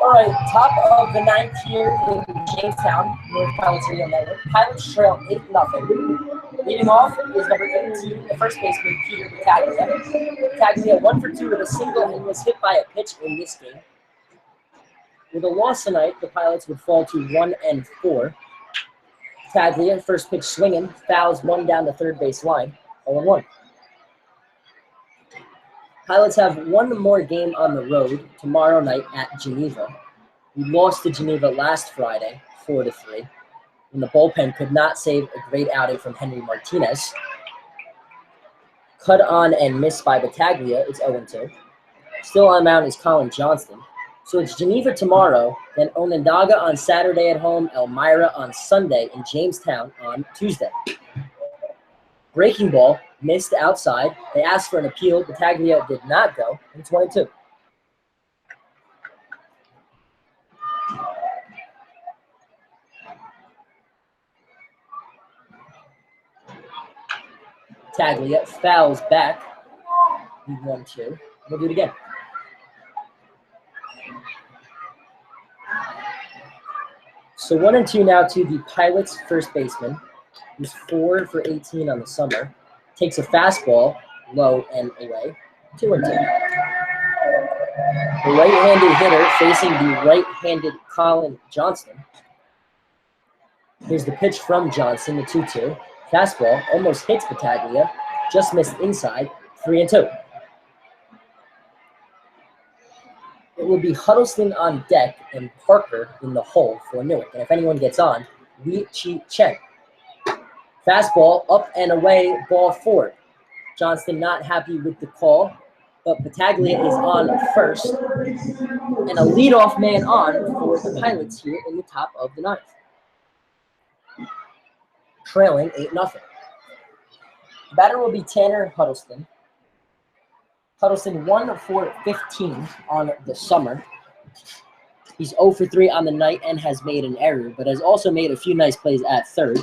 All right, top of the ninth here in Jamestown, North Pilots Radio Network. Pilots trail 8-0. Leading off is number 18, the first baseman, Peter Battaglia. Battaglia 1 for 2 with a single and was hit by a pitch in this game. With a loss tonight, the Pilots would fall to 1-4. Battaglia, first pitch swinging, fouls one down the third base line, 0-1. Pilots have one more game on the road tomorrow night at Geneva. We lost to Geneva last Friday, 4-3, when the bullpen could not save a great outing from Henry Martinez. Cut on and missed by Battaglia, it's 0-2. Still on mound is Colin Johnston. So it's Geneva tomorrow, then Onondaga on Saturday at home, Elmira on Sunday, and Jamestown on Tuesday. Breaking ball, missed outside. They asked for an appeal. Battaglia did not go. It's 1-2. Battaglia fouls back. 1-2. We'll do it again. So 1-2 now to the Pilots' first baseman, who's 4 for 18 on the summer. Takes a fastball, low and away, 2-2. The right-handed hitter facing the right-handed Colin Johnston. Here's the pitch from Johnson, the 2-2. Fastball almost hits Battaglia, just missed inside, 3-2. It will be Huddleston on deck and Parker in the hole for Newark. And if anyone gets on, Wee Chi Chen. Fastball up and away, ball 4. Johnston not happy with the call, but Battaglia is on first. And a leadoff man on for the Pilots here in the top of the ninth. Trailing 8-0. The batter will be Tanner Huddleston. Huddleston 1 for 15 on the summer. He's 0 for 3 on the night and has made an error, but has also made a few nice plays at third.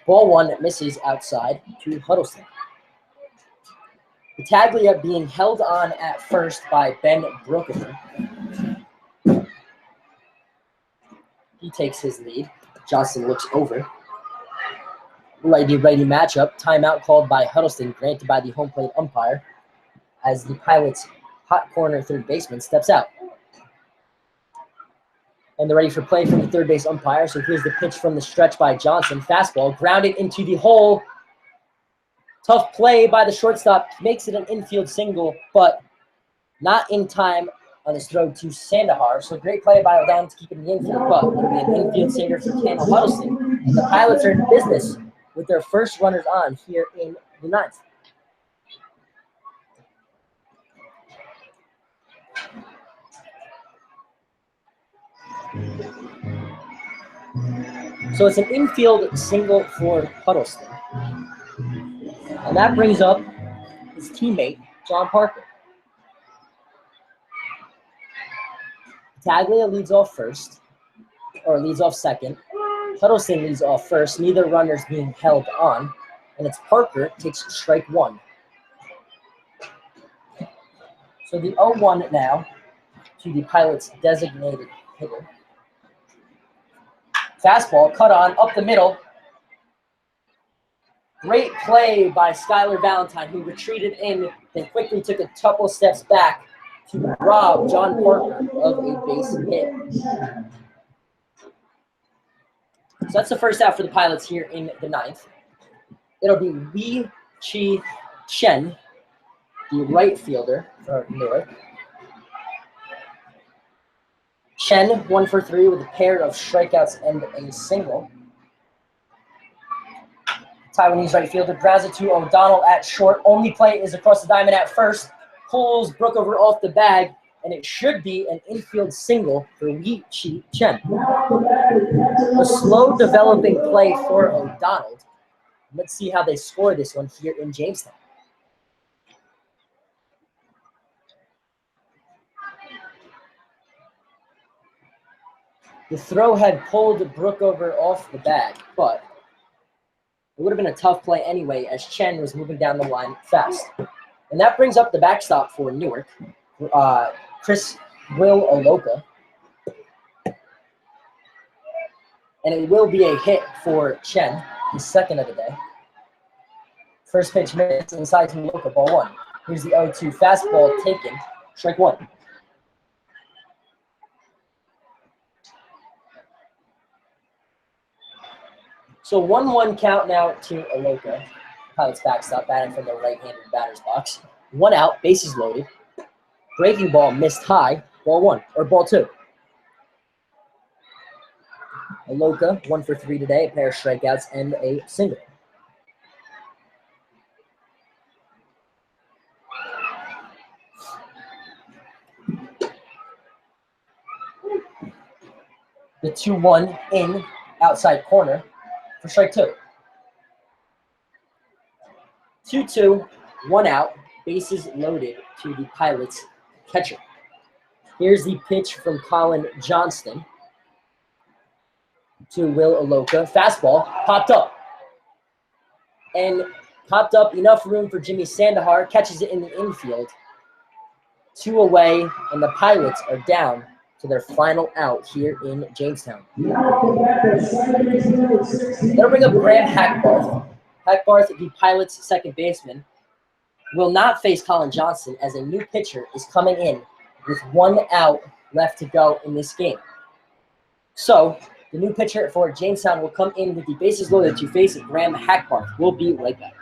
Ball 1 misses outside to Huddleston. Battaglia being held on at first by Ben Brookover. He takes his lead. Johnson looks over. Righty-righty matchup. Timeout called by Huddleston, granted by the home plate umpire, as the Pilots' hot corner third baseman steps out. And they're ready for play from the third base umpire. So here's the pitch from the stretch by Johnson. Fastball grounded into the hole. Tough play by the shortstop. Makes it an infield single, but not in time on his throw to Sandahar. So great play by O'Donnell to keep it in the infield, but it'll be an infield single for Tanner Huddleston. And the Pilots are in business with their first runners on here in the ninth. So it's an infield single for Huddleston. And that brings up his teammate, John Parker. Battaglia leads off first, or leads off second. Huddleston leads off first, neither runners being held on. And it's Parker takes strike 1. So the 0-1 now to the Pilots' designated hitter. Fastball cut on, up the middle. Great play by Skylar Valentine, who retreated in, then quickly took a couple steps back to rob John Parker of a base hit. So that's the first out for the Pilots here in the ninth. It'll be Wee Chi Chen, the right fielder for Newark. Chen, 1 for 3 with a pair of strikeouts and a single. Taiwanese right fielder grounds it to O'Donnell at short. Only play is across the diamond at first. Pulls Brookover off the bag, and it should be an infield single for Wee Chi Chen. A slow developing play for O'Donnell. Let's see how they score this one here in Jamestown. The throw had pulled Brookover off the bag, but it would have been a tough play anyway as Chen was moving down the line fast. And that brings up the backstop for Newark. Chris Will Oloka. And it will be a hit for Chen, his second of the day. First pitch missed inside to Oloka, ball one. Here's the 0-2 fastball taken, strike one. So 1-1 count now to Oloka. Pilots backstop, batting from the right-handed batter's box. One out, bases loaded. Breaking ball missed high, ball two. Oloka, 1 for 3 today, a pair of strikeouts and a single. The 2-1 in, outside corner for strike two. 2-2, one out, bases loaded to the Pilots catcher. Here's the pitch from Colin Johnston to Will Oloka. Fastball popped up. And popped up enough room for Jimmy Sandahar. Catches it in the infield. 2 away, and the Pilots are down to their final out here in Jamestown. They'll bring up Graham Hackbarth. Hackbarth, the Pilots' second baseman, will not face Colin Johnston as a new pitcher is coming in with 1 out left to go in this game. So, the new pitcher for Jamestown will come in with the bases loaded to face Graham Hackbarth. We'll be right back.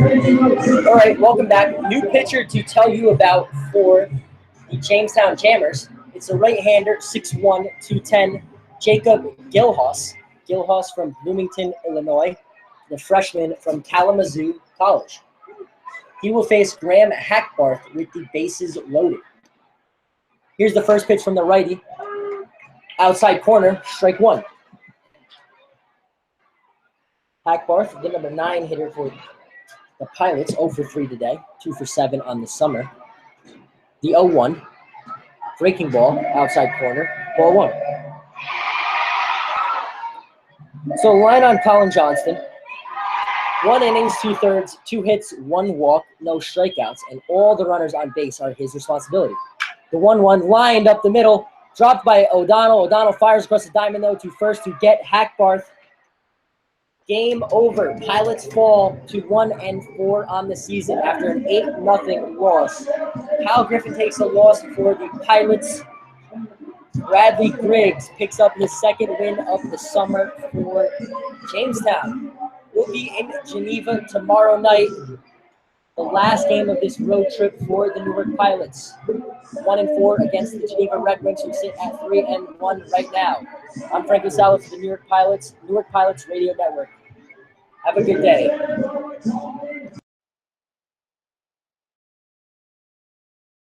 All right, welcome back. New pitcher to tell you about for the Jamestown Jammers. It's a right-hander, 6'1", 210, Jacob Gilhouse. Gilhouse from Bloomington, Illinois, the freshman from Kalamazoo College. He will face Graham Hackbarth with the bases loaded. Here's the first pitch from the righty. Outside corner, strike one. Hackbarth, the number 9 hitter for the Pilots, 0 for 3 today, 2 for 7 on the summer. The 0-1, breaking ball, outside corner, ball one. So line on Colin Johnston. 1 innings, 2/3, 2 hits, 1 walk, no strikeouts, and all the runners on base are his responsibility. The 1-1 lined up the middle, dropped by O'Donnell. O'Donnell fires across the diamond, though, to first to get Hackbarth. Game over. Pilots fall to 1-4 on the season after an 8-0 loss. Kyle Griffin takes a loss for the Pilots. Bradley Griggs picks up his second win of the summer for Jamestown. We'll be in Geneva tomorrow night. The last game of this road trip for the Newark Pilots. 1-4 against the Geneva Red Wings, who sit at 3-1 right now. I'm Frank Lasala for the Newark Pilots Radio Network. Have a good day.